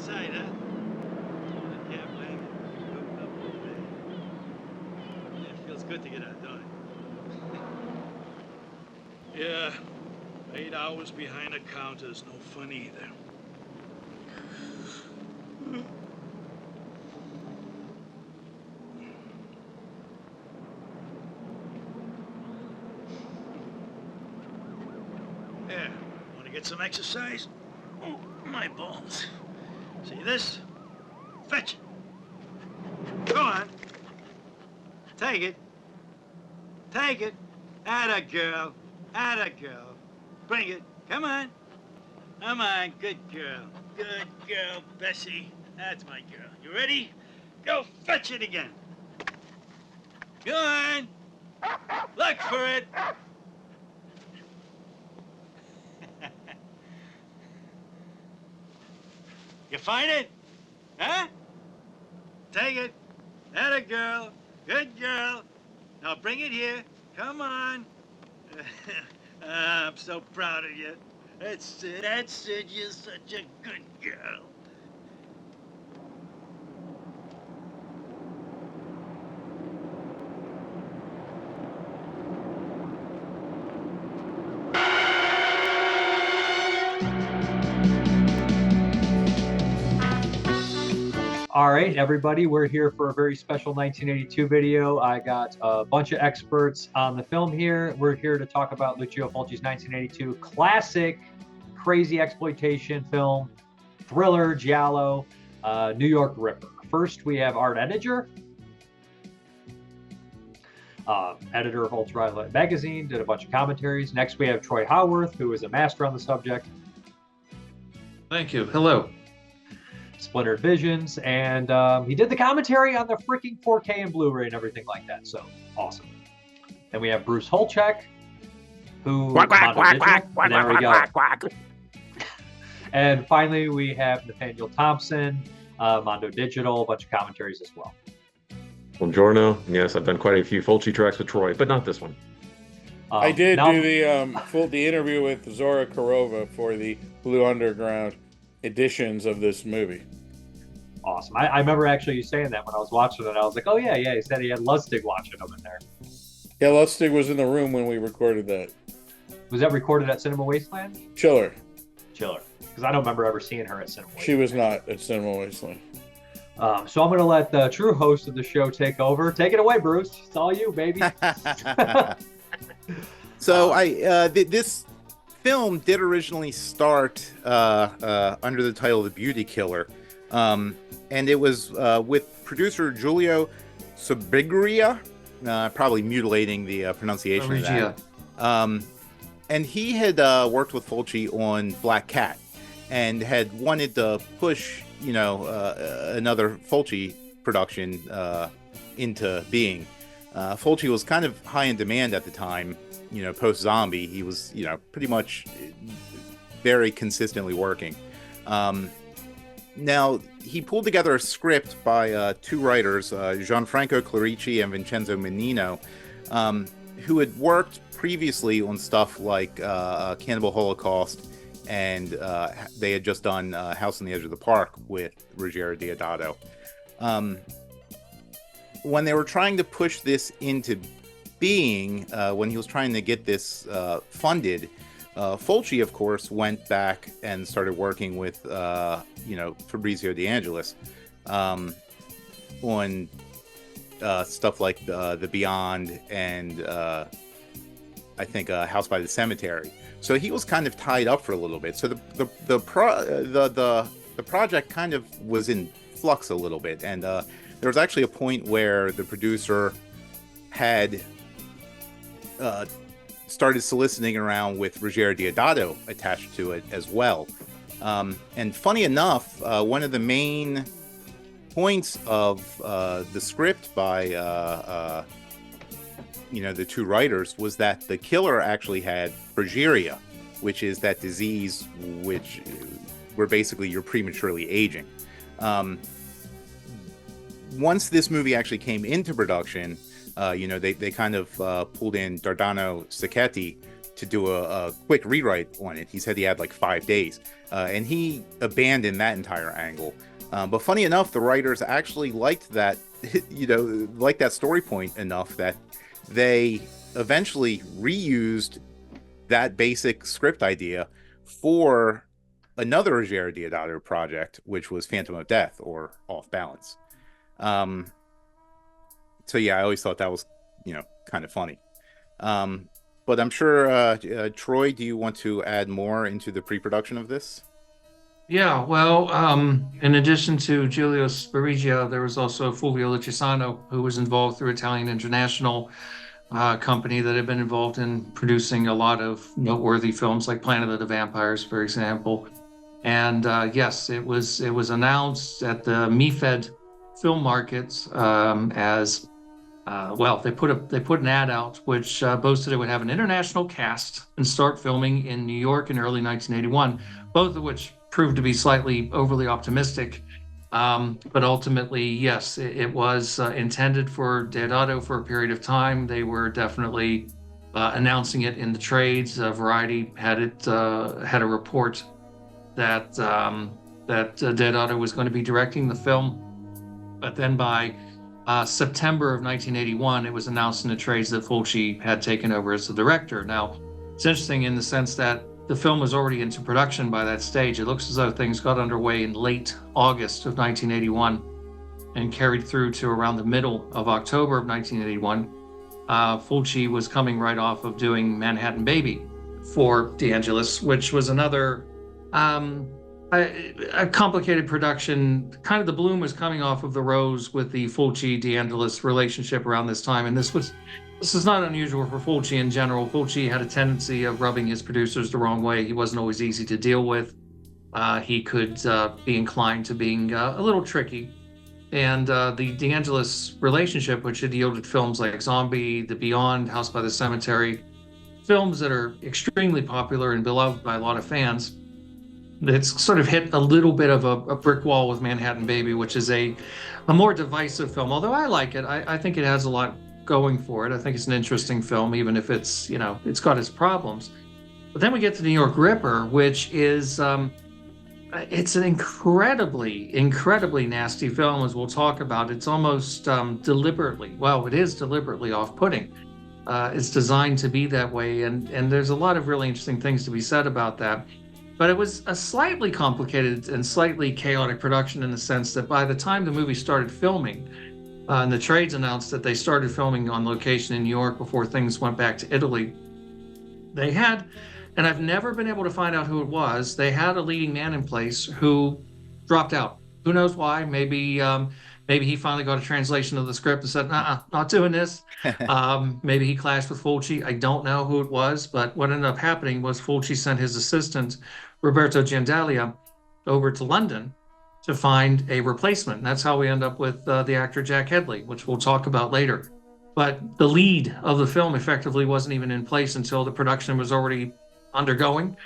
inside, huh? The cab leg, open up a little bit. Yeah, it feels good to get out, don't it? Yeah, 8 hours behind a counter is no fun either. Yeah, want to get some exercise? Oh, my balls. See this? Fetch it. Go on. Take it. Take it. Atta girl. Atta girl. Bring it. Come on. Come on. Good girl. Good girl, Bessie. That's my girl. You ready? Go fetch it again. Go on. Look for it. You find it? Huh? Take it. Atta girl. Good girl. Now bring it here. Come on. I'm so proud of you. That's it. That's it. You're such a good girl. All right, everybody, we're here for a very special 1982 video. I got a bunch of experts on the film here. We're here to talk about Lucio Fulci's 1982 classic, crazy exploitation film, thriller, giallo, New York Ripper. First, we have Art Ettinger, editor of Ultraviolet magazine, did a bunch of commentaries. Next, we have Troy Howarth, who is a master on the subject. Thank you. Hello. Splintered Visions, and he did the commentary on the freaking 4K and Blu-ray and everything like that. So awesome. Then we have Bruce Holecheck, who there we go. And finally, we have Nathaniel Thompson, Mondo Digital, a bunch of commentaries as well. Buongiorno. Yes, I've done quite a few Fulci tracks with Troy, but not this one. I did do the interview with Zora Karova for the Blue Underground editions of this movie. Awesome. I remember actually you saying that when I was watching it. I was like, oh yeah, he said he had Lustig watching him in there. Yeah, Lustig was in the room when we recorded that. Was that recorded at Cinema Wasteland? Chiller. Because I don't remember ever seeing her at Cinema Wasteland. She was not at Cinema Wasteland. So I'm going to let the true host of the show take over. Take it away, Bruce. It's all you, baby. So this film did originally start under the title The Beauty Killer. And it was with producer Giulio Subigria, probably mutilating the pronunciation of that. And he had worked with Fulci on Black Cat and had wanted to push, another Fulci production into being. Fulci was kind of high in demand at the time, post-Zombie. He was, pretty much very consistently working. Now, he pulled together a script by two writers, Gianfranco Clarici and Vincenzo Menino, who had worked previously on stuff like Cannibal Holocaust, and they had just done House on the Edge of the Park with Ruggero Deodato. When they were trying to push this into being, when he was trying to get this funded, Fulci, of course, went back and started working with, Fabrizio De Angelis on stuff like The Beyond and I think House by the Cemetery. So he was kind of tied up for a little bit. So the project kind of was in flux a little bit, and there was actually a point where the producer had started soliciting around with Ruggero Deodato attached to it as well. And funny enough, one of the main points of the script by the two writers was that the killer actually had progeria, which is that disease where basically you're prematurely aging. Once this movie actually came into production, they kind of pulled in Dardano Sacchetti to do a quick rewrite on it. He said he had like 5 days, and he abandoned that entire angle. But funny enough, the writers actually liked that, liked that story point enough that they eventually reused that basic script idea for another Ruggero Deodato project, which was Phantom of Death, or Off Balance. So yeah, I always thought that was, kind of funny. But I'm sure, Troy, do you want to add more into the pre-production of this? Yeah, well, in addition to Giulio Sparigia, there was also Fulvio Lucisano, who was involved through Italian International company that had been involved in producing a lot of noteworthy films like Planet of the Vampires, for example. And yes, it was announced at the MIFED film markets as they put an ad out which boasted it would have an international cast and start filming in New York in early 1981, both of which proved to be slightly overly optimistic. But ultimately, yes, it was intended for Deodato for a period of time. They were definitely announcing it in the trades. Variety had a report that Deodato was going to be directing the film, but then by September of 1981, it was announced in the trades that Fulci had taken over as the director. Now, it's interesting in the sense that the film was already into production by that stage. It looks as though things got underway in late August of 1981 and carried through to around the middle of October of 1981. Fulci was coming right off of doing Manhattan Baby for De Angelis, which was another a complicated production. Kind of the bloom was coming off of the rose with the Fulci-De Angelis relationship around this time, and this is not unusual for Fulci in general. Fulci had a tendency of rubbing his producers the wrong way. He wasn't always easy to deal with. He could be inclined to being a little tricky. And the De Angelis relationship, which had yielded films like Zombie, The Beyond, House by the Cemetery, films that are extremely popular and beloved by a lot of fans, it's sort of hit a little bit of a brick wall with Manhattan Baby, which is a more divisive film. Although I like it, I think it has a lot going for it. I think it's an interesting film, even if it's got its problems. But then we get to New York Ripper, which is it's an incredibly nasty film, as we'll talk about. It's almost deliberately off-putting. It's designed to be that way, and there's a lot of really interesting things to be said about that. But it was a slightly complicated and slightly chaotic production in the sense that by the time the movie started filming, and the trades announced that they started filming on location in New York before things went back to Italy, they had, and I've never been able to find out who it was, they had a leading man in place who dropped out. Who knows why? Maybe he finally got a translation of the script and said, not doing this. Maybe he clashed with Fulci. I don't know who it was, but what ended up happening was Fulci sent his assistant, Roberto Giandalia, over to London to find a replacement. And that's how we end up with the actor Jack Hedley, which we'll talk about later. But the lead of the film effectively wasn't even in place until the production was already undergoing.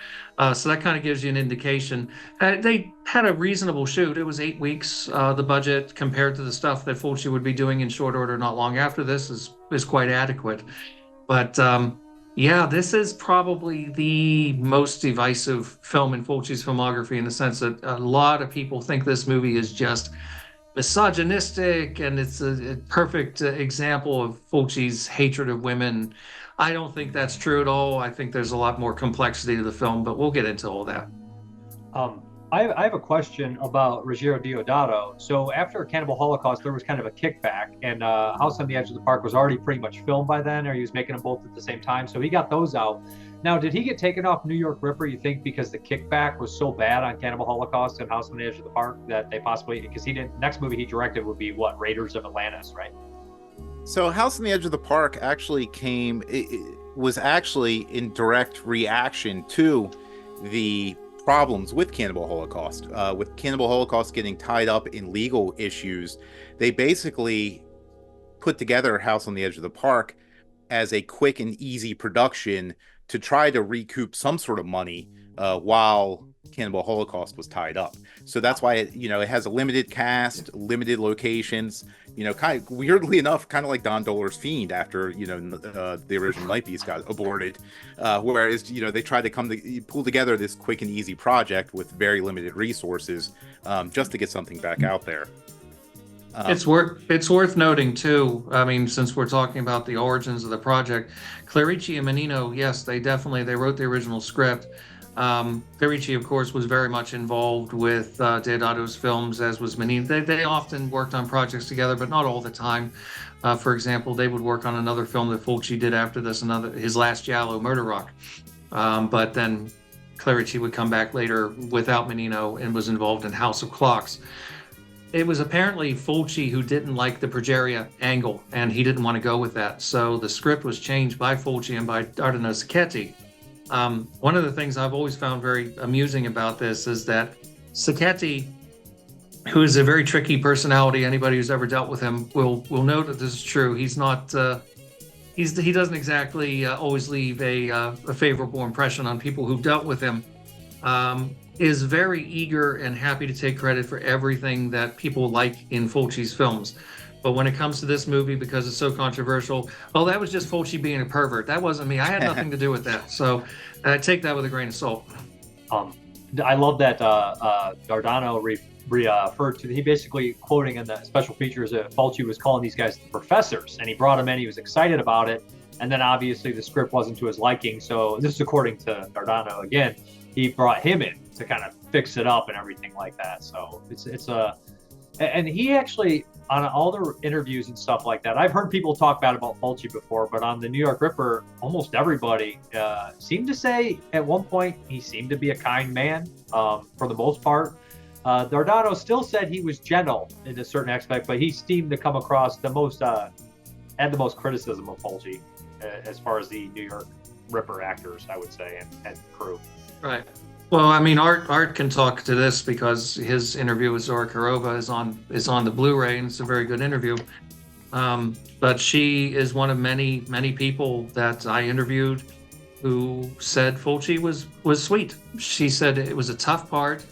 So that kind of gives you an indication. They had a reasonable shoot. It was 8 weeks. The budget compared to the stuff that Fulci would be doing in short order not long after this is quite adequate. But this is probably the most divisive film in Fulci's filmography, in the sense that a lot of people think this movie is just misogynistic and it's a perfect example of Fulci's hatred of women. I don't think that's true at all. I think there's a lot more complexity to the film, but we'll get into all that. I have a question about Ruggero Deodato. So after Cannibal Holocaust, there was kind of a kickback, and House on the Edge of the Park was already pretty much filmed by then, or he was making them both at the same time. So he got those out. Now, did he get taken off New York Ripper, you think, because the kickback was so bad on Cannibal Holocaust and House on the Edge of the Park that they possibly, because next movie he directed would be what, Raiders of Atlantis, right? So House on the Edge of the Park actually was actually in direct reaction to the problems with Cannibal Holocaust. With Cannibal Holocaust getting tied up in legal issues, they basically put together House on the Edge of the Park as a quick and easy production to try to recoup some sort of money while Cannibal Holocaust was tied up. So that's why it has a limited cast, limited locations, kind of weirdly enough, kind of like Don Dohler's Fiend after, the original Night Beast got aborted. Whereas, they tried to pull together this quick and easy project with very limited resources, just to get something back out there. It's worth noting too. I mean, since we're talking about the origins of the project, Clerici and Menino, yes, they wrote the original script. Clerici, of course, was very much involved with Deodato's films, as was Menino. They often worked on projects together, but not all the time. For example, they would work on another film that Fulci did after this, his last Giallo, Murder Rock. But then Clerici would come back later without Menino and was involved in House of Clocks. It was apparently Fulci who didn't like the progeria angle, and he didn't want to go with that. So the script was changed by Fulci and by Ardino Sacchetti. One of the things I've always found very amusing about this is that Sacchetti, who is a very tricky personality, anybody who's ever dealt with him will know that this is true. He's not, he doesn't exactly always leave a favorable impression on people who've dealt with him. Is very eager and happy to take credit for everything that people like in Fulci's films. But when it comes to this movie, because it's so controversial, oh, that was just Fulci being a pervert. That wasn't me. I had nothing to do with that. So take that with a grain of salt. I love that Dardano referred to, he basically quoting in the special features that Fulci was calling these guys the professors, and he brought them in, he was excited about it, and then obviously the script wasn't to his liking, so this is according to Dardano again, he brought him in to kind of fix it up and everything like that. So and he actually, on all the interviews and stuff like that, I've heard people talk bad about Fulci before, but on the New York Ripper, almost everybody seemed to say at one point he seemed to be a kind man for the most part. Dardano still said he was gentle in a certain aspect, but he seemed to come across the most criticism of Fulci as far as the New York Ripper actors, I would say, and crew. Right. Well, I mean, Art can talk to this because his interview with Zora Karova is on the Blu-ray, and it's a very good interview. But she is one of many people that I interviewed who said Fulci was sweet. She said it was a tough part.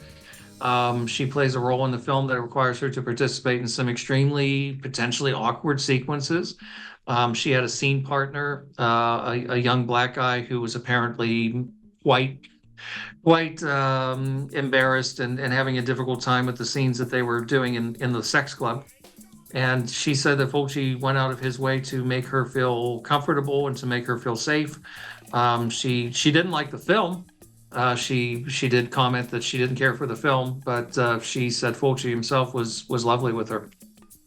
She plays a role in the film that requires her to participate in some extremely potentially awkward sequences. She had a scene partner, a young black guy who was apparently quite embarrassed and having a difficult time with the scenes that they were doing in the sex club. And she said that Fulci went out of his way to make her feel comfortable and to make her feel safe. She didn't like the film. She did comment that she didn't care for the film, but she said Fulci himself was lovely with her.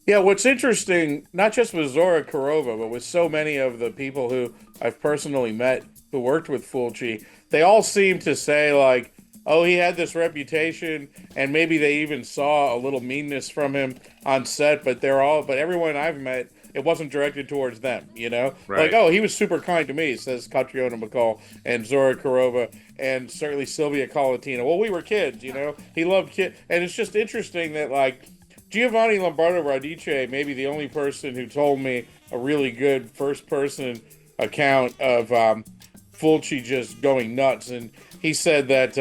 Yeah, what's interesting, not just with Zora Karova, but with so many of the people who I've personally met who worked with Fulci, they all seem to say, like, oh, he had this reputation, and maybe they even saw a little meanness from him on set, but everyone I've met, it wasn't directed towards them, Right. Like, oh, he was super kind to me, says Catriona McCall and Zora Karova, and certainly Sylvia Colatina. Well, we were kids, He loved kids. And it's just interesting that, like, Giovanni Lombardo Radice may be the only person who told me a really good first-person account of Fulci just going nuts. And he said that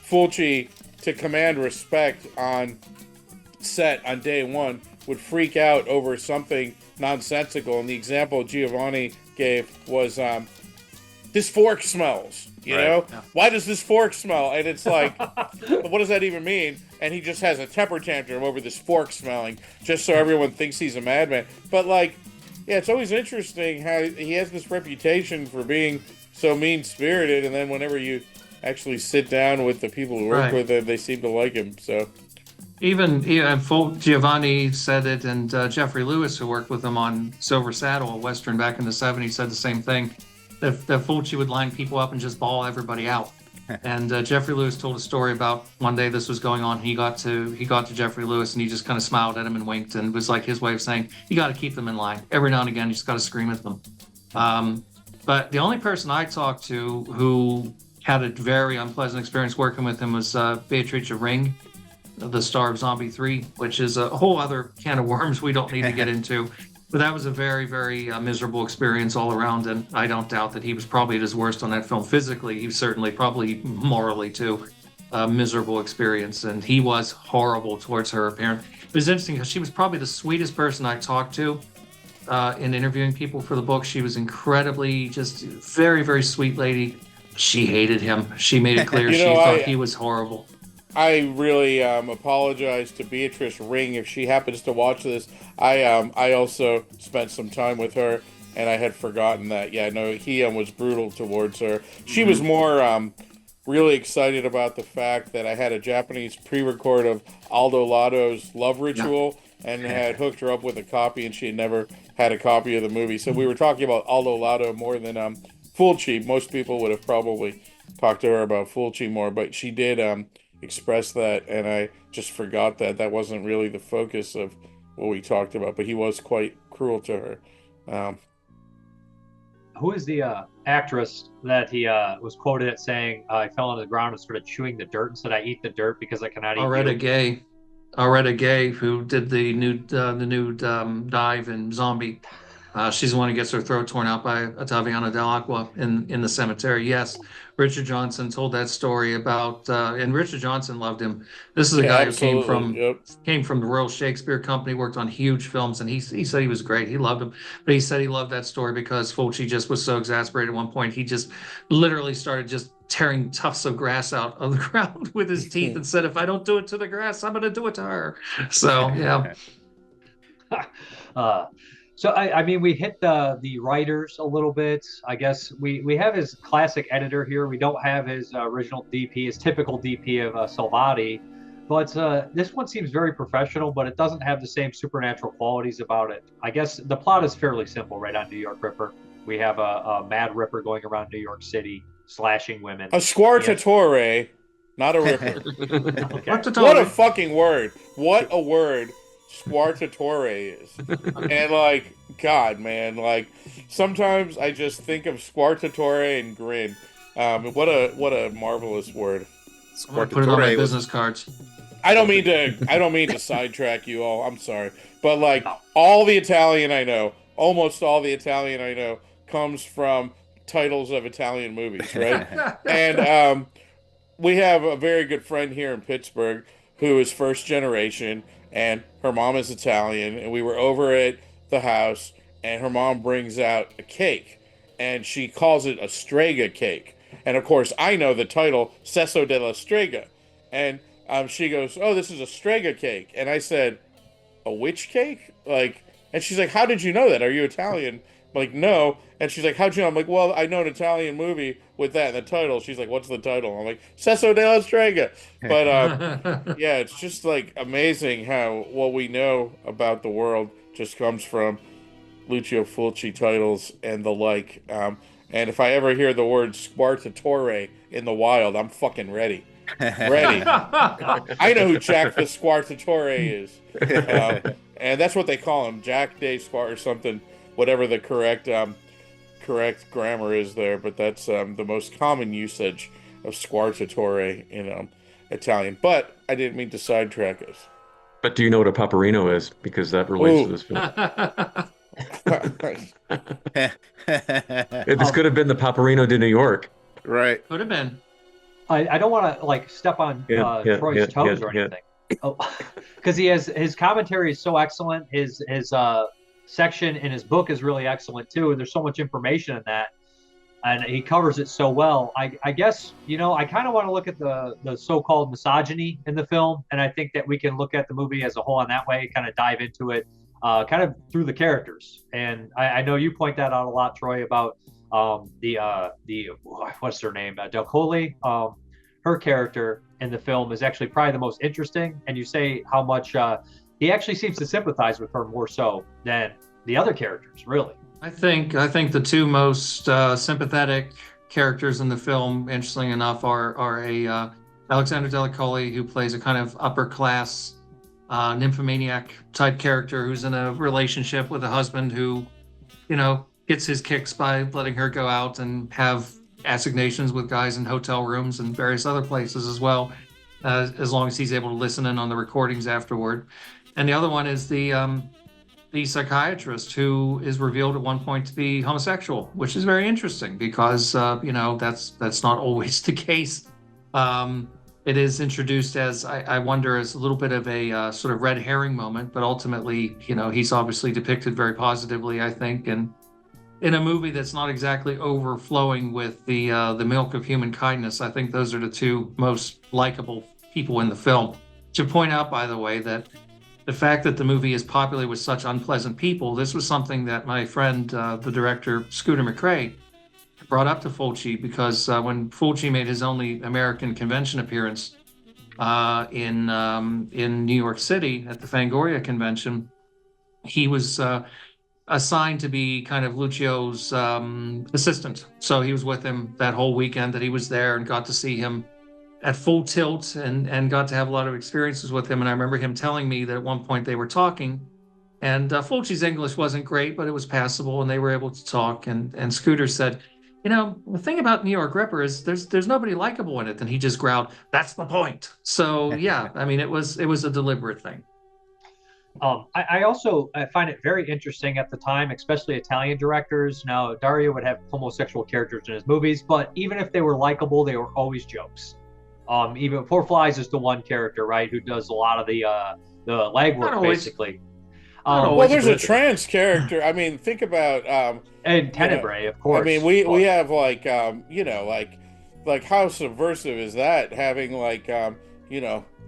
Fulci, to command respect on set on day one, would freak out over something nonsensical. And the example Giovanni gave was, this fork smells, you know? Yeah. Why does this fork smell? And it's like, what does that even mean? And he just has a temper tantrum over this fork smelling, just so everyone thinks he's a madman. But, like, yeah, it's always interesting how he has this reputation for being so mean-spirited, and then whenever you actually sit down with the people who work with him, they seem to like him, so... Even Giovanni said it, and Jeffrey Lewis, who worked with him on Silver Saddle, a Western back in the 70s, said the same thing, that Fulci would line people up and just bawl everybody out. And Jeffrey Lewis told a story about one day this was going on. He got to Jeffrey Lewis, and he just kind of smiled at him and winked, and it was like his way of saying, you got to keep them in line. Every now and again, you just got to scream at them. But the only person I talked to who had a very unpleasant experience working with him was Beatrice Ring, the star of Zombie 3, which is a whole other can of worms we don't need to get into. But that was a very, very miserable experience all around, and I don't doubt that he was probably at his worst on that film physically. He was certainly probably morally too. miserable experience, and he was horrible towards her. Apparently, it was interesting because she was probably the sweetest person I talked to in interviewing people for the book. She was incredibly, just very, very sweet lady. She hated him. She made it clear she thought he was horrible. I really apologize to Beatrice Ring if she happens to watch this. I also spent some time with her, and I had forgotten that. Yeah, no, he was brutal towards her. She was more really excited about the fact that I had a Japanese pre-record of Aldo Lado's Love Ritual and had hooked her up with a copy, and she had never had a copy of the movie. So we were talking about Aldo Lado more than Fulci. Most people would have probably talked to her about Fulci more, but she did express that, and I just forgot that that wasn't really the focus of what we talked about, but he was quite cruel to her. Who is the actress that he was quoted at saying, I fell on the ground and started chewing the dirt and said, I eat the dirt because I cannot eat you? Auretta Gay, who did the nude dive in Zombie. She's the one who gets her throat torn out by Ottaviano Dell'Acqua in the cemetery. Yes, Richard Johnson told that story about, and Richard Johnson loved him. This is a guy who came from the Royal Shakespeare Company, worked on huge films, and he said he was great. He loved him, but he said he loved that story because Fulci just was so exasperated at one point. He just literally started just tearing tufts of grass out of the ground with his teeth and said, if I don't do it to the grass, I'm going to do it to her. So, yeah. So, I mean, we hit the writers a little bit. I guess we have his classic editor here. We don't have his original DP, his typical DP of Salvati. But this one seems very professional, but it doesn't have the same supernatural qualities about it. I guess the plot is fairly simple right on New York Ripper. We have a mad ripper going around New York City, slashing women. A squartatore, not a ripper. Okay. What a fucking word. What a word. Squartatore is. And like, God, man, like sometimes I just think of squartatore and grin. What a marvelous word. I'm gonna put it on my business cards. I don't mean to sidetrack you all. I'm sorry. But like all the Italian I know, almost all the Italian I know comes from titles of Italian movies, right? And we have a very good friend here in Pittsburgh who is first generation, and her mom is Italian, and we were over at the house, and her mom brings out a cake, and she calls it a strega cake. And of course, I know the title, Sesso della Strega. And she goes, oh, this is a strega cake. And I said, a witch cake? Like, and she's like, how did you know that? Are you Italian? I'm like, no. And she's like, how'd you know? I'm like, well, I know an Italian movie with that in the title. She's like, what's the title? I'm like, Sesso della Strega. But yeah, it's just like amazing how what we know about the world just comes from Lucio Fulci titles and the like. And if I ever hear the word squartatore in the wild, I'm fucking ready. Ready. I know who Jack the Squartatore is. And that's what they call him, Jack de Squart or something, whatever the correct grammar is there. But that's the most common usage of Squartatore in Italian. But I didn't mean to sidetrack us. But do you know what a paparino is? Because that relates to this film. This could have been the Paparino de New York. Right. Could have been. I don't want to like step on Troy's toes or anything. Because his commentary is so excellent. His section in his book is really excellent too. And there's so much information in that. And he covers it so well. I guess, I kind of want to look at the so-called misogyny in the film. And I think that we can look at the movie as a whole in that way, kind of dive into it. Kind of through the characters, and I know you point that out a lot, Troy, about the what's her name, Del Colle. Her character in the film is actually probably the most interesting, and you say how much he actually seems to sympathize with her more so than the other characters, really. I think the two most sympathetic characters in the film, interestingly enough, are Alexander Della Colle, who plays a kind of upper class nymphomaniac type character who's in a relationship with a husband who, gets his kicks by letting her go out and have assignations with guys in hotel rooms and various other places as well, as long as he's able to listen in on the recordings afterward. And the other one is the psychiatrist who is revealed at one point to be homosexual, which is very interesting because, that's not always the case. it is introduced as, I wonder, as a little bit of a sort of red herring moment, but ultimately, he's obviously depicted very positively, I think, and in a movie that's not exactly overflowing with the milk of human kindness. I think those are the two most likable people in the film. To point out, by the way, that the fact that the movie is populated with such unpleasant people, this was something that my friend, the director, Scooter McCrae, brought up to Fulci, because when Fulci made his only American convention appearance in New York City at the Fangoria convention, he was assigned to be kind of Lucio's assistant. So he was with him that whole weekend that he was there, and got to see him at full tilt, and got to have a lot of experiences with him. And I remember him telling me that at one point they were talking, and Fulci's English wasn't great, but it was passable, and they were able to talk. And Scooter said, the thing about New York Ripper is there's nobody likable in it. And he just growled, "That's the point." So yeah, I mean, it was a deliberate thing. I also find it very interesting at the time, especially Italian directors. Now, Dario would have homosexual characters in his movies, but even if they were likable, they were always jokes. Even Four Flies is the one character, right, who does a lot of the legwork, basically. Well, there's a trans character. I mean, think about and Tenebrae, of course. I mean, we have like like how subversive is that, having like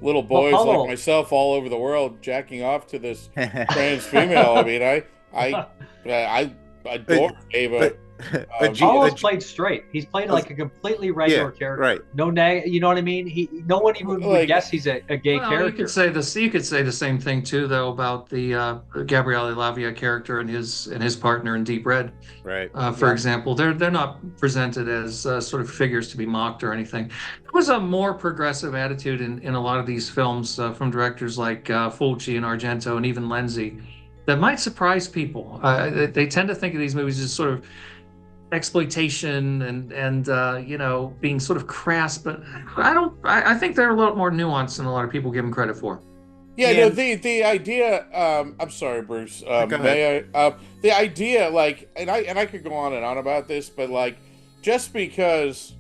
little boys like myself all over the world jacking off to this trans female. I mean, I adore Ava. Apollo's played straight. He's played like a completely regular character. Right. No, you know what I mean? No one even would guess he's a gay character. You could say the same thing too, though, about the Gabriele Lavia character and his partner in Deep Red. Right. For example, they're not presented as sort of figures to be mocked or anything. There was a more progressive attitude in a lot of these films from directors like Fulci and Argento and even Lenzi that might surprise people. They tend to think of these movies as sort of exploitation and being sort of crass, but I think they're a lot more nuanced than a lot of people give them credit for. No, the idea, I'm sorry, Bruce, may I, the idea, like, and I could go on and on about this, but like, just because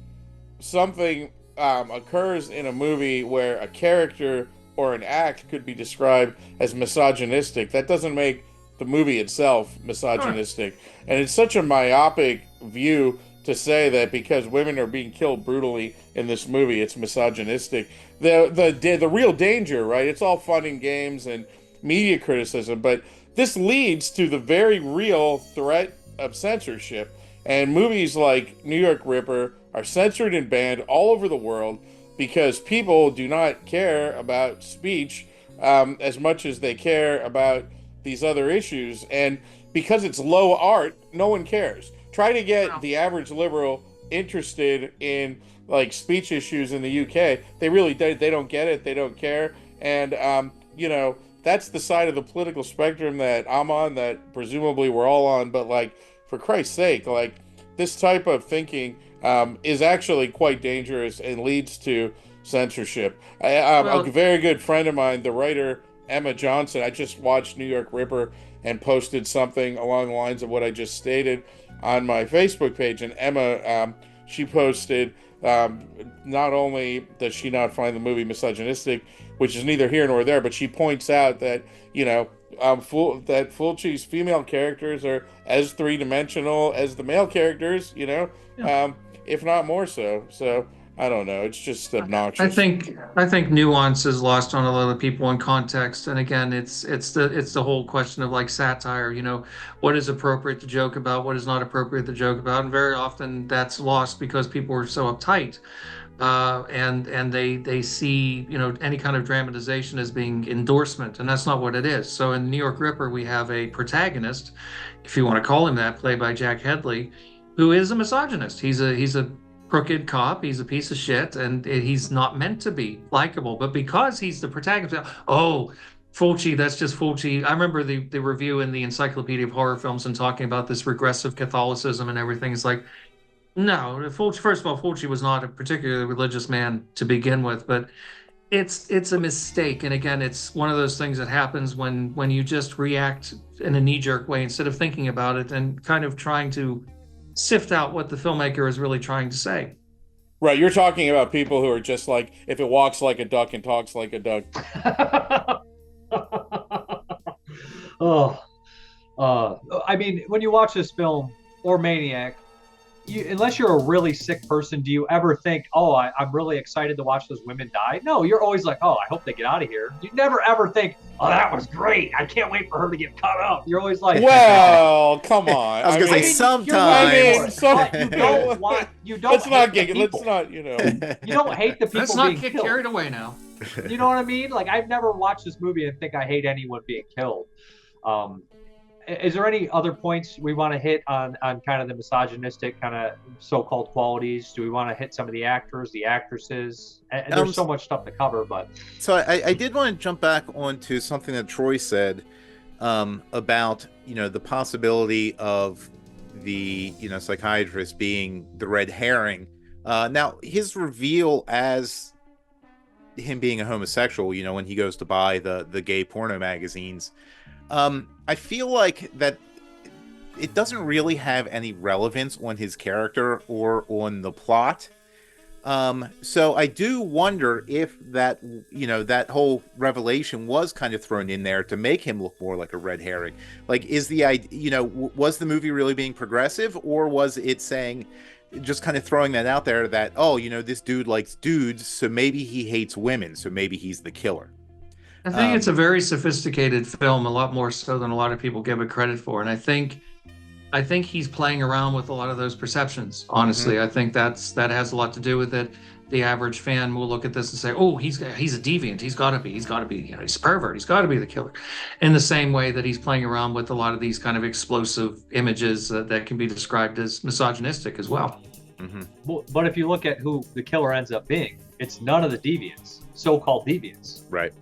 something occurs in a movie where a character or an act could be described as misogynistic, that doesn't make the movie itself misogynistic. Sure. And it's such a myopic view to say that because women are being killed brutally in this movie, it's misogynistic. The real danger, right? It's all fun and games and media criticism, but this leads to the very real threat of censorship. And movies like New York Ripper are censored and banned all over the world because people do not care about speech as much as they care about these other issues. And because it's low art, no one cares. Try to get the average liberal interested in like speech issues in the UK. They really they don't get it. They don't care. And that's the side of the political spectrum that I'm on, that presumably we're all on. But like, for Christ's sake, like, this type of thinking is actually quite dangerous and leads to censorship. A very good friend of mine, the writer Emma Johnson, I just watched New York Ripper and posted something along the lines of what I just stated on my Facebook page. And Emma, she posted, not only does she not find the movie misogynistic, which is neither here nor there, but she points out that, that Fulci's female characters are as three-dimensional as the male characters, if not more so. So I don't know. It's just obnoxious. I think nuance is lost on a lot of people in context. And again, it's the whole question of like satire, what is appropriate to joke about, what is not appropriate to joke about. And very often that's lost because people are so uptight. And they see, any kind of dramatization as being endorsement, and that's not what it is. So in New York Ripper, we have a protagonist, if you want to call him that, played by Jack Hedley, who is a misogynist. He's a crooked cop. He's a piece of shit, and he's not meant to be likable. But because he's the protagonist, Fulci, that's just Fulci. I remember the review in the Encyclopedia of Horror Films and talking about this regressive Catholicism and everything. It's like, no, Fulci, first of all, Fulci was not a particularly religious man to begin with, but it's a mistake. And again, it's one of those things that happens when you just react in a knee-jerk way instead of thinking about it and kind of trying to sift out what the filmmaker is really trying to say. Right, you're talking about people who are just like, if it walks like a duck and talks like a duck. Oh, I mean, when you watch this film or Maniac, unless you're a really sick person, do you ever think, oh, I'm really excited to watch those women die? No, you're always like, oh, I hope they get out of here. You never ever think, oh, that was great. I can't wait for her to get cut up. You're always like, well, come on. I was gonna say sometimes. You don't. Let's not get. Let's not. You don't hate the people. Let's not being get killed. carried away now. You know what I mean? Like, I've never watched this movie and think I hate anyone being killed. Is there any other points we want to hit on kind of the misogynistic kind of so-called qualities? Do we want to hit some of the actors, the actresses? And there's so much stuff to cover, but... So I did want to jump back onto something that Troy said about, the possibility of the, psychiatrist being the red herring. Now, his reveal as him being a homosexual, when he goes to buy the gay porno magazines, I feel like that it doesn't really have any relevance on his character or on the plot. So I do wonder if that, that whole revelation was kind of thrown in there to make him look more like a red herring. Like, is the idea, was the movie really being progressive, or was it saying, just kind of throwing that out there that, oh, this dude likes dudes, so maybe he hates women, so maybe he's the killer. I think it's a very sophisticated film, a lot more so than a lot of people give it credit for. And I think he's playing around with a lot of those perceptions. Honestly, I think that has a lot to do with it. The average fan will look at this and say, "Oh, he's a deviant. He's got to be. He's a pervert. He's got to be the killer." In the same way that he's playing around with a lot of these kind of explosive images that can be described as misogynistic as well. Well, but if you look at who the killer ends up being, it's none of the deviants, so-called deviants. Right.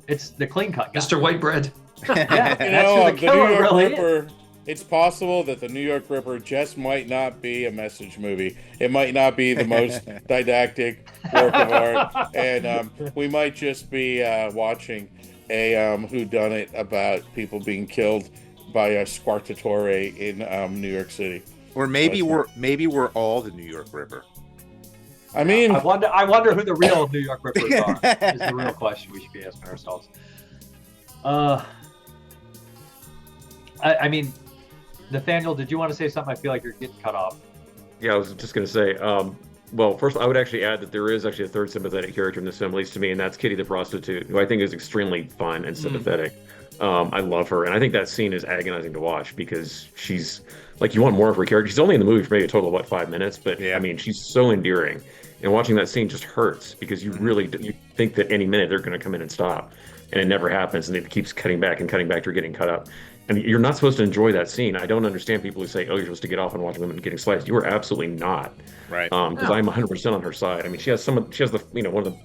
It's the clean-cut guy. Mr. Whitebread. Yeah, that's who the New killer York really Ripper. It's possible that the New York Ripper just might not be a message movie. It might not be the most didactic work of art, and we might just be watching a whodunit about people being killed by a squartatore in New York City. Or maybe we're all the New York Ripper. I mean, I wonder who the real New York Rippers are. Is the real question we should be asking ourselves. I mean, Nathaniel, did you want to say something? I feel like you're getting cut off. Yeah, I was just going to say, well, first, I would actually add that there is actually a third sympathetic character in this film, at least to me, and that's Kitty the prostitute, who I think is extremely fun and sympathetic. I love her, and I think that scene is agonizing to watch because she's, like, you want more of her character. She's only in the movie for maybe a total of, 5 minutes, but, yeah. I mean, she's so endearing. And watching that scene just hurts because you really you think that any minute they're going to come in and stop, and it never happens, and it keeps cutting back to her getting cut up. And you're not supposed to enjoy that scene. I don't understand people who say, "Oh, you're supposed to get off and watch women getting sliced." You are absolutely not, right? Because I'm 100% on her side. I mean, she has one of the,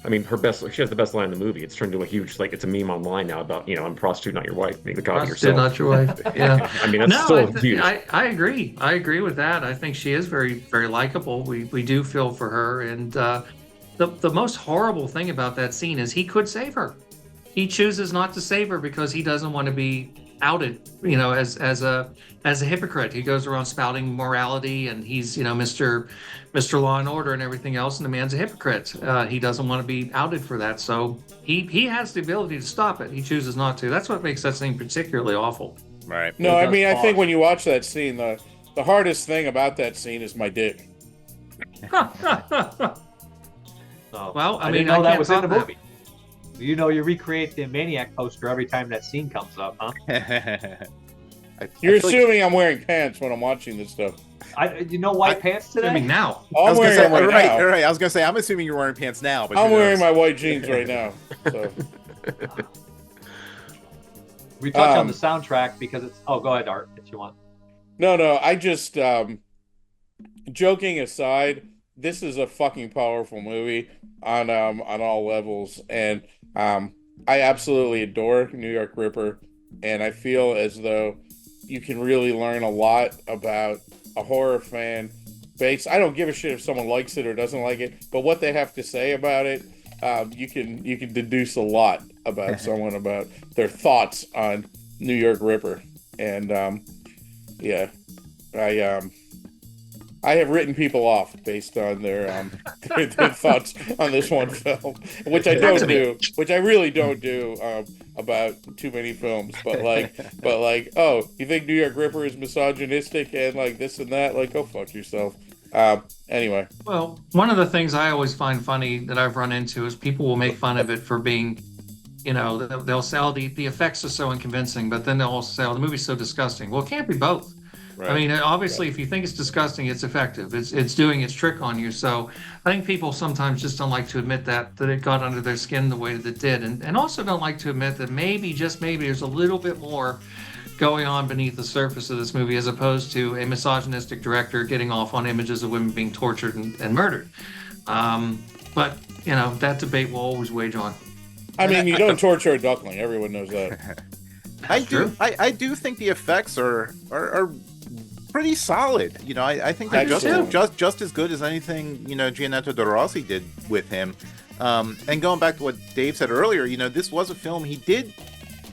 I mean, she has the best line in the movie. It's turned into a huge, like, it's a meme online now about, I'm a prostitute, not your wife. Make the copy yourself. Not your wife. Yeah. I mean, that's huge. I agree. I agree with that. I think she is very, very likable. We do feel for her, and the most horrible thing about that scene is he could save her. He chooses not to save her because he doesn't want to be outed, as a hypocrite. He goes around spouting morality, and he's, Mr. Law and Order and everything else, and the man's a hypocrite. He doesn't want to be outed for that, so he has the ability to stop it. He chooses not to. That's what makes that scene particularly awful. Right. No, I mean, I think when you watch that scene, the hardest thing about that scene is my dick. Well, I didn't know that was in the movie. You recreate the Maniac poster every time that scene comes up, huh? You're assuming I'm wearing pants when I'm watching this stuff. White pants today? Assuming now. I'm wearing them right now. All right. I was gonna say I'm assuming you're wearing pants now, but I'm wearing my white jeans right now. So. We touch on the soundtrack because it's. Oh, go ahead, Art, if you want. No. I just joking aside, this is a fucking powerful movie on all levels, and I absolutely adore New York Ripper, and I feel as though you can really learn a lot about a horror fan based. I don't give a shit if someone likes it or doesn't like it, but what they have to say about it, you can deduce a lot about someone, about their thoughts on New York Ripper, and I have written people off based on their thoughts on this one film, which I don't do, which I really don't do about too many films. But like, oh, you think New York Ripper is misogynistic and like this and that? Like, go fuck yourself. Anyway. Well, one of the things I always find funny that I've run into is people will make fun of it for being, you know, they'll say, oh, the effects are so unconvincing, but then they'll also say, oh, the movie's so disgusting. Well, it can't be both. Right. I mean, obviously, if you think it's disgusting, it's effective. It's doing its trick on you. So I think people sometimes just don't like to admit that it got under their skin the way that it did. And also don't like to admit that maybe, just maybe, there's a little bit more going on beneath the surface of this movie as opposed to a misogynistic director getting off on images of women being tortured and murdered. But, you know, that debate will always wage on. I mean, you don't torture a duckling. Everyone knows that. I do think the effects are pretty solid. You know, I think they're just as good as anything, you know, Giannetto de Rossi did with him. And going back to what Dave said earlier, you know, this was a film he did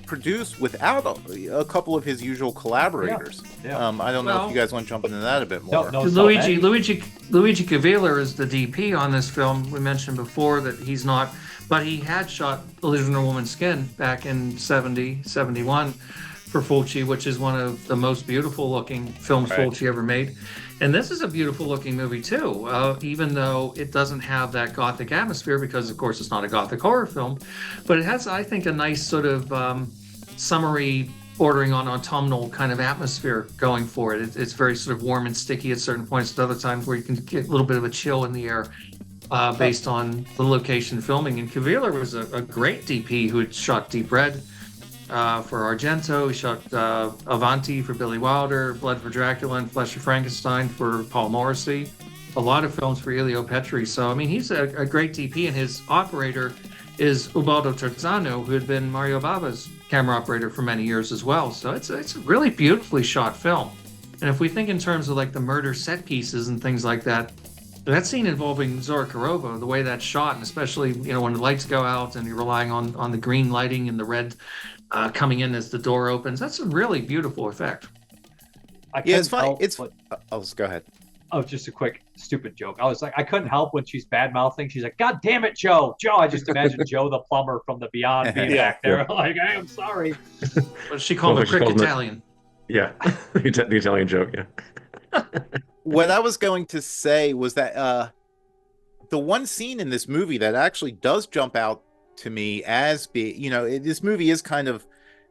produce without a couple of his usual collaborators. Yeah. I don't know if you guys want to jump into that a bit more. No, Luigi Cavilla is the DP on this film. We mentioned before that he's not, but he had shot The Lizard in a Woman's Skin back in 71 for Fulci, which is one of the most beautiful looking films Fulci ever made. And this is a beautiful looking movie too, even though it doesn't have that gothic atmosphere because, of course, it's not a gothic horror film. But it has, I think, a nice sort of summery, bordering on autumnal kind of atmosphere going for it. It's very sort of warm and sticky at certain points, at other times where you can get a little bit of a chill in the air based on the location filming. And Cavilla was a great DP who had shot Deep Red for Argento. He shot Avanti for Billy Wilder, Blood for Dracula, and Flesh of Frankenstein for Paul Morrissey. A lot of films for Elio Petri. So, I mean, he's a great DP, and his operator is Ubaldo Terzano, who had been Mario Bava's camera operator for many years as well. So it's a really beautifully shot film. And if we think in terms of like the murder set pieces and things like that, that scene involving Zora Karova, the way that's shot, and especially, you know, when the lights go out and you're relying on the green lighting and the red coming in as the door opens, that's a really beautiful effect. It's funny. Go ahead. Oh, just a quick stupid joke. I was like, I couldn't help when she's bad mouthing. She's like, God damn it, Joe. I just imagine Joe the plumber from the Beyond being back there. Like, I am sorry. But she called him Crick Italian. Yeah, the Italian joke. Yeah. What I was going to say was that the one scene in this movie that actually does jump out to me as this movie is kind of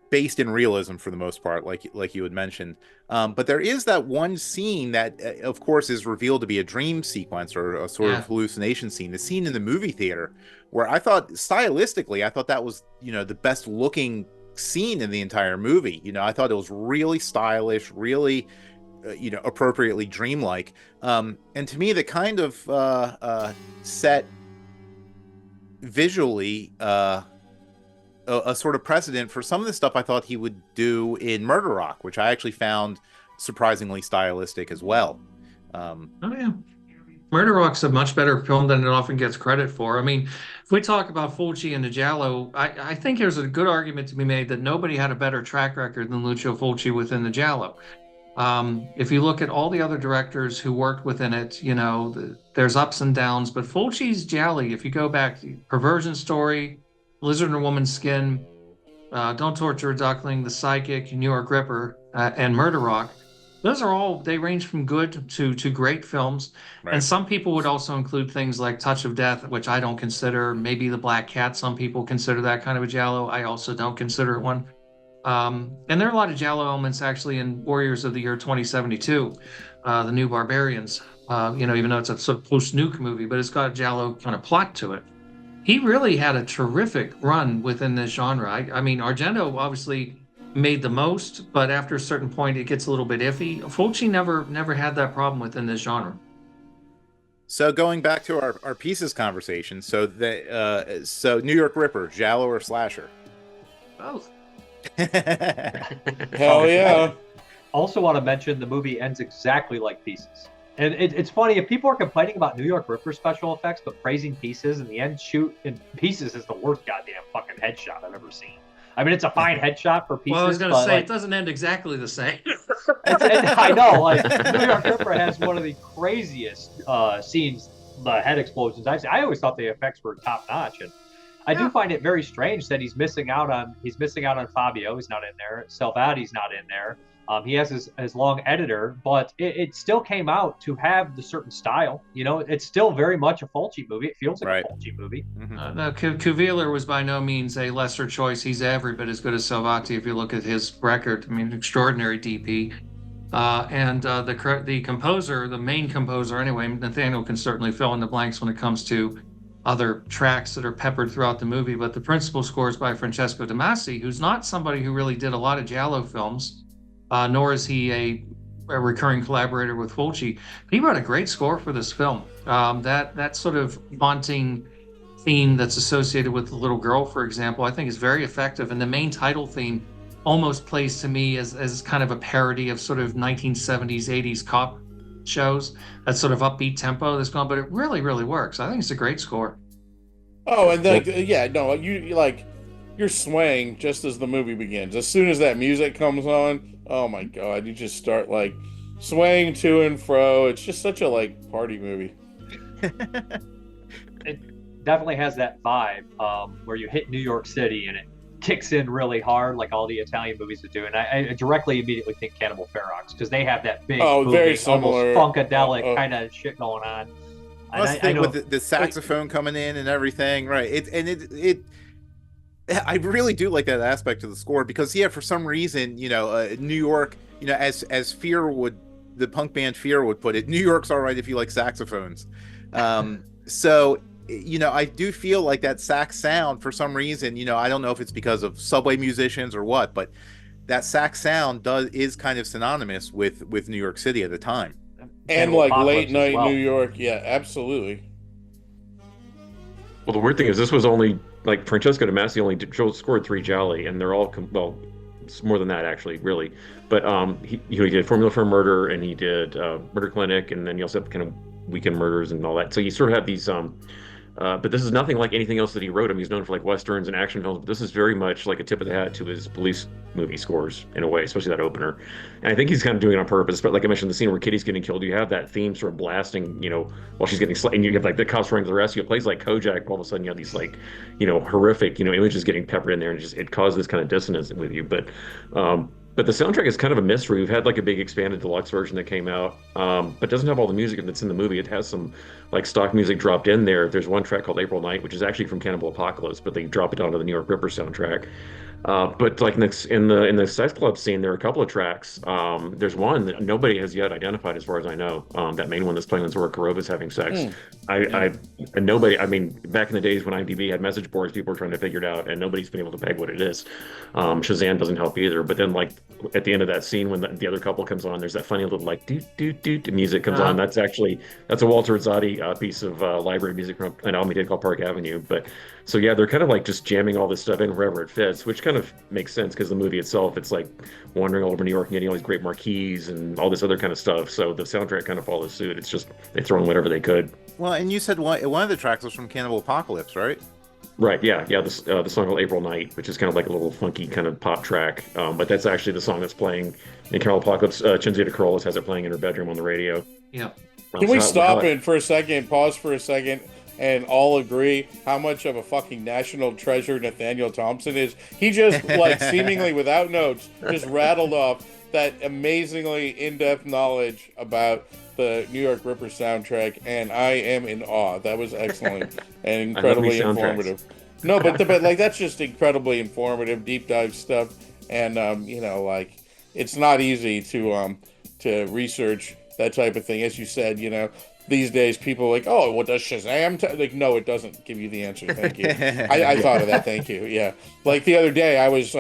based in realism for the most part, like you had mentioned. But there is that one scene that, of course, is revealed to be a dream sequence or a sort of hallucination scene. The scene in the movie theater, where I thought stylistically, that was, you know, the best looking scene in the entire movie. You know, I thought it was really stylish, really, appropriately dreamlike. And to me, the kind of set visually a sort of precedent for some of the stuff I thought he would do in Murder Rock, which I actually found surprisingly stylistic as well. Murder Rock's a much better film than it often gets credit for. I mean, if we talk about Fulci and the Giallo, I think there's a good argument to be made that nobody had a better track record than Lucio Fulci within the Giallo. If you look at all the other directors who worked within it, you know, there's ups and downs, but Fulci's Giallo, if you go back, Perversion Story, Lizard in a Woman's Skin, Don't Torture a Duckling, The Psychic, New York Ripper, and Murder Rock, those are all, they range from good to great films. Right. And some people would also include things like Touch of Death, which I don't consider, maybe The Black Cat. Some people consider that kind of a Giallo. I also don't consider it one. And there are a lot of Giallo elements actually in Warriors of the Year 2072, The New Barbarians, even though it's a sort of post-nuke movie, but it's got a Giallo kind of plot to it. He really had a terrific run within this genre. I mean, Argento obviously made the most, but after a certain point, it gets a little bit iffy. Fulci never had that problem within this genre. So going back to our pieces conversation, so New York Ripper, Giallo or slasher? Both. Hell yeah. Also want to mention the movie ends exactly like Pieces. And it's funny, if people are complaining about New York Ripper special effects, but praising Pieces, and the end shoot in Pieces is the worst goddamn fucking headshot I've ever seen. I mean, it's a fine headshot for Pieces. Well, I was going to say, it doesn't end exactly the same. I know, like New York Ripper has one of the craziest scenes, the head explosions I've seen. I always thought the effects were top notch, and I do find it very strange that he's missing out on Fabio. He's not in there. Salvati's not in there. He has his long editor, but it still came out to have the certain style. You know, it's still very much a Fulci movie. It feels like a Fulci movie. No, Cuviller was by no means a lesser choice. He's every bit as good as Salvati if you look at his record. I mean, extraordinary DP. And the composer, the main composer anyway, Nathaniel can certainly fill in the blanks when it comes to other tracks that are peppered throughout the movie, but the principal score is by Francesco De Masi, who's not somebody who really did a lot of giallo films, nor is he a recurring collaborator with Fulci. But he wrote a great score for this film. That sort of haunting theme that's associated with the little girl, for example, I think is very effective. And the main title theme almost plays to me as kind of a parody of sort of 1970s, 80s cop shows. That sort of upbeat tempo that's going, but it really, really works. I think it's a great score. Oh, and like, yeah, no, you like, you're swaying just as the movie begins. As soon as that music comes on, oh my God, you just start like swaying to and fro. It's just such a like party movie. It definitely has that vibe where you hit New York City and it kicks in really hard, like all the Italian movies do. And I directly immediately think Cannibal Ferox, because they have that big, very similar, almost funkadelic kind of shit going on. Plus, the thing with the saxophone coming in and everything, right? I really do like that aspect of the score, because for some reason, you know, New York, you know, as Fear would, the punk band Fear would put it, New York's all right if you like saxophones. So, you know, I do feel like that sax sound, for some reason, you know, I don't know if it's because of subway musicians or what, but that sax sound is kind of synonymous with New York City at the time. And like late night New York, yeah, absolutely. Well, the weird thing is, this was only like Francesco De Masi only scored 3 gialli, and they're all well, it's more than that actually, really. But he did Formula for Murder, and he did Murder Clinic, and then you also have kind of Weekend Murders and all that. So you sort of have these but this is nothing like anything else that he wrote. I mean, he's known for like westerns and action films, but this is very much like a tip of the hat to his police movie scores in a way, especially that opener. And I think he's kind of doing it on purpose. But like I mentioned, the scene where Kitty's getting killed, you have that theme sort of blasting, you know, while she's getting and you have like the cops running to the rescue. It plays like Kojak. All of a sudden, you have these like, you know, horrific, you know, images getting peppered in there, and it causes this kind of dissonance with you. But the soundtrack is kind of a mystery. We've had like a big expanded deluxe version that came out, but doesn't have all the music that's in the movie. It has some like stock music dropped in there. There's one track called April Night, which is actually from Cannibal Apocalypse, but they drop it onto the New York Ripper soundtrack. But like in the sex club scene, there are a couple of tracks. There's one that nobody has yet identified, as far as I know. That main one that's playing when Zora Kurova's having sex. And nobody. I mean, back in the days when IMDb had message boards, people were trying to figure it out, and nobody's been able to peg what it is. Shazam doesn't help either. But then, like at the end of that scene, when the other couple comes on, there's that funny little like doot doot doot music comes on. That's a Walter Rizzotti piece of library music from an album he did called Park Avenue. But so yeah, they're kind of like just jamming all this stuff in wherever it fits, which kind of makes sense because the movie itself, it's like wandering all over New York and getting all these great marquees and all this other kind of stuff. So the soundtrack kind of follows suit. It's just they throw in whatever they could. Well, and you said one of the tracks was from Cannibal Apocalypse, right? Right, yeah. The song called April Night, which is kind of like a little funky kind of pop track. But that's actually the song that's playing in Cannibal Apocalypse. Chinzia Corollas has it playing in her bedroom on the radio. Yeah. Can we stop it for a second, pause for a second, and all agree how much of a fucking national treasure Nathaniel Thompson is? He just, like, seemingly without notes, just rattled off that amazingly in-depth knowledge about the New York Ripper soundtrack, and I am in awe. That was excellent and incredibly informative. No, but like that's just incredibly informative, deep dive stuff, and you know, like it's not easy to research that type of thing. As you said, you know, these days people are like, oh, what does Shazam like? No, it doesn't give you the answer. Thank you. I thought of that. Thank you. Yeah, like the other day, I was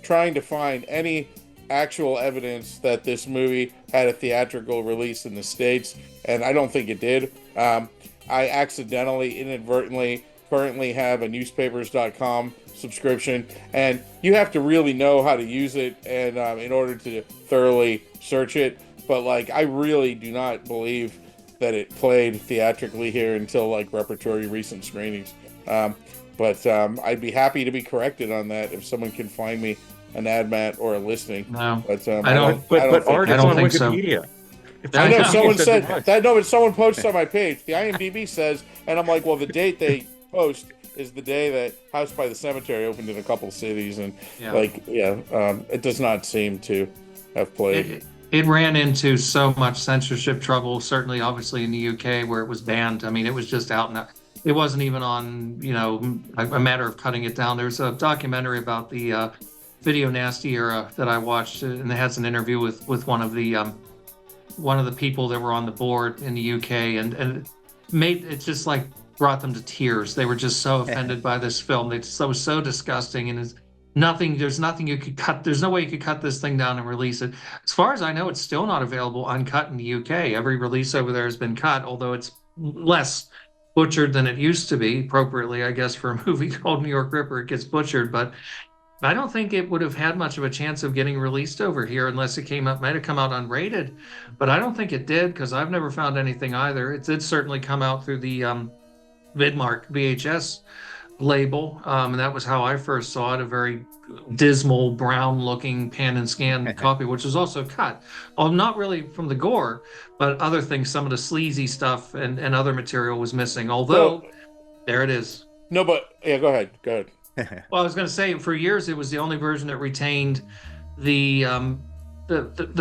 trying to find any actual evidence that this movie had a theatrical release in the States, and I don't think it did. I accidentally, inadvertently, currently have a newspapers.com subscription, and you have to really know how to use it and in order to thoroughly search it. But like, I really do not believe that it played theatrically here until like repertory recent screenings. But I'd be happy to be corrected on that if someone can find me an ad mat or a listing. No, But I don't. But art I is don't on think so. Wikipedia. I know Yeah. someone Said said once. that. No, but someone posted on my page. The IMDb says, and I'm like, well, the date they post is the day that House by the Cemetery opened in a couple cities, and it does not seem to have played. It ran into so much censorship trouble, certainly, obviously, in the UK where it was banned. I mean, it was just out, and it wasn't even on, a matter of cutting it down. There's a documentary about the video nasty era that I watched, and it has an interview with one of the people that were on the board in the UK, and made it just like brought them to tears. They were just so offended by this film. It was so disgusting, and there's nothing you could cut. There's no way you could cut this thing down and release it. As far as I know, it's still not available uncut in the UK. Every release over there has been cut, although it's less butchered than it used to be. Appropriately, I guess, for a movie called New York Ripper, it gets butchered, but I don't think it would have had much of a chance of getting released over here unless it might have come out unrated, but I don't think it did, because I've never found anything either. It did certainly come out through the Vidmark VHS label, and that was how I first saw it, a very dismal brown looking pan and scan copy, which was also cut. Not really from the gore, but other things, some of the sleazy stuff and other material was missing, although there it is. No, but yeah, go ahead. Well, I was going to say, for years it was the only version that retained the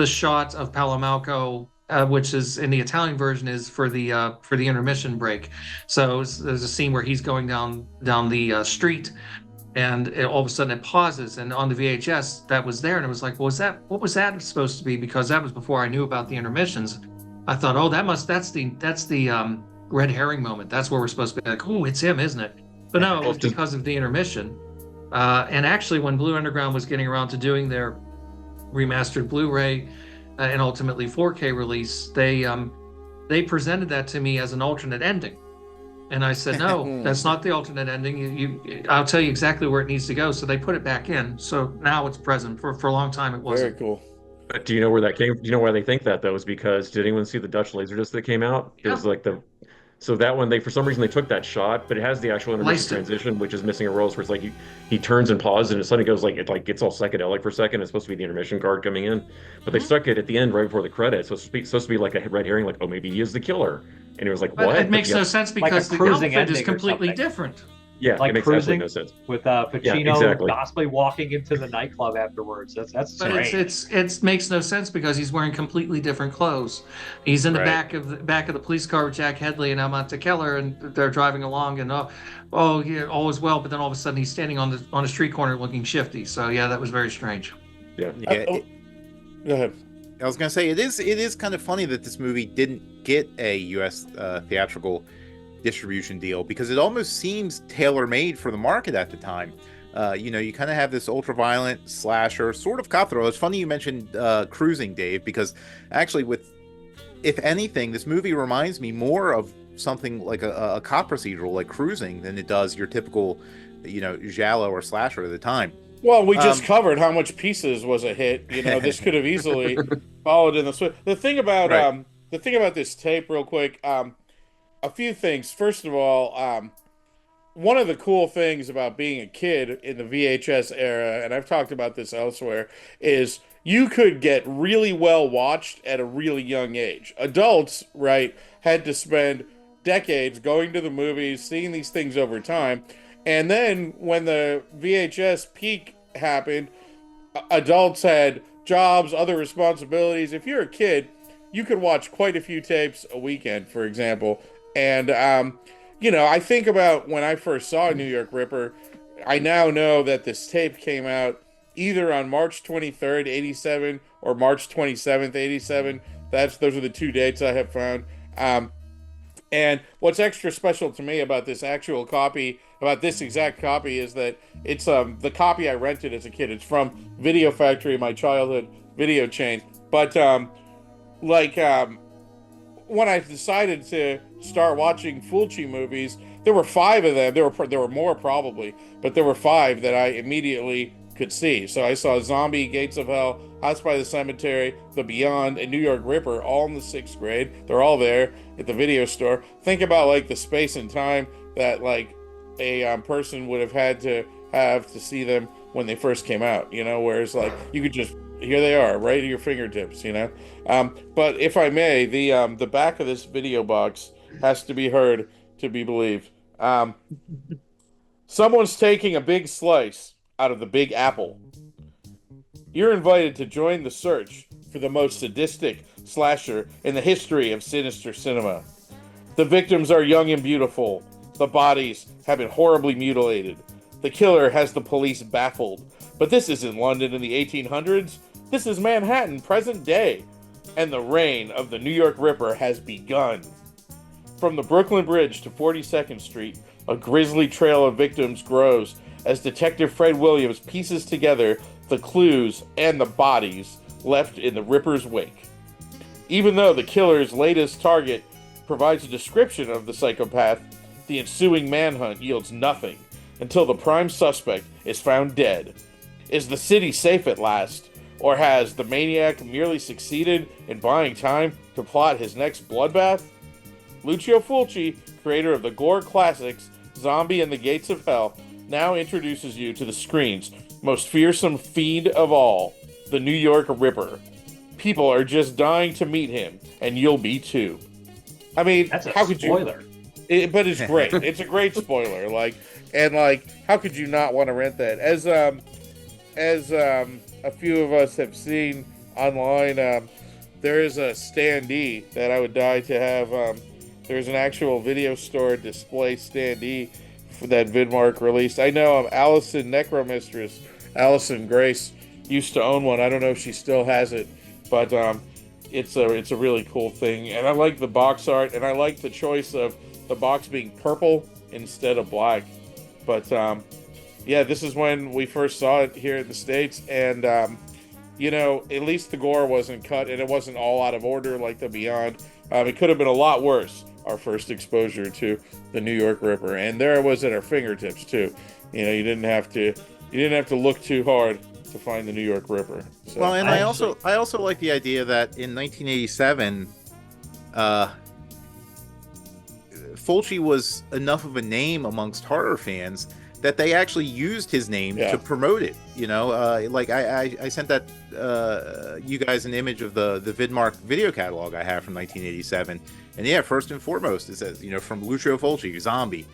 shot of Palomalco, which is in the Italian version is for the intermission break. So there's a scene where he's going down the street, and all of a sudden it pauses, and on the VHS that was there, and it was like, what was that supposed to be? Because that was before I knew about the intermissions. I thought, oh, that's the red herring moment. That's where we're supposed to be like, oh, it's him, isn't it? But no, it was because of the intermission. And actually, when Blue Underground was getting around to doing their remastered Blu-ray and ultimately 4K release, they presented that to me as an alternate ending. And I said, no, that's not the alternate ending. I'll tell you exactly where it needs to go. So they put it back in. So now it's present. For a long time, it wasn't. Very cool. But do you know where that came? Do you know why they think that, though? Is because, did anyone see the Dutch Laserdisc that came out? It was like so that one, for some reason they took that shot, but it has the actual intermission transition, which is missing a roll, where it's like he turns and pauses, and it suddenly goes it gets all psychedelic for a second. It's supposed to be the intermission card coming in, but they stuck it at the end right before the credits. So it's supposed to be like a red herring, like, oh, maybe he is the killer. And it was like, but what? It makes no sense because the outfit is completely different. Yeah, like it makes Cruising absolutely no sense. with Pacino Yeah, exactly. possibly walking into the nightclub afterwards. That's But strange. it makes no sense because he's wearing completely different clothes. He's in the back of the police car with Jack Hedley and Almanta Keller, and they're driving along, and yeah, all is well. But then all of a sudden he's standing on a street corner looking shifty. So yeah, that was very strange. Yeah. Go ahead. I was gonna say it is kind of funny that this movie didn't get a U.S. Theatrical distribution deal, because it almost seems tailor-made for the market at the time. You kind of have this ultra-violent slasher, sort of cop thriller. It's funny you mentioned Cruising, Dave, because actually, if anything, this movie reminds me more of something like a cop procedural like Cruising than it does your typical, giallo or slasher at the time. Well, we just covered how much Pieces was a hit. This could have easily followed in the switch. The thing about this tape, real quick. A few things. First of all, one of the cool things about being a kid in the VHS era, and I've talked about this elsewhere, is you could get really well watched at a really young age. Adults, right, had to spend decades going to the movies, seeing these things over time, and then when the VHS peak happened, adults had jobs, other responsibilities. If you're a kid, you could watch quite a few tapes a weekend, for example. And, I think about when I first saw New York Ripper. I now know that this tape came out either on March 23rd, 87, or March 27th, 87. Those are the two dates I have found. And what's extra special to me about this exact copy, is that it's the copy I rented as a kid. It's from Video Factory, my childhood video chain. But, when I decided to start watching Fulci movies, there were 5 of them. There were more probably, but there were 5 that I immediately could see. So I saw Zombie, Gates of Hell, House by the Cemetery, The Beyond, and New York Ripper, all in the 6th grade. They're all there at the video store. Think about the space and time that a person would have had to see them when they first came out, you know, whereas like you could just, here they are right at your fingertips, you know. But if I may, the back of this video box has to be heard to be believed. Someone's taking a big slice out of the Big Apple. You're invited to join the search for the most sadistic slasher in the history of sinister cinema. The victims are young and beautiful. The bodies have been horribly mutilated. The killer has the police baffled. But this isn't London in the 1800s. This is Manhattan, present day. And the reign of the New York Ripper has begun. From the Brooklyn Bridge to 42nd Street, a grisly trail of victims grows as Detective Fred Williams pieces together the clues and the bodies left in the Ripper's wake. Even though the killer's latest target provides a description of the psychopath, the ensuing manhunt yields nothing until the prime suspect is found dead. Is the city safe at last, or has the maniac merely succeeded in buying time to plot his next bloodbath? Lucio Fulci, creator of the gore classics Zombie and the Gates of Hell, now introduces you to the screen's most fearsome fiend of all, the New York Ripper. People are just dying to meet him, and you'll be too. I mean, That's a how could spoiler. but it's great. It's a great spoiler. How could you not want to rent that? As a few of us have seen online, there is a standee that I would die to have. There's an actual video store display standee for that Vidmark released. I know Allison Necromistress, Allison Grace, used to own one. I don't know if she still has it, but it's a really cool thing. And I like the box art, and I like the choice of the box being purple instead of black. But yeah, this is when we first saw it here in the States, and you know, at least the gore wasn't cut, and it wasn't all out of order like the Beyond. It could have been a lot worse, our first exposure to the New York Ripper, and there it was at our fingertips too. You know, you didn't have to look too hard to find the New York Ripper. So. Well, and I also like the idea that in 1987, Fulci was enough of a name amongst horror fans that they actually used his name to promote it. You know, like I sent that you guys an image of the Vidmark video catalog I have from 1987, and yeah, first and foremost it says, you know, from Lucio Fulci, Zombie.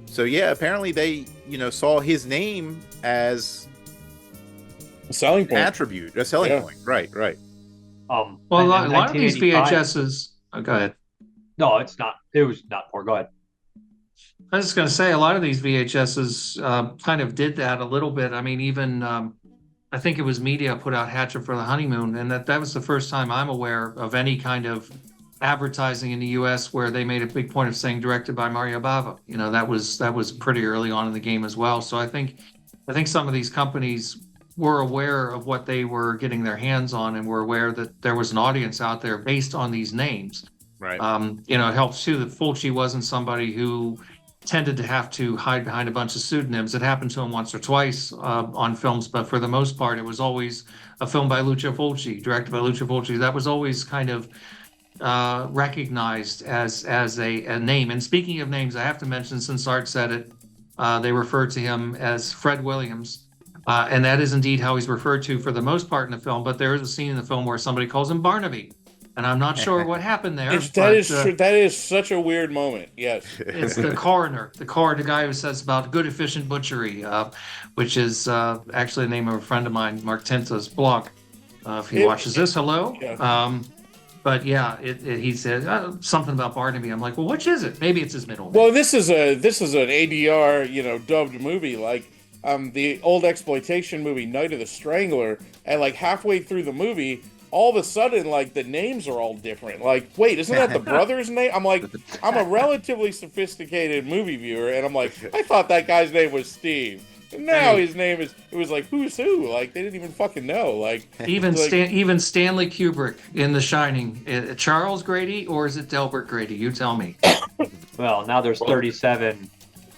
So yeah, apparently they, you know, saw his name as a selling point, attribute, a selling point. Right. Well, a lot of these VHSs. Oh, go ahead. No, it's not. It was not poor. Go ahead. I was just going to say, a lot of these VHSs kind of did that a little bit. I mean, even I think it was Media put out Hatchet for the Honeymoon, and that was the first time I'm aware of any kind of advertising in the U.S. where they made a big point of saying directed by Mario Bava. You know, that was pretty early on in the game as well. So I think some of these companies were aware of what they were getting their hands on, and were aware that there was an audience out there based on these names. Right. You know, it helps too that Fulci wasn't somebody who tended to have to hide behind a bunch of pseudonyms. It happened to him once or twice on films, but for the most part, it was always a film by Lucio Fulci, directed by Lucio Fulci. That was always kind of recognized as a name. And speaking of names, I have to mention, since Art said it, they referred to him as Fred Williams. And that is indeed how he's referred to for the most part in the film, but there is a scene in the film where somebody calls him Barnaby. And I'm not sure what happened there. That is such a weird moment. Yes, it's the coroner, the guy who says about good efficient butchery, which is actually the name of a friend of mine, Mark Tinta's blog. If he watches this, hello. Yeah. But yeah, he said something about Barnaby. I'm like, well, which is it? Maybe it's his middle name. Well, this is an ADR, you know, dubbed movie, like the old exploitation movie Night of the Strangler, and like halfway through the movie, all of a sudden, like, the names are all different. Like, wait, isn't that the brother's name? I'm like, I'm a relatively sophisticated movie viewer, and I'm like, I thought that guy's name was Steve. And now his name is, it was like, who's who? Like, they didn't even fucking know. Like, even Stanley Kubrick in The Shining. Charles Grady, or is it Delbert Grady? You tell me. Well, now there's 37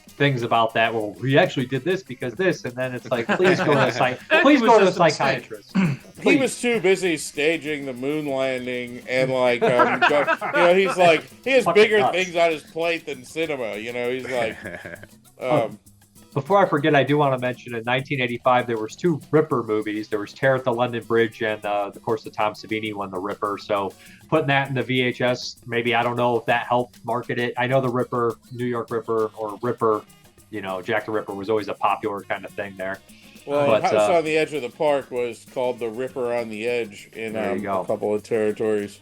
things about that. Well, we actually did this because this, and then it's like, please go to the psychiatrist. He was too busy staging the moon landing, and like, you know, he's like, he has bigger things on his plate than cinema. You know, he's like, Before I forget, I do want to mention in 1985 there was 2 Ripper movies. There was Terror at the London Bridge and, of course, the Tom Savini one, The Ripper. So putting that in the VHS, maybe, I don't know if that helped market it. I know the Ripper, New York Ripper, or Ripper, Jack the Ripper was always a popular kind of thing there. Well, But, House on the Edge of the Park was called The Ripper on the Edge in There a you go. couple of territories.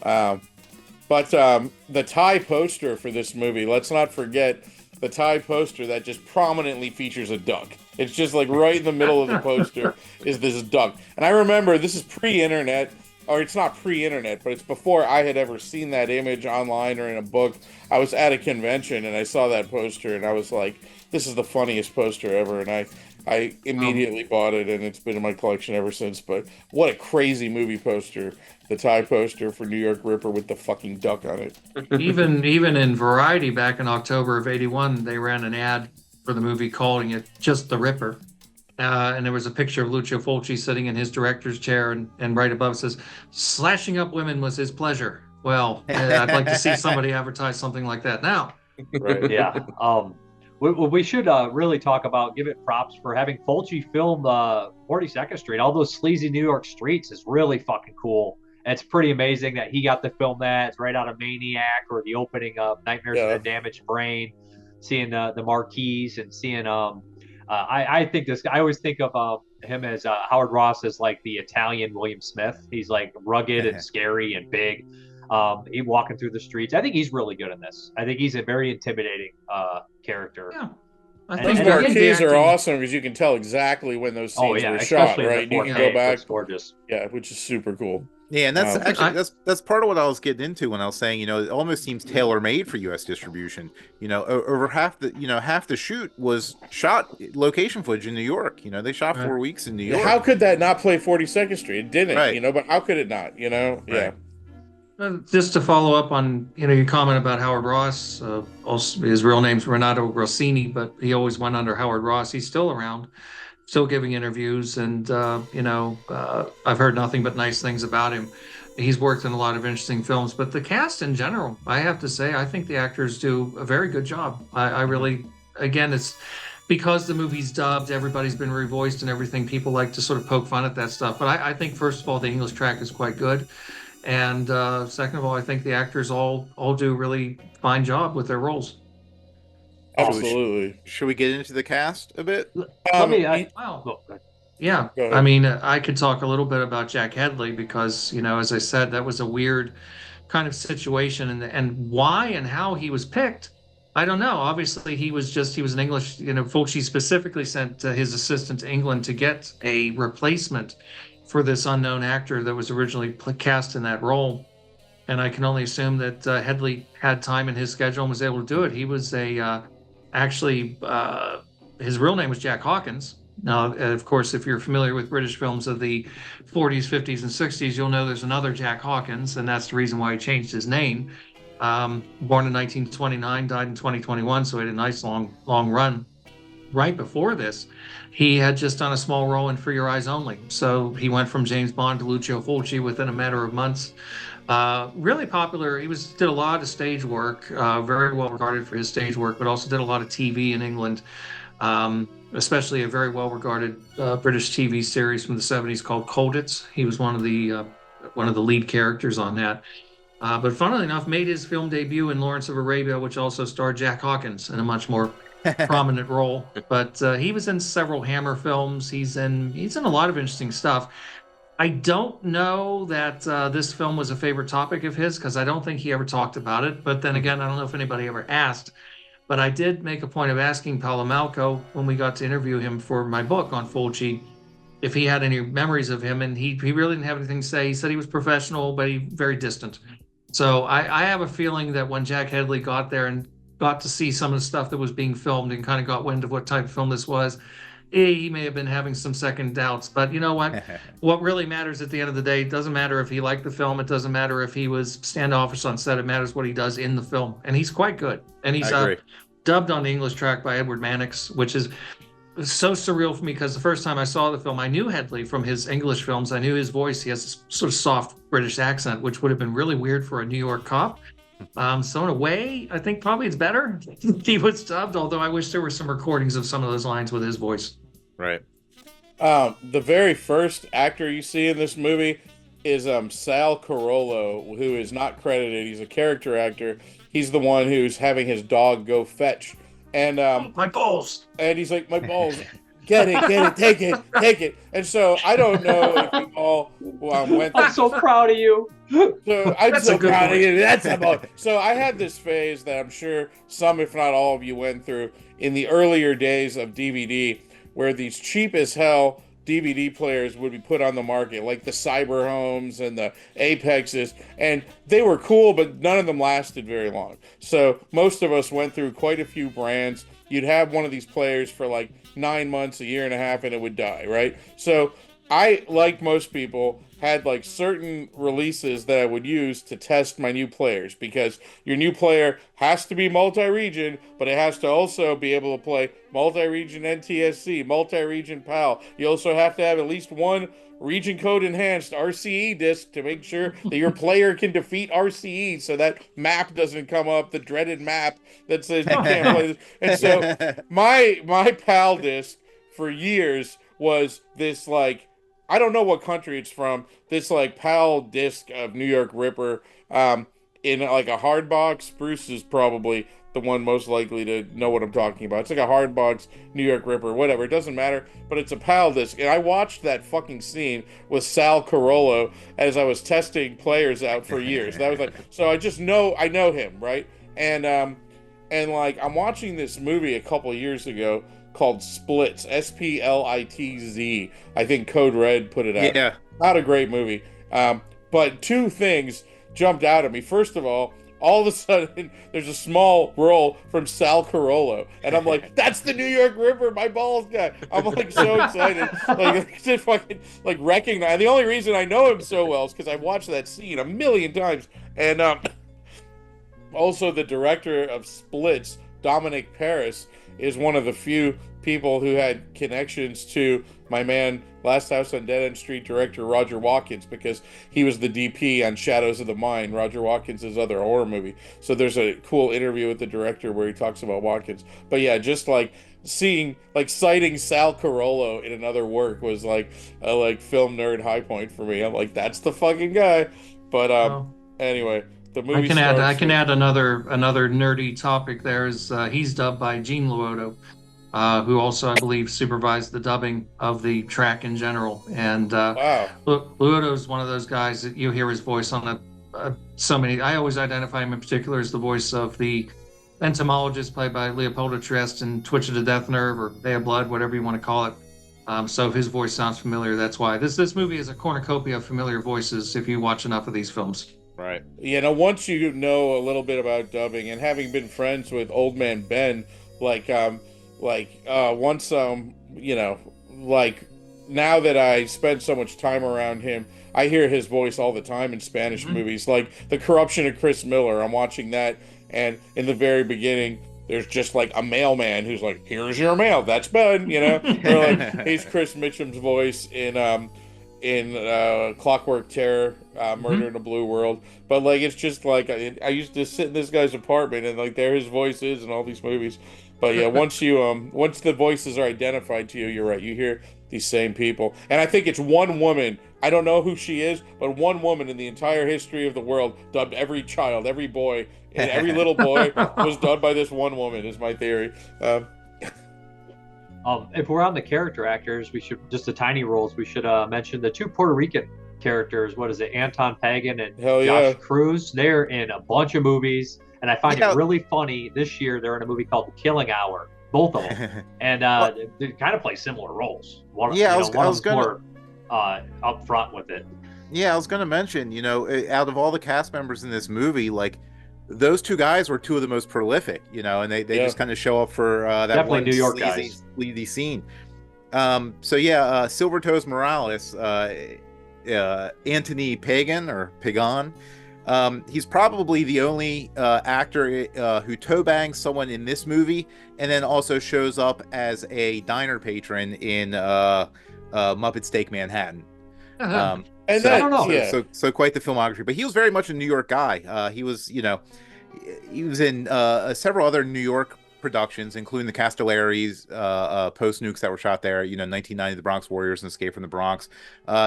But the tie poster for this movie, let's not forget the tie poster that just prominently features a duck. It's just like right in the middle of the poster is this duck. And I remember this is pre-internet, or it's not pre-internet, but it's before I had ever seen that image online or in a book. I was at a convention and I saw that poster and I was like, this is the funniest poster ever. And I immediately bought it and it's been in my collection ever since. But what a crazy movie poster. The tie poster for New York Ripper with the fucking duck on it. Even in Variety back in October of '81, they ran an ad for the movie calling it just The Ripper. And there was a picture of Lucio Fulci sitting in his director's chair, and right above it says, "Slashing up women was his pleasure." Well, I'd like to see somebody advertise something like that now. Right. Yeah. We should really talk about, give it props for having Fulci film 42nd Street. All those sleazy New York streets is really fucking cool. And it's pretty amazing that he got to film that. It's right out of Maniac, or the opening of Nightmares in a Damaged Brain, seeing the marquees and seeing I think this. I always think of him as Howard Ross as like the Italian William Smith. He's like rugged and scary and big. He walking through the streets. I think he's really good in this. I think he's a very intimidating character. Yeah. Those marquees are awesome because you can tell exactly when those scenes were shot, right? You can go back. It's gorgeous. Yeah, which is super cool. Yeah, and that's actually that's part of what I was getting into when I was saying, it almost seems tailor-made for U.S. distribution. Over half the shoot was shot location footage in New York. They shot 4 weeks in New York. How could that not play 42nd Street? It didn't, right. But how could it not? Yeah. Just to follow up on your comment about Howard Ross, also, his real name's Renato Rossini, but he always went under Howard Ross. He's still around, still giving interviews, and I've heard nothing but nice things about him. He's worked in a lot of interesting films, but the cast in general, I have to say, I think the actors do a very good job. I really, again, it's because the movie's dubbed, everybody's been revoiced and everything. People like to sort of poke fun at that stuff, but I think first of all, the English track is quite good. And second of all, I think the actors all do a really fine job with their roles. Absolutely. Should we get into the cast a bit? Yeah. I mean, I could talk a little bit about Jack Hedley because, as I said, that was a weird kind of situation, and why and how he was picked, I don't know. Obviously, he was an English, Fulci specifically sent his assistant to England to get a replacement for this unknown actor that was originally cast in that role. And I can only assume that Hedley had time in his schedule and was able to do it. He was his real name was Jack Hawkins. Now, of course, if you're familiar with British films of the 40s, 50s, and 60s, you'll know there's another Jack Hawkins, and that's the reason why he changed his name. Born in 1929, died in 2021, so he had a nice long run. Right before this, he had just done a small role in For Your Eyes Only. So he went from James Bond to Lucio Fulci within a matter of months. Really popular. He did a lot of stage work, very well regarded for his stage work, but also did a lot of TV in England, especially a very well regarded British TV series from the 70s called Colditz. He was one of the lead characters on that. But funnily enough, made his film debut in Lawrence of Arabia, which also starred Jack Hawkins in a much more prominent role. But he was in several Hammer films. He's in a lot of interesting stuff. I don't know that this film was a favorite topic of his because I don't think he ever talked about it. But then again, I don't know if anybody ever asked. But I did make a point of asking Paolo Malco when we got to interview him for my book on Fulci if he had any memories of him, and he really didn't have anything to say. He said he was professional, but very distant. So I have a feeling that when Jack Hedley got there and got to see some of the stuff that was being filmed and kind of got wind of what type of film this was, he may have been having some second doubts. But you know what? What really matters at the end of the day, it doesn't matter if he liked the film. It doesn't matter if he was standoffish on set. It matters what he does in the film. And he's quite good. And he's dubbed on the English track by Edward Mannix, which is so surreal for me because the first time I saw the film, I knew Hedley from his English films. I knew his voice. He has this sort of soft British accent, which would have been really weird for a New York cop. So in a way, I think probably it's better if he was dubbed, although I wish there were some recordings of some of those lines with his voice. Right. The very first actor you see in this movie is Sal Carollo, who is not credited. He's a character actor. He's the one who's having his dog go fetch. And My balls! and he's like, my balls, get it, take it. And so I don't know if we all went through. I'm so proud of you. So I'm That's so a good proud of voice. you. That's about. So I had this phase that I'm sure some, if not all of you, went through in the earlier days of DVD, where these cheap as hell DVD players would be put on the market, like the Cyber Homes and the Apexes, and they were cool, but none of them lasted very long. So most of us went through quite a few brands. You'd have one of these players for like 9 months, a year and a half, and it would die, right? So I, like most people, had like certain releases that I would use to test my new players, because your new player has to be multi-region, but it has to also be able to play multi-region NTSC, multi-region PAL. You also have to have at least one region code enhanced RCE disc to make sure that your player can defeat RCE, so that map doesn't come up, the dreaded map that says you can't play this. And so my PAL disc for years was this, like, I don't know what country it's from, this like PAL disc of New York Ripper in like a hard box. Bruce is probably the one most likely to know what I'm talking about. It's like a hard box New York Ripper, whatever, it doesn't matter, but it's a PAL disc. And I watched that fucking scene with Sal Carollo as I was testing players out for years. That was like, so I know him, right? And like, I'm watching this movie a couple years ago called Splits, Splitz. I think Code Red put it out. Yeah. Not a great movie. But two things jumped out at me. First of all of a sudden, there's a small role from Sal Carollo, and I'm like, that's the New York Ripper, my balls guy. I'm like so excited, like to fucking like recognize. The only reason I know him so well is because I watched that scene a million times. And also the director of Splits, Dominic Paris, is one of the few people who had connections to my man, Last House on Dead End Street director Roger Watkins, because he was the DP on Shadows of the Mind, Roger Watkins' other horror movie. So there's a cool interview with the director where he talks about Watkins. But yeah, just like citing Sal Carollo in another work was like a like film nerd high point for me. I'm like, that's the fucking guy. But anyway, the movie I can add another nerdy topic there. Is he's dubbed by Gene Luoto, who also, I believe, supervised the dubbing of the track in general. And wow. Luoto is one of those guys that you hear his voice on so many. I always identify him in particular as the voice of the entomologist played by Leopoldo Trieste in Twitch of the Death Nerve or Bay of Blood, whatever you want to call it. So if his voice sounds familiar, that's why. This movie is a cornucopia of familiar voices if you watch enough of these films. Right. You know, once you know a little bit about dubbing, and having been friends with Old Man Ben, once you know, like, now that I spend so much time around him, I hear his voice all the time in Spanish movies, like The Corruption of Chris Miller. I'm watching that, and in the very beginning, there's just like a mailman who's like, "Here's your mail." That's Ben, you know. Or like, he's Chris Mitchum's voice in Clockwork Terror, Murder in a Blue World. But like, it's just like I used to sit in this guy's apartment, and like there his voice is in all these movies. But yeah, once the voices are identified to you, you're right. You hear these same people, and I think it's one woman. I don't know who she is, but one woman in the entire history of the world dubbed every child, every boy, and every little boy was dubbed by this one woman. Is my theory. If we're on the character actors, we should, just the tiny roles, we should mention the two Puerto Rican characters. What is it? Anton Pagan and Josh Cruz. They're in a bunch of movies, and I find it really funny. This year, they're in a movie called The Killing Hour, both of them, and they kind of play similar roles. One of them's more up front with it. Yeah, I was going to mention, you know, out of all the cast members in this movie, like, those two guys were two of the most prolific, you know, and they just kind of show up for that definitely one New York guys. sleazy scene. Silvertoes Morales, Anthony Pagan or Pagan, he's probably the only actor who toe bangs someone in this movie, and then also shows up as a diner patron in Muppet Steak Manhattan. And So, I don't know. so quite the filmography. But he was very much a New York guy. He was, he was in several other New York productions, including the Castellaris post nukes that were shot there. 1990, The Bronx Warriors and Escape from the Bronx.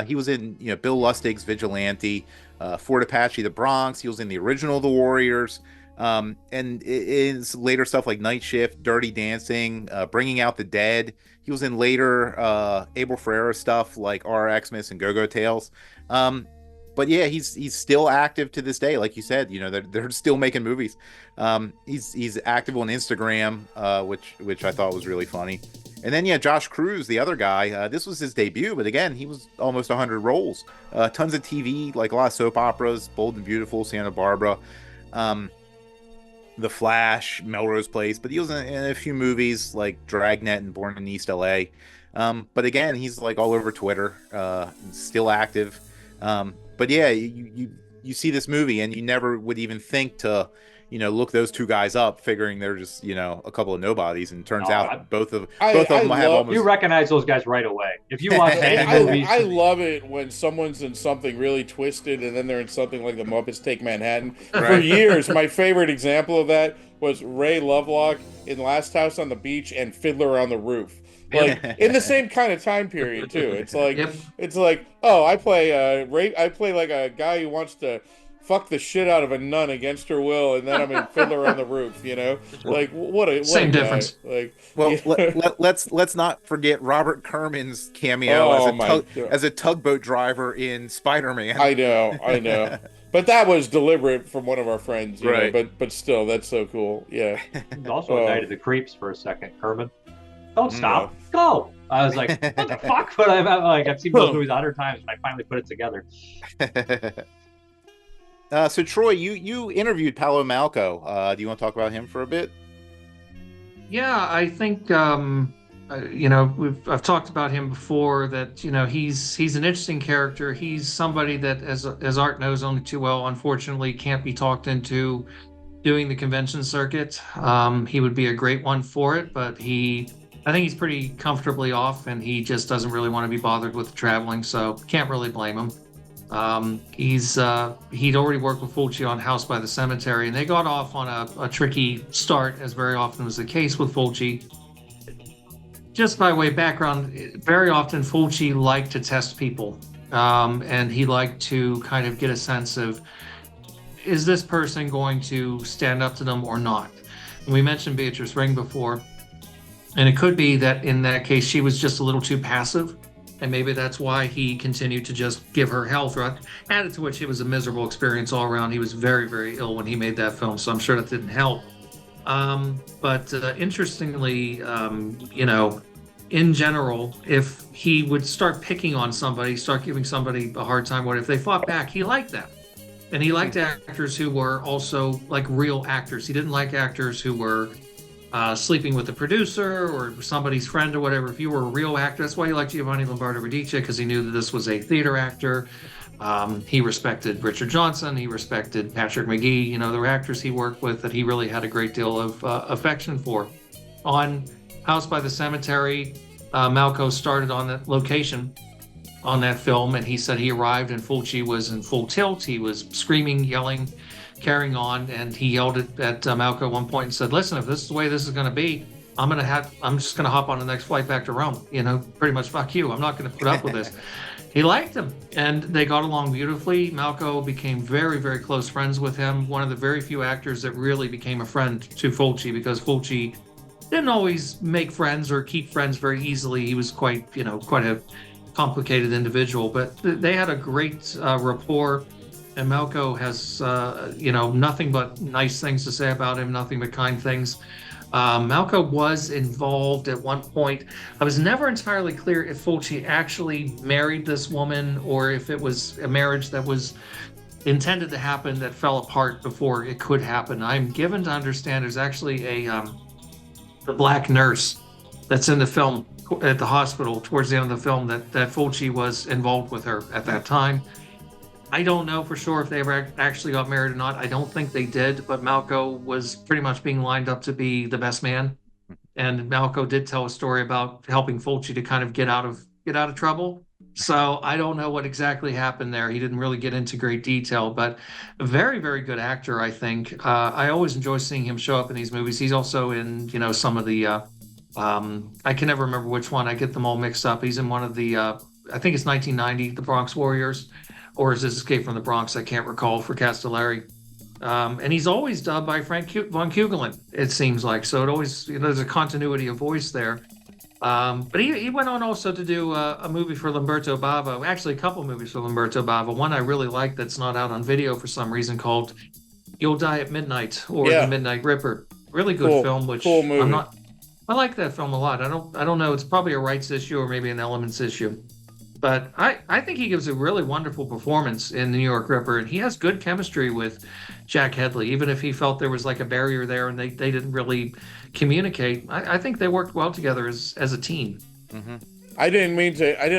He was in, Bill Lustig's Vigilante, Fort Apache, The Bronx. He was in the original The Warriors. And in later stuff like Night Shift, Dirty Dancing, Bringing Out the Dead. He was in later Abel Ferrara stuff like R. Xmas and Go-Go Tales. But yeah, he's still active to this day. Like you said, they're still making movies. He's active on Instagram, which I thought was really funny. And then Josh Cruz, the other guy, this was his debut, but again, he was almost 100 roles, tons of TV, like a lot of soap operas, Bold and Beautiful, Santa Barbara, The Flash, Melrose Place. But he was in a few movies like Dragnet and Born in East LA. But again, he's like all over Twitter, still active. But yeah, you see this movie and you never would even think to, look those two guys up, figuring they're just, a couple of nobodies. And turns out both of them have almost. You recognize those guys right away. If you watch any movies. I love it when someone's in something really twisted and then they're in something like The Muppets Take Manhattan. Right. For years, my favorite example of that was Ray Lovelock in Last House on the Beach and Fiddler on the Roof. Like in the same kind of time period too. It's like It's like, oh, I play like a guy who wants to fuck the shit out of a nun against her will, and then I'm in Fiddler on the Roof. Like what a difference. Like, let's not forget Robert Kerman's cameo as a tugboat driver in Spider-Man. I know. But that was deliberate from one of our friends, right? But still, that's so cool. Yeah. Also a Night of the Creeps for a second, Kerman. Don't stop. Go. I was like, what the fuck? But I've seen those movies 100 times, and I finally put it together. So Troy, you interviewed Paolo Malco. Do you want to talk about him for a bit? Yeah, I think I've talked about him before. That he's an interesting character. He's somebody that, as Art knows only too well, unfortunately can't be talked into doing the convention circuit. He would be a great one for it, but I think he's pretty comfortably off, and he just doesn't really want to be bothered with the traveling, so can't really blame him. He'd already worked with Fulci on House by the Cemetery, and they got off on a tricky start, as very often was the case with Fulci. Just by way of background, very often Fulci liked to test people, and he liked to kind of get a sense of, is this person going to stand up to them or not? And we mentioned Beatrice Ring before. And it could be that in that case, she was just a little too passive. And maybe that's why he continued to just give her hell throughout. Added to which it was a miserable experience all around. He was very, very ill when he made that film. So I'm sure that didn't help. But interestingly, in general, if he would start picking on somebody, start giving somebody a hard time, if they fought back, he liked that. And he liked actors who were also like real actors. He didn't like actors who were sleeping with the producer or somebody's friend or whatever. If you were a real actor, that's why he liked Giovanni Lombardo Radice, because he knew that this was a theater actor. He respected Richard Johnson. He respected Patrick McGee. There were actors he worked with that he really had a great deal of affection for. On House by the Cemetery, Malco started on that location on that film, and he said he arrived and Fulci was in full tilt. He was screaming, yelling, carrying on, and he yelled at Malco at one point and said, listen, if this is the way this is going to be, I'm just going to hop on the next flight back to Rome. Pretty much, fuck you. I'm not going to put up with this. He liked him, and they got along beautifully. Malco became very, very close friends with him. One of the very few actors that really became a friend to Fulci, because Fulci didn't always make friends or keep friends very easily. He was quite a complicated individual, but they had a great rapport. And Malco has, nothing but nice things to say about him, nothing but kind things. Malco was involved at one point. I was never entirely clear if Fulci actually married this woman or if it was a marriage that was intended to happen that fell apart before it could happen. I'm given to understand there's actually the black nurse that's in the film at the hospital towards the end of the film that Fulci was involved with her at that time. I don't know for sure if they ever actually got married or not. I don't think they did, but Malco was pretty much being lined up to be the best man. And Malco did tell a story about helping Fulci to kind of get out of trouble. So I don't know what exactly happened there. He didn't really get into great detail, but a very, very good actor, I think. I always enjoy seeing him show up in these movies. He's also in, some of the, I can never remember which one. I get them all mixed up. He's in one of the, I think it's 1990, The Bronx Warriors, or is this Escape from the Bronx? I can't recall, for Castellari. And he's always dubbed by Frank von Kugelen, it seems like. So it always, there's a continuity of voice there. But he went on also to do a movie for Lamberto Bava, actually a couple movies for Lamberto Bava. One I really like that's not out on video for some reason, called You'll Die at Midnight, or The Midnight Ripper. Really good film, which cool movie. I like that film a lot. I don't know, it's probably a rights issue or maybe an elements issue. But I think he gives a really wonderful performance in The New York Ripper, and he has good chemistry with Jack Hedley, even if he felt there was like a barrier there and they didn't really communicate. I think they worked well together as a team. Mm-hmm. I didn't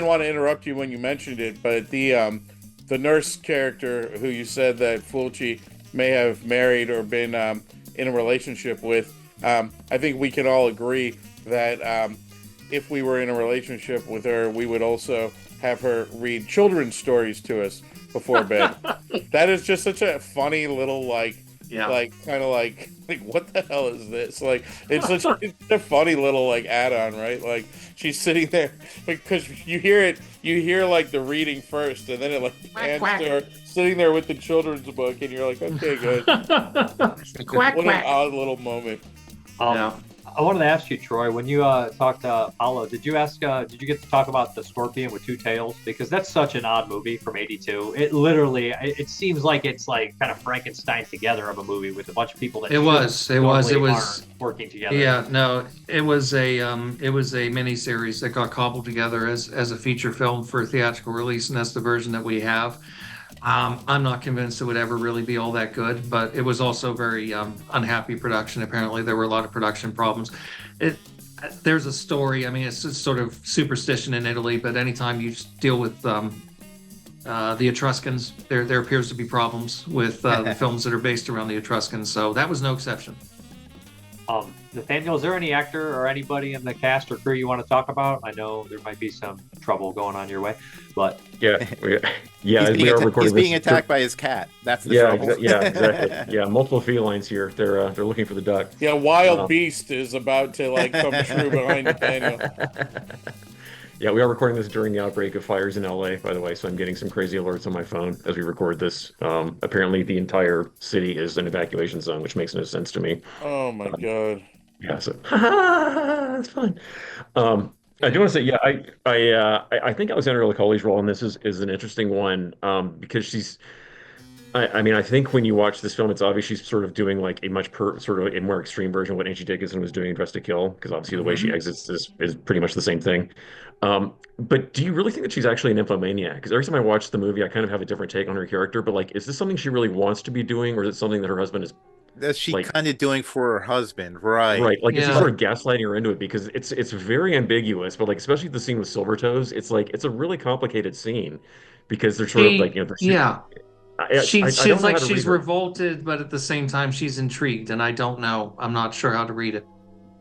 want to interrupt you when you mentioned it, but the nurse character who you said that Fulci may have married or been in a relationship with, I think we can all agree that if we were in a relationship with her, we would also have her read children's stories to us before bed. That is just such a funny little like kind of like what the hell is this? Like it's such a funny little like add-on, right? Like she's sitting there because you hear like the reading first, and then it like pans to her sitting there with the children's book, and you're like, okay, good. Quack, what quack. an odd little moment. I wanted to ask you, Troy, when you talked to Apollo, did you get to talk about the scorpion with two tails? Because that's such an odd movie from '82. It literally, it seems like it's like kind of Frankenstein together of a movie with a bunch of people that it was aren't working together. Yeah, no, it was a mini series that got cobbled together as a feature film for theatrical release, and that's the version that we have. I'm not convinced it would ever really be all that good, but it was also very unhappy production. Apparently, there were a lot of production problems. There's a story. I mean, it's just sort of superstition in Italy, but anytime you deal with the Etruscans, there appears to be problems with the films that are based around the Etruscans. So that was no exception. Nathaniel, is there any actor or anybody in the cast or crew you want to talk about? I know there might be some trouble going on your way, but he's being attacked by his cat. That's the trouble. Exactly. Yeah, multiple felines here. They're looking for the duck. Yeah, wild beast is about to like come true behind Nathaniel. Yeah, we are recording this during the outbreak of fires in LA, by the way, so I'm getting some crazy alerts on my phone as we record this. Apparently, the entire city is an evacuation zone, which makes no sense to me. Oh my god. Yeah, so that's fine. I do want to say, I think Alexandra Licoli's role in this is an interesting one because she's. I think when you watch this film, it's obvious she's sort of doing like a sort of a more extreme version of what Angie Dickinson was doing in Dressed to Kill, because obviously the way she exits is pretty much the same thing. But do you really think that she's actually an nymphomaniac? Because every time I watch the movie, I kind of have a different take on her character. But like, is this something she really wants to be doing, or is it something that her husband is? That's she kind of doing for her husband, right? Right. Like, is he sort of gaslighting her into it? Because it's very ambiguous. But like, especially the scene with Silvertoes, it's like it's a really complicated scene because they're sort of like She seems like she's revolted, but at the same time she's intrigued, and I don't know. I'm not sure how to read it.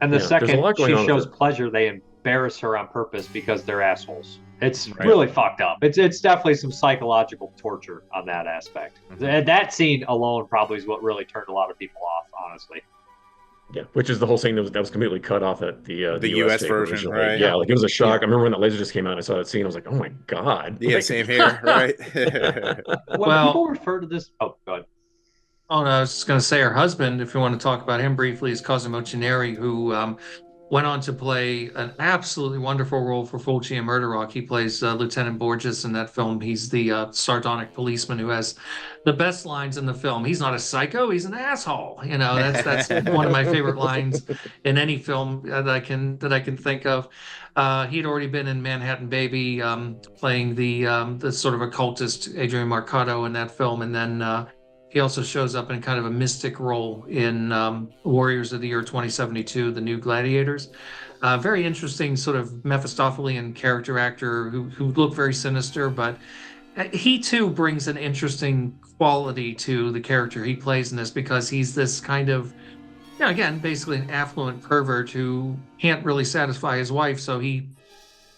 And the second she shows pleasure, they embarrass her on purpose because they're assholes. It's really fucked up. It's definitely some psychological torture on that aspect. And that scene alone probably is what really turned a lot of people off, honestly. Yeah, which is the whole scene that was completely cut off at the US version, right? Yeah, like it was a shock. I remember when that laser just came out and I saw that scene, I was like, oh my god. Yeah, same here, right? When people refer to this, oh, go ahead. Oh no, I was just going to say her husband, if you want to talk about him briefly, is Cosimo Cineri, who went on to play an absolutely wonderful role for Fulci in Murder Rock. He plays Lieutenant Borges in that film. He's the sardonic policeman who has the best lines in the film. He's not a psycho, he's an asshole. You know, that's one of my favorite lines in any film that I can think of. He'd already been in Manhattan Baby, playing the sort of occultist Adrian Marcato in that film, and then he also shows up in kind of a mystic role in Warriors of the Year 2072, The New Gladiators. Very interesting sort of Mephistophelian character actor who looked very sinister, but he too brings an interesting quality to the character he plays in this, because he's this kind of, again, basically an affluent pervert who can't really satisfy his wife, so he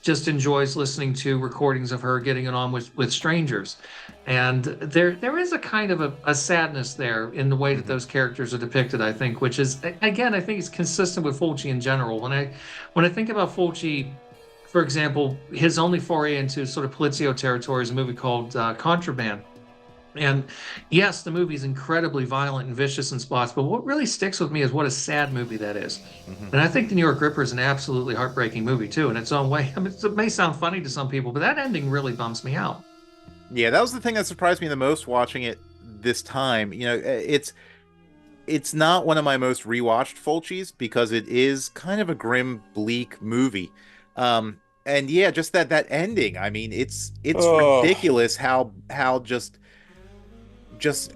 just enjoys listening to recordings of her getting it on with strangers. And there is a kind of a sadness there in the way that those characters are depicted, I think, which is, again, I think it's consistent with Fulci in general. When I think about Fulci, for example, his only foray into sort of Polizio territory is a movie called Contraband. And yes, the movie is incredibly violent and vicious in spots, but what really sticks with me is what a sad movie that is. And I think The New York Ripper is an absolutely heartbreaking movie too, in its own way. I mean, it may sound funny to some people, but that ending really bums me out. Yeah, that was the thing that surprised me the most watching it this time. You know, it's not one of my most rewatched Fulcis because it is kind of a grim, bleak movie. And yeah, just that ending. I mean, it's ridiculous how just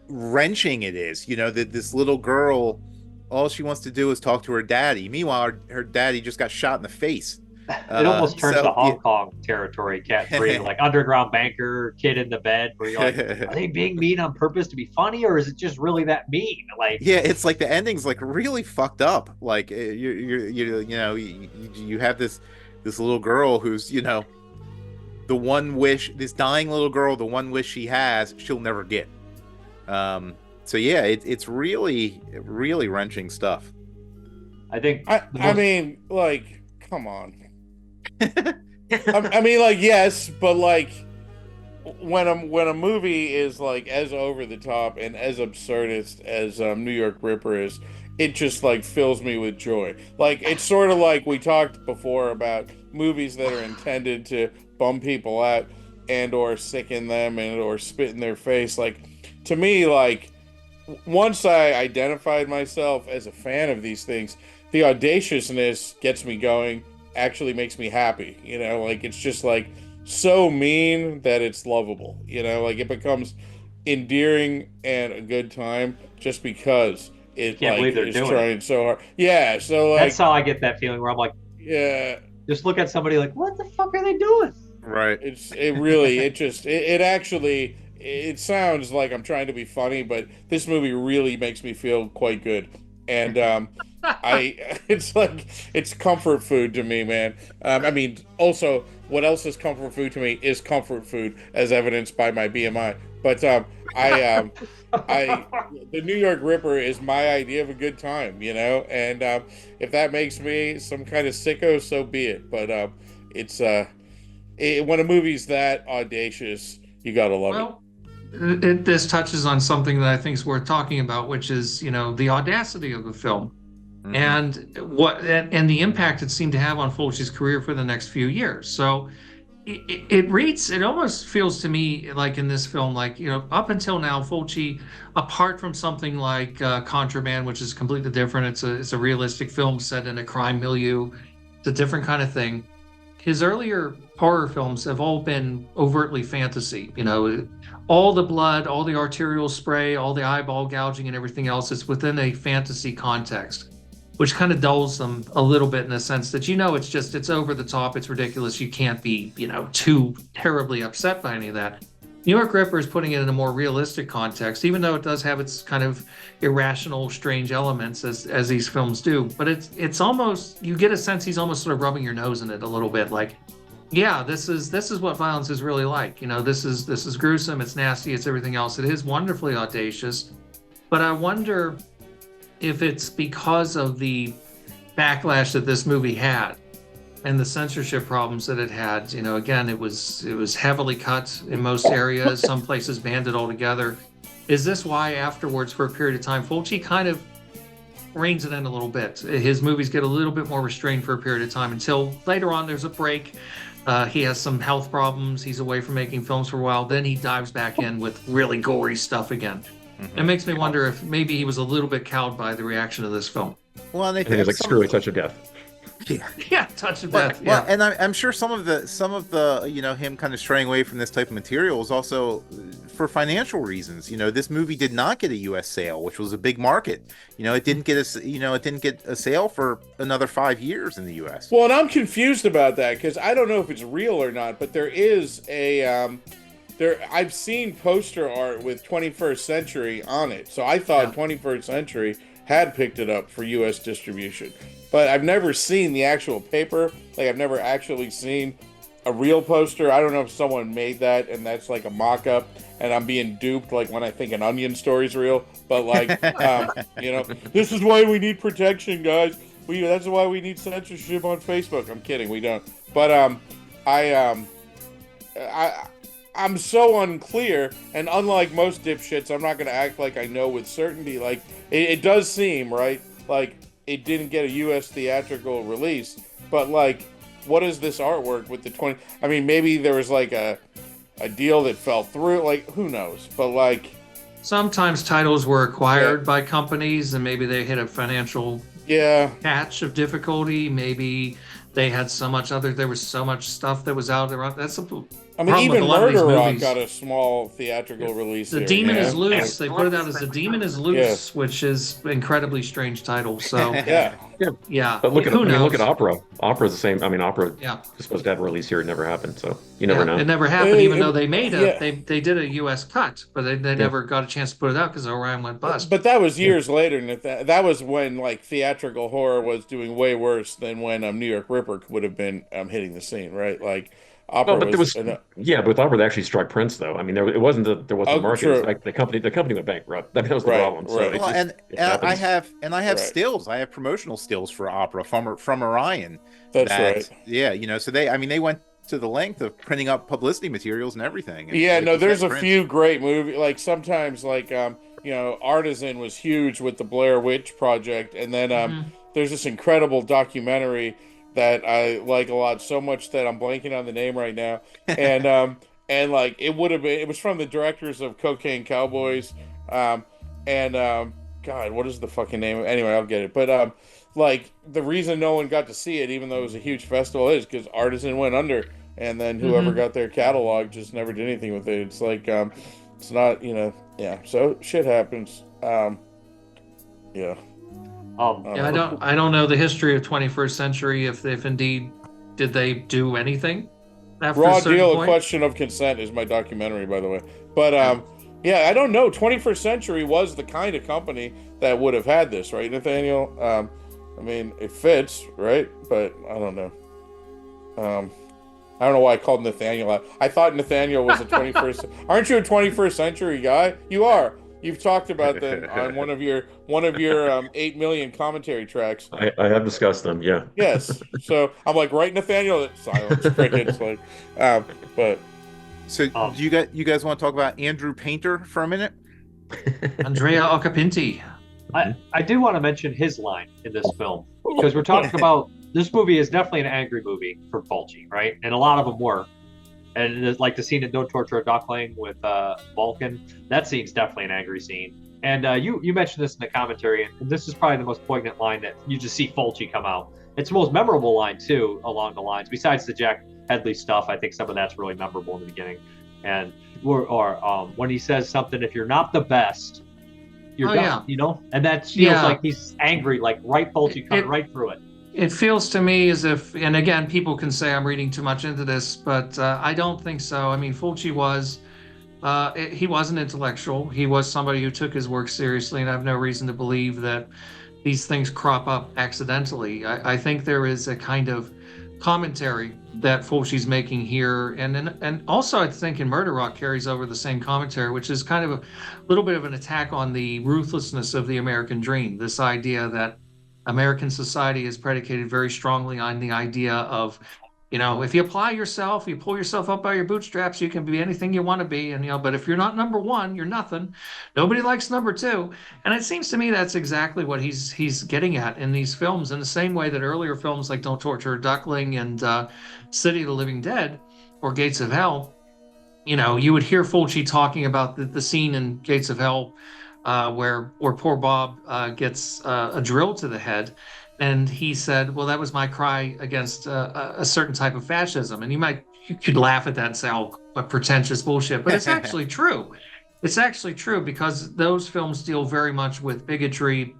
wrenching it is. You know, that this little girl, all she wants to do is talk to her daddy. Meanwhile, her daddy just got shot in the face. It almost turns to Hong Kong territory, Cat 3, like underground banker, kid in the bed, where you're like, are they being mean on purpose to be funny, or is it just really that mean? Like, yeah, it's like the ending's like really fucked up. Like you have this little girl who's, you know, the one wish, this dying little girl, the one wish she has, she'll never get. So yeah, it's really wrenching stuff. I think. I mean, like, come on. I mean, like, yes, but like when a movie is like as over the top and as absurdist as New York Ripper is, it just like fills me with joy. Like, it's sort of like we talked before about movies that are intended to bum people out and or sicken them and or spit in their face. Like, to me, like, once I identified myself as a fan of these things, the audaciousness gets me going, actually makes me happy. You know, like, it's just like so mean that it's lovable. You know, like, it becomes endearing and a good time just because it is trying so hard. Yeah, so like, that's how I get that feeling where I'm like, yeah, just look at somebody like, what the fuck are they doing? Right. It sounds like I'm trying to be funny, but this movie really makes me feel quite good. And it's like, it's comfort food to me, man. I mean, also, what else is comfort food to me is comfort food, as evidenced by my BMI. But the New York Ripper is my idea of a good time, you know. And if that makes me some kind of sicko, so be it. But when a movie's that audacious, you gotta love it. This touches on something that I think is worth talking about, which is, you know, the audacity of the film. And the impact it seemed to have on Fulci's career for the next few years. So it almost feels to me like in this film, like, you know, up until now, Fulci, apart from something like Contraband, which is completely different, it's a realistic film set in a crime milieu, it's a different kind of thing. His earlier horror films have all been overtly fantasy, you know, all the blood, all the arterial spray, all the eyeball gouging and everything else is within a fantasy context, which kind of dulls them a little bit in the sense that, you know, it's over the top, it's ridiculous, you can't be, you know, too terribly upset by any of that. New York Ripper is putting it in a more realistic context, even though it does have its kind of irrational, strange elements as these films do. But it's almost, you get a sense he's almost sort of rubbing your nose in it a little bit, like, yeah, this is what violence is really like. You know, this is gruesome, it's nasty, it's everything else. It is wonderfully audacious, but I wonder if it's because of the backlash that this movie had and the censorship problems that it had. You know, again, it was heavily cut in most areas, some places banned it altogether. Is this why afterwards, for a period of time, Fulci kind of reins it in a little bit? His movies get a little bit more restrained for a period of time until later on there's a break. He has some health problems. He's away from making films for a while. Then he dives back in with really gory stuff again. It makes me wonder if maybe he was a little bit cowed by the reaction of this film. Well, I think it's like, screw a touch of death. Yeah, touch of death. Well, and I'm sure some of the you know, him kind of straying away from this type of material is also for financial reasons. You know, this movie did not get a U.S. sale, which was a big market. You know, it didn't get a sale for another 5 years in the U.S. Well, and I'm confused about that because I don't know if it's real or not, but there is a I've seen poster art with 21st Century on it, so I thought 21st Century had picked it up for U.S. distribution. but I've never seen the actual paper. Like, I've never actually seen a real poster. I don't know if someone made that and that's like a mock-up and I'm being duped, like when I think an Onion story's real. But like, you know, this is why we need protection, guys. That's why we need censorship on Facebook. I'm kidding, we don't. But I'm so unclear, and unlike most dipshits, I'm not going to act like I know with certainty. Like, it does seem, right, like it didn't get a U.S. theatrical release, but like, what is this artwork with the 20? I mean, maybe there was like a deal that fell through, like, who knows? But like, sometimes titles were acquired by companies, and maybe they hit a financial patch of difficulty. Maybe they had there was so much stuff that was out there. That's I mean, even Murder Rock got a small theatrical release. The Demon is Loose. They put it out as The Demon is Loose, which is an incredibly strange title. So yeah. But look at Opera. Opera's the same. I mean, Opera is supposed to have a release here. It never happened. So you never know. It never happened, even though they made they did a U.S. cut, but they never got a chance to put it out because Orion went bust. But that was years later, and that was when like theatrical horror was doing way worse than when New York Ripper would have been hitting the scene, right? Like. Opera but with Opera they actually struck Prince though. I mean, there wasn't a market. It's like the company went bankrupt. That was the problem. So I have stills. I have promotional stills for Opera from Orion. That's right. Yeah, you know, so they went to the length of printing up publicity materials and everything. And there's a few great movies. Like sometimes, like you know, Artisan was huge with the Blair Witch Project, and then there's this incredible documentary that I like a lot, so much that I'm blanking on the name right now. And like it was from the directors of Cocaine Cowboys. God, what is the fucking name? Anyway, I'll get it. But like the reason no one got to see it, even though it was a huge festival, is because Artisan went under, and then whoever got their catalog just never did anything with it. It's like it's not, you know, so shit happens. I don't know the history of 21st century. If indeed did they do anything after Raw a certain Deal, point? A Question of Consent is my documentary, by the way. But I don't know. 21st Century was the kind of company that would have had this, right, Nathaniel? I mean, it fits, right? But I don't know. I don't know why I called Nathaniel out. I thought Nathaniel was a 21st. Aren't you a 21st century guy? You are. You've talked about them on one of your 8 million commentary tracks. I have discussed them, yeah. Yes. So I'm like, right, Nathaniel? Silence, crickets. Like, but. So do you guys want to talk about Andrew Painter for a minute? Andrea Occhipinti. I do want to mention his line in this film, because we're talking about this movie is definitely an angry movie for Fulci, right? And a lot of them were. And like the scene in Don't Torture a Duckling with Vulcan, that scene's definitely an angry scene. And you mentioned this in the commentary, and this is probably the most poignant line that you just see Fulci come out. It's the most memorable line, too, along the lines. Besides the Jack Hedley stuff, I think some of that's really memorable in the beginning. And when he says something, if you're not the best, you're done, you know? And that feels like he's angry, like Fulci coming right through it. It feels to me as if, and again, people can say I'm reading too much into this, but I don't think so. I mean, Fulci he was an intellectual. He was somebody who took his work seriously, and I have no reason to believe that these things crop up accidentally. I think there is a kind of commentary that Fulci's making here, and also I think in Murder Rock carries over the same commentary, which is kind of a little bit of an attack on the ruthlessness of the American dream. This idea that American society is predicated very strongly on the idea of, you know, if you apply yourself, you pull yourself up by your bootstraps, you can be anything you want to be. And, you know, but if you're not number one, you're nothing. Nobody likes number two. And it seems to me that's exactly what he's getting at in these films, in the same way that earlier films like Don't Torture a Duckling and City of the Living Dead or Gates of Hell, you know, you would hear Fulci talking about the scene in Gates of Hell where poor Bob gets a drill to the head. And he said, well, that was my cry against a certain type of fascism. And you could laugh at that and say, oh, what pretentious bullshit. But it's actually true. It's actually true, because those films deal very much with bigotry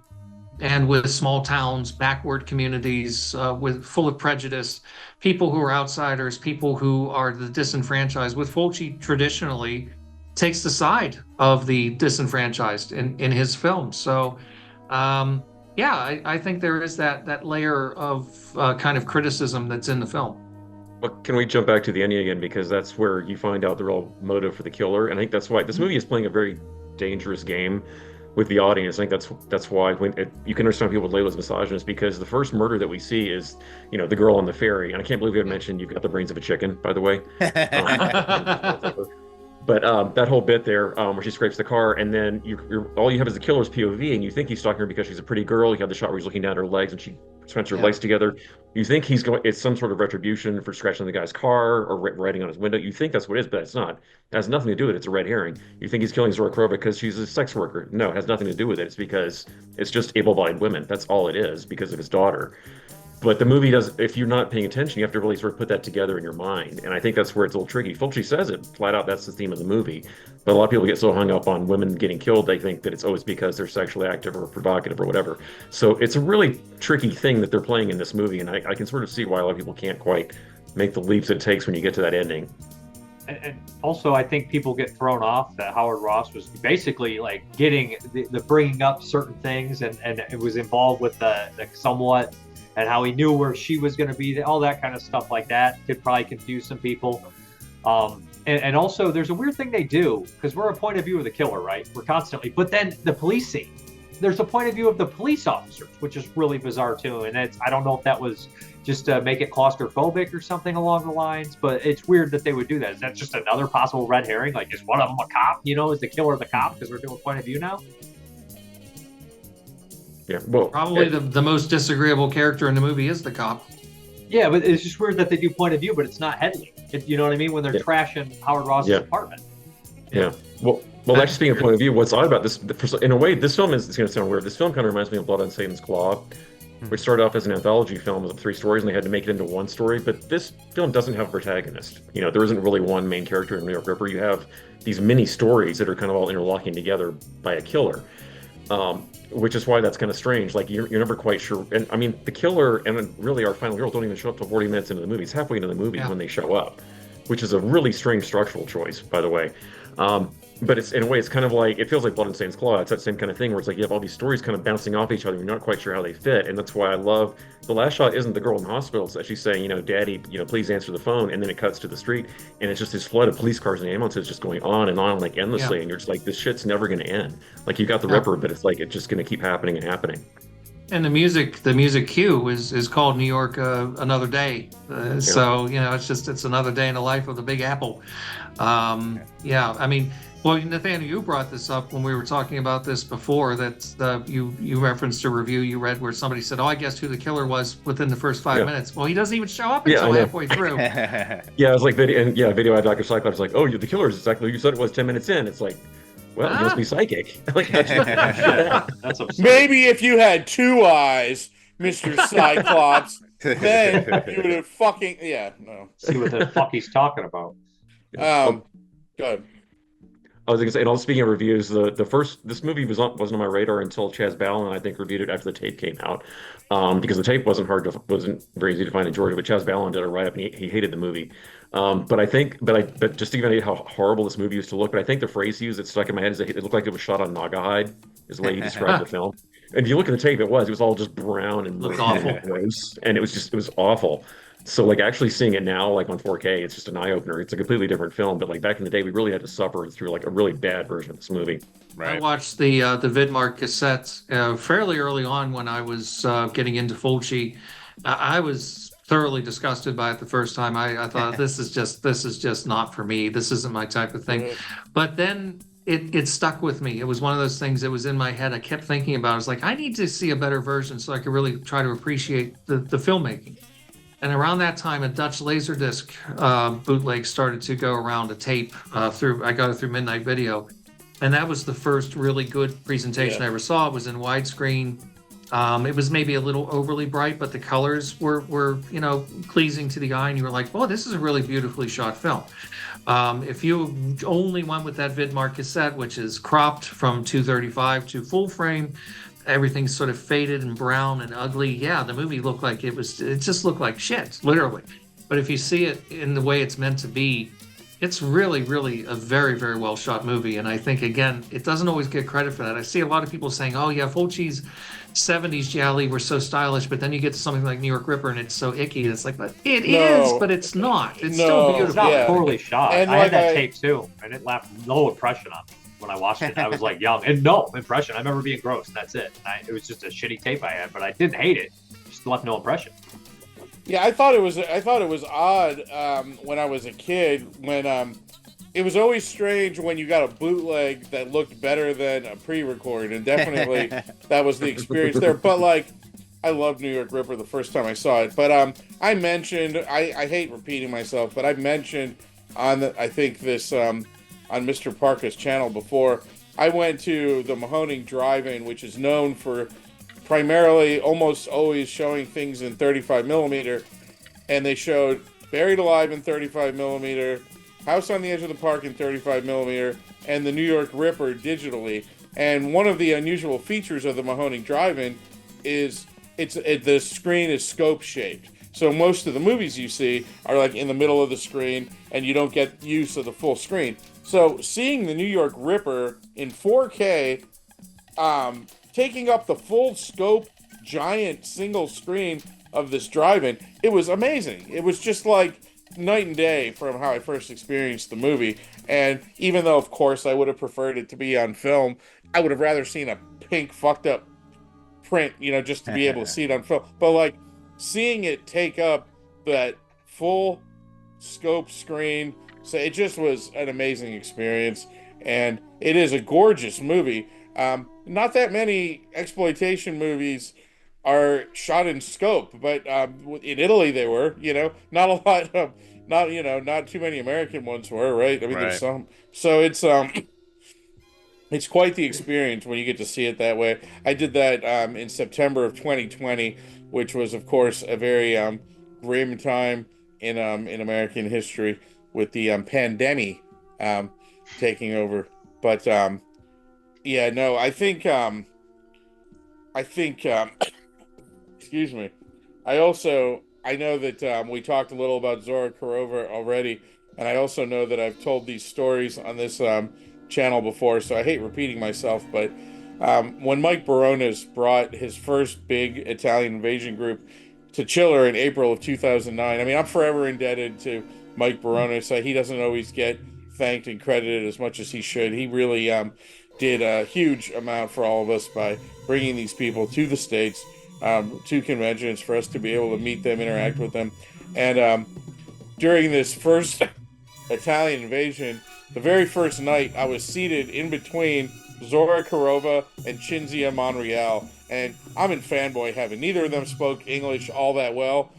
and with small towns, backward communities, full of prejudice, people who are outsiders, people who are the disenfranchised. With Fulci, traditionally takes the side of the disenfranchised in his films. So yeah, I think there is that layer of kind of criticism that's in the film. Well, can we jump back to the ending again, because that's where you find out the real motive for the killer, and I think that's why this movie is playing a very dangerous game with the audience. I think that's why you can understand people would label as misogynist, because the first murder that we see is, the girl on the ferry, and I can't believe we haven't mentioned you've got the brains of a chicken, by the way. But that whole bit there where she scrapes the car, and then all you have is the killer's POV, and you think he's stalking her because she's a pretty girl. You have the shot where he's looking down at her legs and she scrunches her legs together. You think it's some sort of retribution for scratching the guy's car or writing on his window. You think that's what it is, but it's not. It has nothing to do with it. It's a red herring. You think he's killing Zora Kurova because she's a sex worker. No, it has nothing to do with it. It's because it's just able-bodied women. That's all it is, because of his daughter. But the movie if you're not paying attention, you have to really sort of put that together in your mind. And I think that's where it's a little tricky. Fulci says it flat out, that's the theme of the movie. But a lot of people get so hung up on women getting killed, they think that it's always because they're sexually active or provocative or whatever. So it's a really tricky thing that they're playing in this movie. And I can sort of see why a lot of people can't quite make the leaps it takes when you get to that ending. And also, I think people get thrown off that Howard Ross was basically like getting the bringing up certain things, and it was involved with the somewhat, and how he knew where she was going to be, all that kind of stuff like that could probably confuse some people. And also, there's a weird thing they do, because we're a point of view of the killer, right? We're constantly, but then the police scene, there's a point of view of the police officers, which is really bizarre too. And I don't know if that was just to make it claustrophobic or something along the lines, but it's weird that they would do that. Is that just another possible red herring? Like, is one of them a cop? Is the killer the cop because we're doing point of view now? Yeah, well, probably the most disagreeable character in the movie is the cop. Yeah, but it's just weird that they do point of view, but it's not Hedley. You know what I mean? When they're trashing Howard Ross's apartment. Yeah. Well, actually, speaking of point of view, what's odd about this, in a way, this film it's going to sound weird. This film kind of reminds me of Blood on Satan's Claw, which started off as an anthology film of 3 stories, and they had to make it into one story. But this film doesn't have a protagonist. There isn't really one main character in New York Ripper. You have these mini stories that are kind of all interlocking together by a killer. Which is why that's kind of strange. Like, you're never quite sure. And I mean, the killer and really our final girl don't even show up till 40 minutes into the movie. It's halfway into the movie when they show up, which is a really strange structural choice, by the way. But it's, in a way, it's kind of like, it feels like Blood and Satan's Claw. It's that same kind of thing where it's like you have all these stories kind of bouncing off each other. You're not quite sure how they fit. And that's why I love, the last shot isn't the girl in the hospital. It's actually saying, Daddy, please answer the phone. And then it cuts to the street. And it's just this flood of police cars and ambulances just going on and on, like, endlessly. And you're just like, this shit's never going to end. Like, you got the Ripper, but it's like, it's just going to keep happening and happening. And the music cue is called New York Another Day. So, it's another day in the life of the Big Apple. I mean, well, Nathaniel, you brought this up when we were talking about this before, that you referenced a review you read where somebody said, I guessed who the killer was within the first 5 minutes. Well, he doesn't even show up until halfway through. Yeah, it was like video at Dr. Cyclops like, the killer is exactly who you said it was 10 minutes in. It's like, well, you must be psychic. Like, that's absurd. Maybe if you had 2 eyes, Mr. Cyclops, then you would have fucking See what the fuck he's talking about. Go ahead. I was going to say, and also speaking of reviews, this movie wasn't on my radar until Chaz Ballin, I think, reviewed it after the tape came out, because the tape wasn't very easy to find in Georgia. But Chaz Ballin did a write up, and he hated the movie. But just to even how horrible this movie used to look, but I think the phrase he used that stuck in my head is that it looked like it was shot on Naugahyde, is the way he described the film. And if you look at the tape, it was all just brown and awful, gross, and it was awful. So, like, actually seeing it now, like, on 4K, it's just an eye-opener. It's a completely different film, but, like, back in the day, we really had to suffer through, like, a really bad version of this movie. Right. I watched the Vidmark cassette fairly early on when I was getting into Fulci. I was thoroughly disgusted by it the first time. I thought, this is just not for me. This isn't my type of thing. But then it stuck with me. It was one of those things that was in my head. I kept thinking about it. I was like, I need to see a better version so I could really try to appreciate the filmmaking. And around that time, a Dutch Laserdisc bootleg started to go around a tape. I got it through Midnight Video. And that was the first really good presentation I ever saw. It was in widescreen. It was maybe a little overly bright, but the colors were pleasing to the eye. And you were like, oh, this is a really beautifully shot film. If you only went with that Vidmark cassette, which is cropped from 235 to full frame, everything's sort of faded and brown and ugly. Yeah, the movie looked like it just looked like shit, literally. But if you see it in the way it's meant to be, It's really, really a very, very well shot movie. And I think, again, it doesn't always get credit for that. I see a lot of people saying, oh, yeah, Fulci's 70s Gialli were so stylish, but then you get to something like New York Ripper and it's so icky. And it's like, but it is, but it's not. It's still beautiful. It's not Yeah. poorly shot. And I like had that tape too, and it left no impression on me when I watched it. I was like young, and no impression. I remember being gross, and that's it. It was just a shitty tape I had, but I didn't hate it. Just left no impression. Yeah, I thought it was odd when I was a kid when it was always strange when you got a bootleg that looked better than a pre-record, and definitely that was the experience there. But like, I loved New York Ripper the first time I saw it. But I mentioned, I hate repeating myself, but I mentioned on I think this on mrparka's channel before, I went to the Mahoning Drive-In, which is known for primarily almost always showing things in 35 millimeter, and they showed Buried Alive in 35 millimeter, House on the Edge of the Park in 35 millimeter, and the New York Ripper digitally. And one of the unusual features of the Mahoning Drive-In is the screen is scope shaped. So most of the movies you see are like in the middle of the screen, and you don't get use of the full screen. So seeing the New York Ripper in 4K, taking up the full scope, giant single screen of this drive-in, it was amazing. It was just like night and day from how I first experienced the movie. And even though, of course, I would have preferred it to be on film, I would have rather seen a pink, fucked up print, just to be able to see it on film. But like seeing it take up that full scope screen, so it just was an amazing experience. And it is a gorgeous movie. Not that many exploitation movies are shot in scope, but in Italy they were, not a lot of, not too many American ones were, right? I mean, there's some. So it's quite the experience when you get to see it that way. I did that in September of 2020, which was, of course, a very grim time in American history with the pandemic taking over. But yeah, no, I think excuse me. I know that we talked a little about Zora Kurova already, and I also know that I've told these stories on this channel before, so I hate repeating myself, but when Mike Barones brought his first big Italian invasion group to Chiller in April of 2009, I mean, I'm forever indebted to Mike Barones. He doesn't always get thanked and credited as much as he should. He really did a huge amount for all of us by bringing these people to the States, to conventions, for us to be able to meet them, interact with them. And during this first Italian invasion, the very first night, I was seated in between Zora Kurova and Cinzia Monreal, and I'm in fanboy heaven. Neither of them spoke English all that well.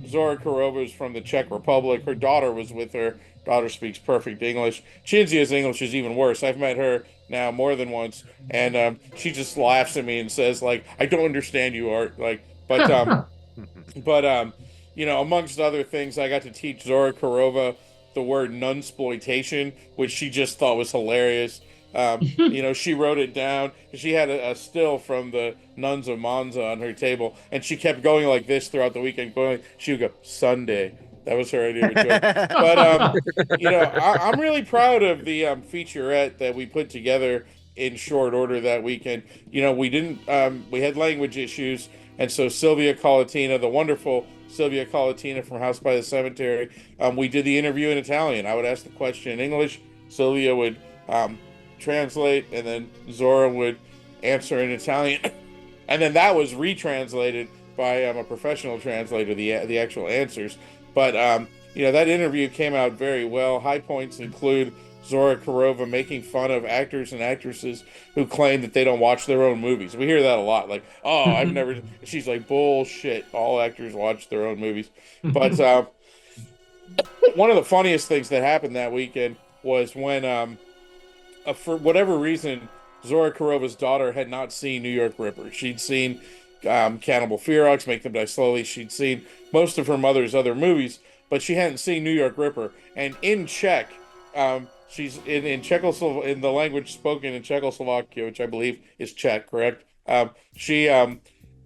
Zora Kurova is from the Czech Republic. Her daughter was with her. Daughter speaks perfect English. Cinzia's English is even worse. I've met her now more than once, and she just laughs at me and says, like, "I don't understand you, Art." Like, but amongst other things, I got to teach Zora Kurova the word nunsploitation, which she just thought was hilarious. She wrote it down. She had a still from the Nuns of Monza on her table, and she kept going like this throughout the weekend. She would go, "Sunday." That was her idea of a joke. But I'm really proud of the featurette that we put together in short order that weekend. We had language issues, and so Silvia Colatina, the wonderful Silvia Colatina from House by the Cemetery, we did the interview in Italian. I would ask the question in English, Silvia would translate, and then Zora would answer in Italian, and then that was retranslated by a professional translator, the actual answers. But that interview came out very well. High points include Zora Kurova making fun of actors and actresses who claim that they don't watch their own movies. We hear that a lot. Like, "Oh, I've never." She's like, "Bullshit. All actors watch their own movies." But one of the funniest things that happened that weekend was when, for whatever reason, Zora Kurova's daughter had not seen New York Ripper. She'd seen Cannibal Ferox, Make Them Die Slowly. She'd seen most of her mother's other movies, but she hadn't seen New York Ripper. And in Czech, she's in in the language spoken in Czechoslovakia, which I believe is Czech, correct? She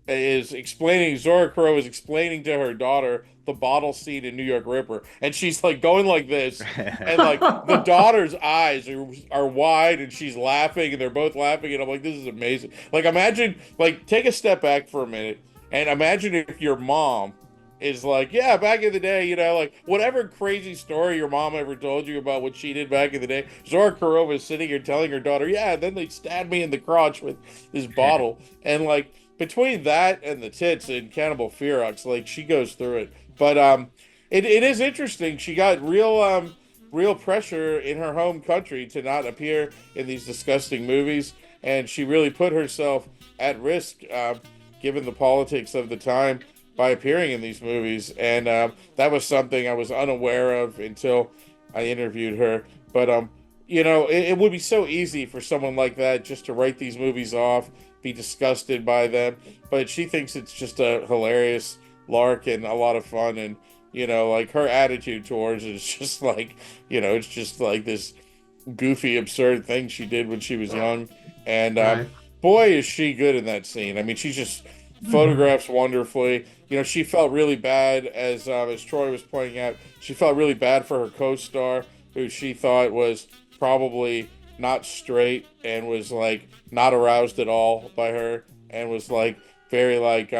is explaining, Zora Crow is explaining to her daughter the bottle scene in New York Ripper, and she's like going like this, and like the daughter's eyes are wide, and she's laughing, and they're both laughing, and I'm like, this is amazing. Like, imagine, like, take a step back for a minute, and imagine if your mom is like, yeah, back in the day, you know, like whatever crazy story your mom ever told you about what she did back in the day, Zora Kurova is sitting here telling her daughter, yeah, and then they stabbed me in the crotch with this bottle, and like between that and the tits and Cannibal Ferox, like she goes through it. But it is interesting. She got real pressure in her home country to not appear in these disgusting movies, and she really put herself at risk, given the politics of the time, by appearing in these movies. And that was something I was unaware of until I interviewed her. But you know, it would be so easy for someone like that just to write these movies off, be disgusted by them, but she thinks it's just a hilarious lark and a lot of fun. And you know, like her attitude towards it is just like, you know, it's just like this goofy, absurd thing she did when she was young. And boy, is she good in that scene. I mean, she just photographs wonderfully. You know, she felt really bad, as Troy was pointing out, she felt really bad for her co-star, who she thought was probably not straight and was like not aroused at all by her, and was like very like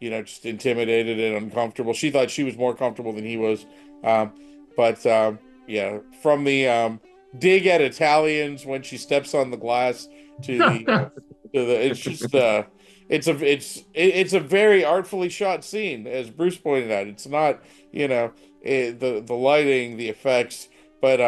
you know, just intimidated and uncomfortable. She thought she was more comfortable than he was. But yeah, from the dig at Italians when she steps on the glass to the it's just it's a very artfully shot scene, as Bruce pointed out. It's not, you know, the lighting, the effects, but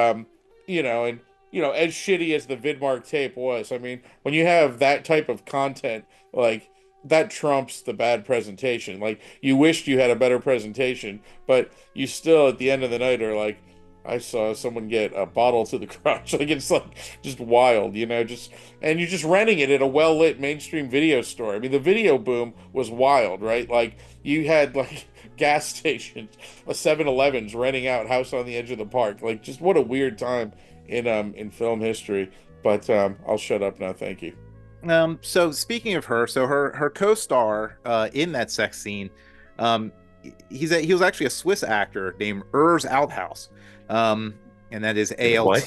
you know, and you know, as shitty as the Vidmark tape was, I mean, when you have that type of content, like, that trumps the bad presentation. Like, you wished you had a better presentation, but you still, at the end of the night, are like, I saw someone get a bottle to the crotch. Like, it's like just wild, you know, and you're just renting it at a well-lit mainstream video store. I mean, the video boom was wild, right? Like, you had like gas stations, 7-Elevens renting out House on the Edge of the Park. Like, just what a weird time in film history. But I'll shut up now. Thank you. So speaking of her, so her co-star in that sex scene, he was actually a Swiss actor named Urs Althaus, and that is Althaus.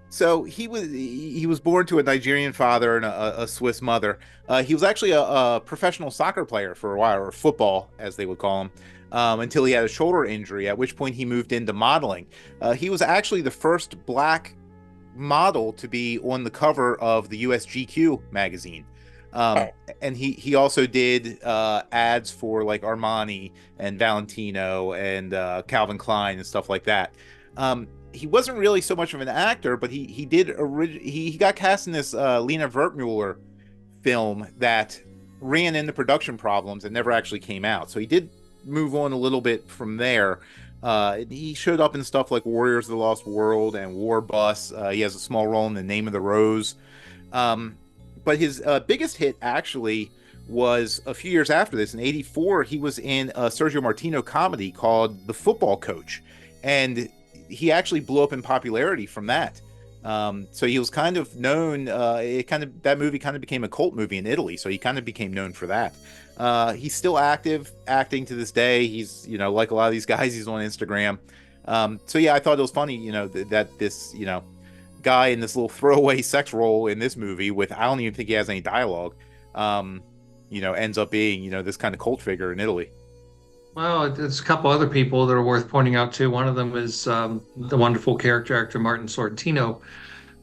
So he was born to a Nigerian father and a Swiss mother. He was actually a professional soccer player for a while, or football as they would call him, until he had a shoulder injury, at which point he moved into modeling. He was actually the first black model to be on the cover of the US GQ magazine. And he also did ads for like Armani and Valentino and Calvin Klein and stuff like that. He wasn't really so much of an actor, but he got cast in this Lena Wertmuller film that ran into production problems and never actually came out. So he did move on a little bit from there. He showed up in stuff like Warriors of the Lost World and War Bus. He has a small role in The Name of the Rose. But his biggest hit actually was a few years after this. In '84, he was in a Sergio Martino comedy called The Football Coach. And he actually blew up in popularity from that. So he was kind of known, that movie kind of became a cult movie in Italy. So he kind of became known for that. He's still acting to this day. He's, you know, like a lot of these guys, he's on Instagram. So yeah, I thought it was funny, you know, that this, you know, guy in this little throwaway sex role in this movie with, I don't even think he has any dialogue, you know, ends up being, you know, this kind of cult figure in Italy. Well, there's a couple other people that are worth pointing out too. One of them is the wonderful character actor Martin Sorrentino,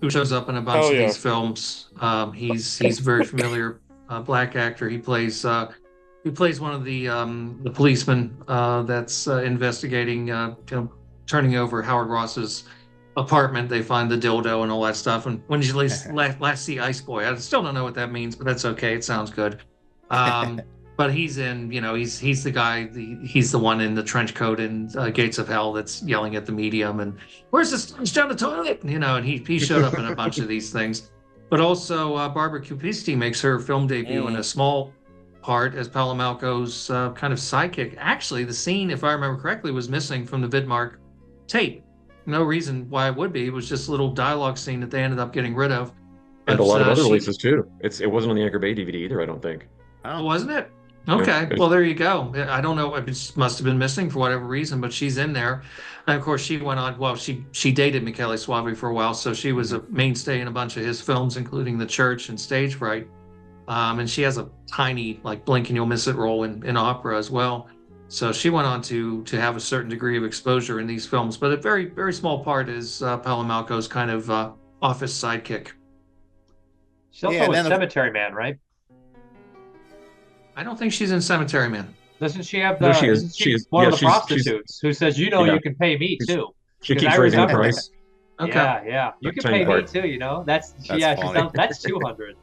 who shows up in a bunch of these films. He's a very familiar black actor. He plays one of the policemen that's investigating, you know, turning over Howard Ross's apartment. They find the dildo and all that stuff. And when you last see Ice Boy, I still don't know what that means, but that's okay. It sounds good. But he's in, you know, he's the guy, he's the one in the trench coat in Gates of Hell that's yelling at the medium and, where's this sponge down the toilet? You know, and he showed up in a bunch of these things. But also Barbara Cupisti makes her film debut in a small part as Paolo Malco's kind of sidekick. Actually, the scene, if I remember correctly, was missing from the Vidmark tape. No reason why it would be. It was just a little dialogue scene that they ended up getting rid of. And a lot of other she- releases too. It wasn't on the Anchor Bay DVD either, I don't think. Oh, wasn't it? Okay. Yeah. Well, there you go. I don't know. It must have been missing for whatever reason, but she's in there. And of course, she went on. Well, she dated Michele Soavi for a while, so she was a mainstay in a bunch of his films, including The Church and Stage Fright. And she has a tiny, like, blink and you'll miss it role in opera as well. So she went on to have a certain degree of exposure in these films, but a very, very small part is Paolo Malco's kind of office sidekick. She's also a Cemetery Man, right? I don't think she's in Cemetery Man. Doesn't she have No, the? she is. Isn't She is. one Yeah, of the she's prostitutes who says, "You know, Yeah. you can pay me too." She Because keeps I raising the remember price. Okay. Yeah, you That can tiny pay part. me too. You know, that's That's yeah. funny. That's 200.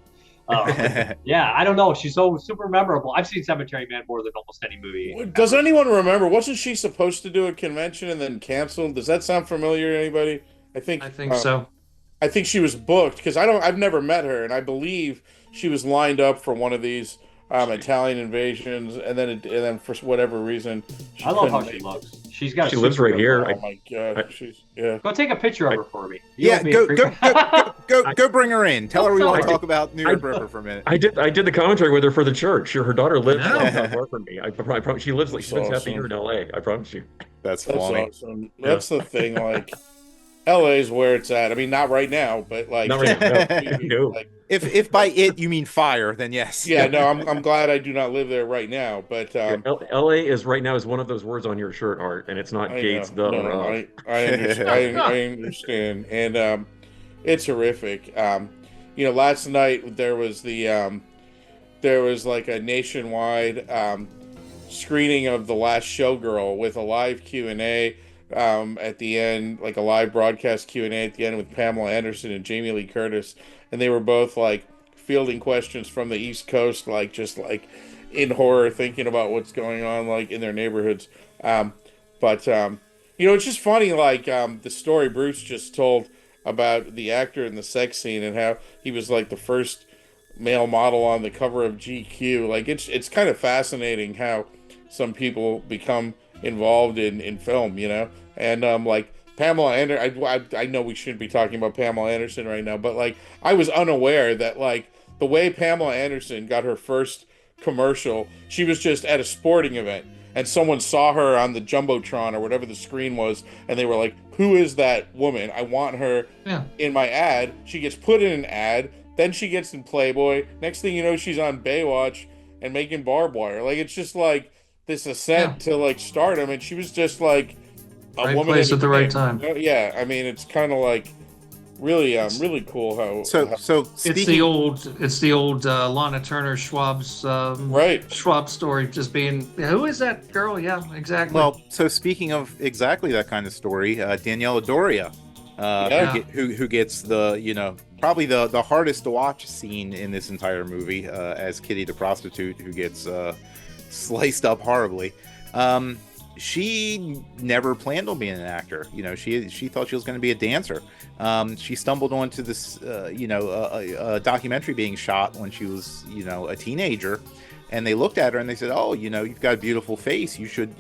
Yeah, I don't know. She's so super memorable. I've seen Cemetery Man more than almost any movie. Does anyone remember? Wasn't she supposed to do a convention and then canceled? Does that sound familiar to anybody? I think So. I think she was booked because I've never met her, and I believe she was lined up for one of these Italian invasions, and then for whatever reason, I love how couldn't she make it. looks. She's got. She lives right here. Oh my god, she's Go take a picture of her for me. Yeah, go bring her in. Tell her we want to talk about New York Ripper for a minute. I did the commentary with her for The Church. Her daughter lives No. not far from me. I promise she lives like she spends half the year in LA. I promise you. That's That's funny. awesome. That's the thing. Like, LA's where it's at. I mean, not right now, but like, Not right now. No. like, If by it you mean fire, then yes. yeah, no, I'm glad I do not live there right now. But LA is right now is one of those words on your shirt, Art, and it's not I Gates know. the No, or no, I understand. I understand, and it's horrific. Last night there was like a nationwide screening of The Last Showgirl with a live Q&A at the end, like a live broadcast Q&A at the end with Pamela Anderson and Jamie Lee Curtis, and they were both like fielding questions from the East Coast, like just like in horror, thinking about what's going on like in their neighborhoods. But it's just funny, like the story Bruce just told about the actor in the sex scene and how he was like the first male model on the cover of GQ. Like it's kind of fascinating how some people become involved in film, and like Pamela Anderson. I know we shouldn't be talking about Pamela Anderson right now, but like I was unaware that like the way Pamela Anderson got her first commercial, she was just at a sporting event and someone saw her on the Jumbotron or whatever the screen was, and they were like, who is that woman? I want her in my ad. She gets put in an ad, then she gets in Playboy. Next thing you know, she's on Baywatch and making barbed wire. Like, it's just like this ascent to like stardom, and she was just like a Right woman place in at the right time. Yeah, I mean, it's kind of like really cool how So It's the old Lana Turner Schwab's right Schwab story, just being, who is that girl? Yeah, exactly. Well, so speaking of exactly that kind of story, Daniela Doria, who gets the probably the hardest to watch scene in this entire movie, as Kitty the prostitute, who gets sliced up horribly. She never planned on being an actor. She thought she was going to be a dancer. She stumbled onto this, a documentary being shot when she was, a teenager, and they looked at her and they said, "Oh, you've got a beautiful face. You should,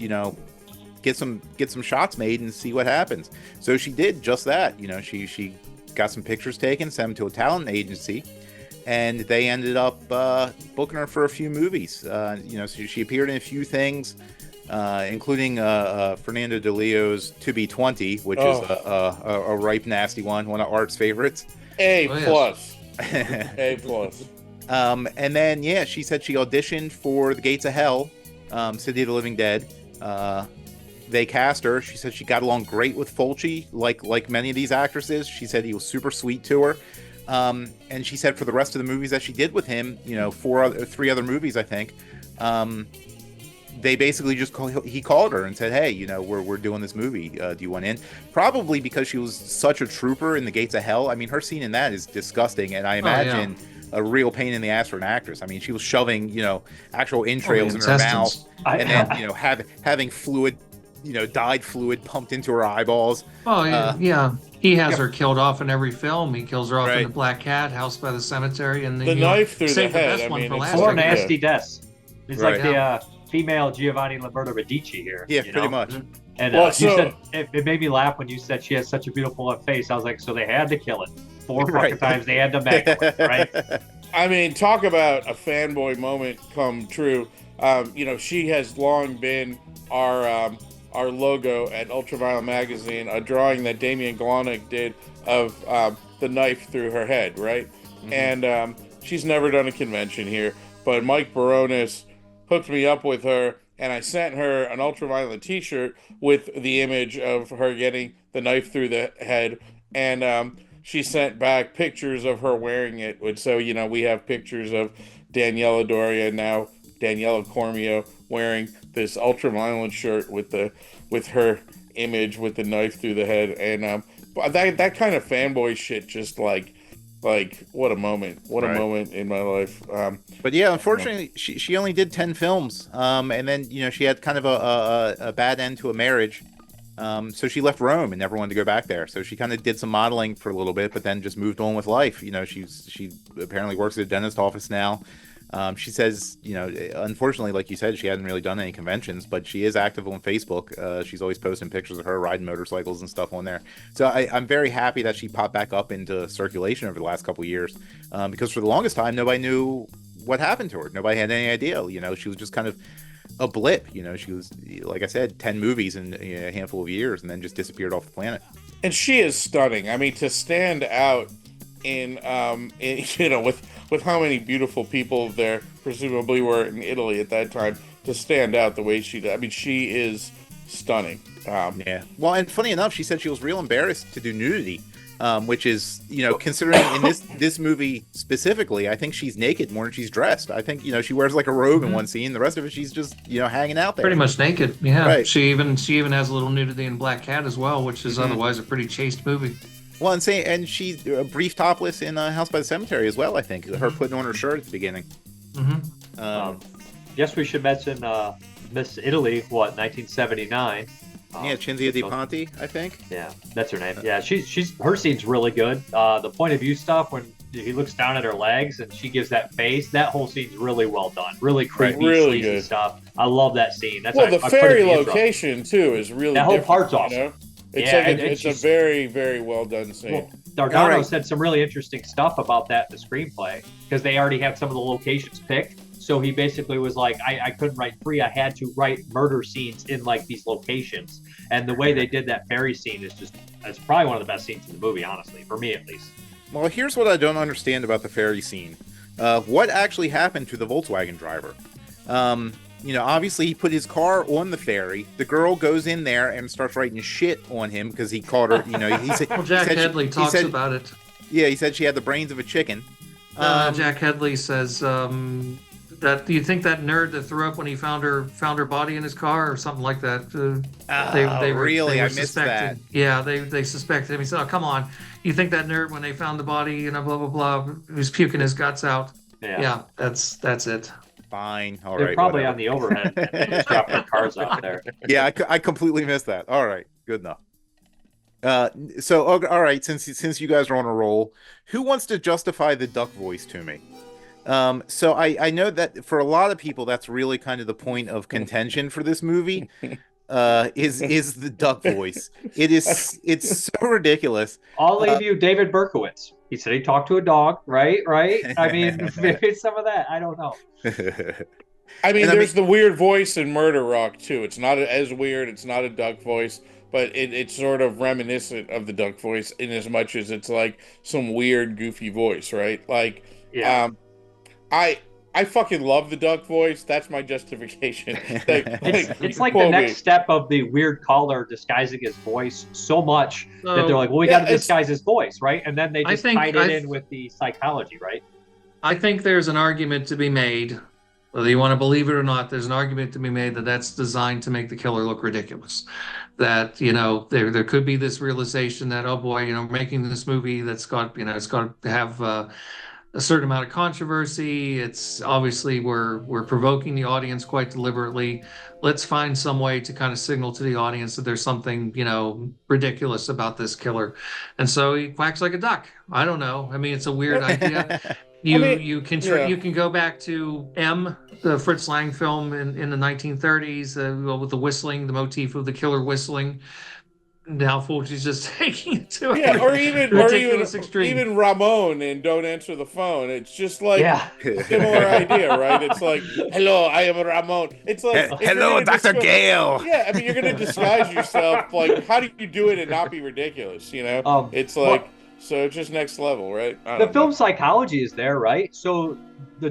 get some shots made and see what happens." So she did just that. She got some pictures taken, sent them to a talent agency, and they ended up booking her for a few movies. So she appeared in a few things. Including Fernando De Leo's To Be 20, which is a ripe, nasty one of Art's favorites. A+. Yes. A+. And then, she said she auditioned for The Gates of Hell, City of the Living Dead. They cast her. She said she got along great with Fulci, like many of these actresses. She said he was super sweet to her. And she said for the rest of the movies that she did with him, 3 other movies, I think, they basically just he called her and said, "Hey, we're doing this movie. Do you want in?" Probably because she was such a trooper in The Gates of Hell. I mean, her scene in that is disgusting, and I imagine a real pain in the ass for an actress. I mean, she was shoving, actual entrails in her mouth, and then, having fluid, dyed fluid pumped into her eyeballs. Oh yeah. He has her killed off in every film. He kills her off in Right. The Black Cat, House by the Cemetery, and The knife through the save head, best I one mean, for it's last. Four like- nasty deaths. It's Right. like the female Giovanni Lamberto Radici here. Yeah, pretty much. And Well, you so- said it made me laugh when you said she has such a beautiful face. I was like, so they had to kill it 4 fucking Right. times. They had to make it, right? I mean, talk about a fanboy moment come true. You know, she has long been our logo at Ultraviolet Magazine, a drawing that Damian Glonick did of the knife through her head, right? And she's never done a convention here, but Mike Baronis hooked me up with her, and I sent her an Ultraviolet t-shirt with the image of her getting the knife through the head, and she sent back pictures of her wearing it. So, you know, we have pictures of Daniela Doria, now Daniela Cormio, wearing this Ultraviolet shirt with her image with the knife through the head. And that kind of fanboy shit, just like what a moment. What Right. a moment in my life. But yeah, unfortunately, she only did 10 films. And then, you know, she had kind of a bad end to a marriage. So she left Rome and never wanted to go back there. So she kind of did some modeling for a little bit, but then just moved on with life. You know, she apparently works at a dentist office now. She says, you know, unfortunately, like you said, she hasn't really done any conventions, but she is active on Facebook. She's always posting pictures of her riding motorcycles and stuff on there. So I'm very happy that she popped back up into circulation over the last couple of years, because for the longest time, nobody knew what happened to her. Nobody had any idea. You know, she was just kind of a blip. You know, she was, like I said, 10 movies in a handful of years and then just disappeared off the planet. And she is stunning. I mean, to stand out in you know, with how many beautiful people there presumably were in Italy at that time, to stand out the way she did. I mean, she is stunning. Yeah. Well, and funny enough, she said she was real embarrassed to do nudity, which is, you know, considering in this movie specifically, I think she's naked more than she's dressed. I think, you know, she wears like a robe in one scene. The rest of it, she's just, you know, hanging out there. Pretty much naked. Yeah. Right. She even has a little nudity in Black Cat as well, which is otherwise a pretty chaste movie. Well, and she's a brief topless in House by the Cemetery as well, I think. Her putting on her shirt at the beginning. Guess we should mention Miss Italy, 1979. Yeah, Cinzia Di Ponte, I think. Yeah, that's her name. Yeah, her scene's really good. The point of view stuff when he looks down at her legs and she gives that face, that whole scene's really well done. Really creepy, Really sleazy good stuff. I love that scene. That's well, why the I put it ferry in the intro. location too is really That whole different, part's awesome. You know? It's Yeah, like and it's a she's- very, very well done scene. Well, Argento All right. said some really interesting stuff about that in the screenplay because they already had some of the locations picked. So he basically was like, I couldn't write 3. I had to write murder scenes in like these locations. And the way they did that ferry scene it's probably one of the best scenes in the movie, honestly, for me at least. Well, here's what I don't understand about the ferry scene. What actually happened to the Volkswagen driver? You know, obviously he put his car on the ferry. The girl goes in there and starts writing shit on him because he called her, you know, he said... Well, Jack he said she- Hedley he talks said- about it. Yeah, he said she had the brains of a chicken. Jack Hedley says that, do you think that nerd that threw up when he found her body in his car or something like that? Really? I missed suspecting. that. Yeah, they suspected him. He said, "Oh, come on, you think that nerd when they found the body, you know, blah blah blah, he was puking his guts out." Yeah, that's it. Fine. All They're right. probably whatever. on the overhead and they just dropped their cars out there. Yeah, I completely missed that. All right, good enough. So all right, since you guys are on a roll, who wants to justify the duck voice to me? So I know that for a lot of people, that's really kind of the point of contention for this movie. Is the duck voice? It's so ridiculous. I'll leave you David Berkowitz. He said he talked to a dog, right? I mean, maybe some of that. I don't know. I mean, And there's the weird voice in Murder Rock too. It's not as weird. It's not a duck voice, but it's sort of reminiscent of the duck voice in as much as it's like some weird, goofy voice, right? Like, Yeah. I fucking love the duck voice. That's my justification. It's like the next step of the weird caller disguising his voice so much that they're like, well, we got to disguise his voice, right? And then they just tied it in with the psychology, right? I think there's an argument to be made, whether you want to believe it or not. There's an argument to be made that that's designed to make the killer look ridiculous. That, you know, there could be this realization that, oh boy, you know, making this movie that's got, you know, it's got to have a certain amount of controversy. It's obviously we're provoking the audience quite deliberately. Let's find some way to kind of signal to the audience that there's something, you know, ridiculous about this killer. And so he quacks like a duck. I don't know. I mean, it's a weird idea. You can go back to M, the Fritz Lang film in the 1930s, with the whistling, the motif of the killer whistling. Now Fulci's just taking it to a ridiculous extreme. Even Ramon in Don't Answer the Phone. It's just like a similar idea, right? It's like, hello, I am Ramon. It's like, hello, Dr. Gale. Yeah, I mean, you're going to disguise yourself. Like, how do you do it and not be ridiculous? You know, it's like, so it's just next level, right? The film psychology is there, right? So the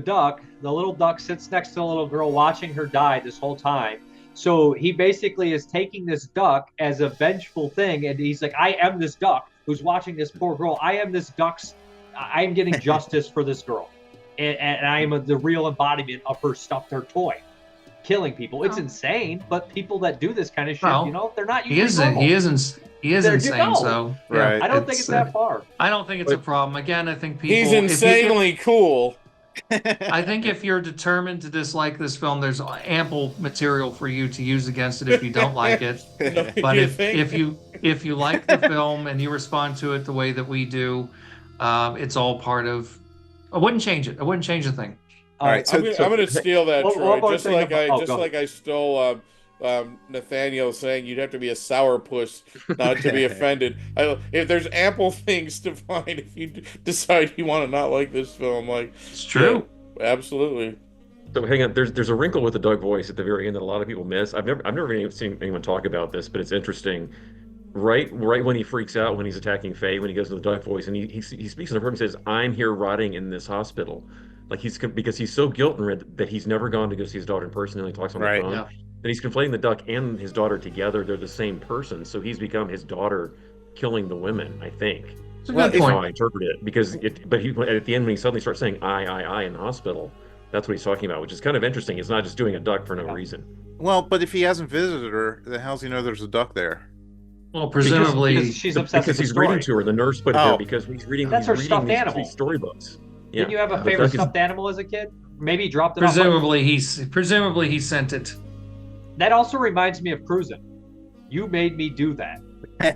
little duck sits next to the little girl watching her die this whole time. So he basically is taking this duck as a vengeful thing, and he's like, I am this duck who's watching this poor girl. I am this duck's, I am getting justice for this girl. And I am the real embodiment of her toy, killing people. It's insane, but people that do this kind of shit, they're not usually normal. He is insane, so right. I don't think it's that far. I don't think it's a problem. Again, I think people... He's insanely cool. I think if you're determined to dislike this film, there's ample material for you to use against it if you don't like it. But if you like the film and you respond to it the way that we do, it's all part of... I wouldn't change it. I wouldn't change a thing. All right, I'm going to steal that, Troy. Just like I stole Nathaniel saying you'd have to be a sourpuss not to be offended. If there's ample things to find if you decide you want to not like this film, like it's true, yeah, absolutely. So hang on, there's a wrinkle with the Doug voice at the very end that a lot of people miss. I've never even seen anyone talk about this, but it's interesting. Right when he freaks out when he's attacking Faye, when he goes to the Doug voice, and he speaks in her and says, "I'm here rotting in this hospital," like because he's so guilt-ridden that he's never gone to go see his daughter in person, and he talks on the phone. Yeah. And he's conflating the duck and his daughter together. They're the same person. So he's become his daughter killing the women, I think. That's how I interpret it. But at the end, when he suddenly starts saying, I in the hospital, that's what he's talking about, which is kind of interesting. It's not just doing a duck for no reason. Well, but if he hasn't visited her, then how's he know there's a duck there? Well, presumably... Because she's obsessed with the he's story. reading to her. The nurse put it there because he's reading That's her stuffed animal. These storybooks. Yeah. Didn't you have a favorite stuffed animal as a kid? Maybe he dropped it presumably he sent it. That also reminds me of cruising. You made me do that.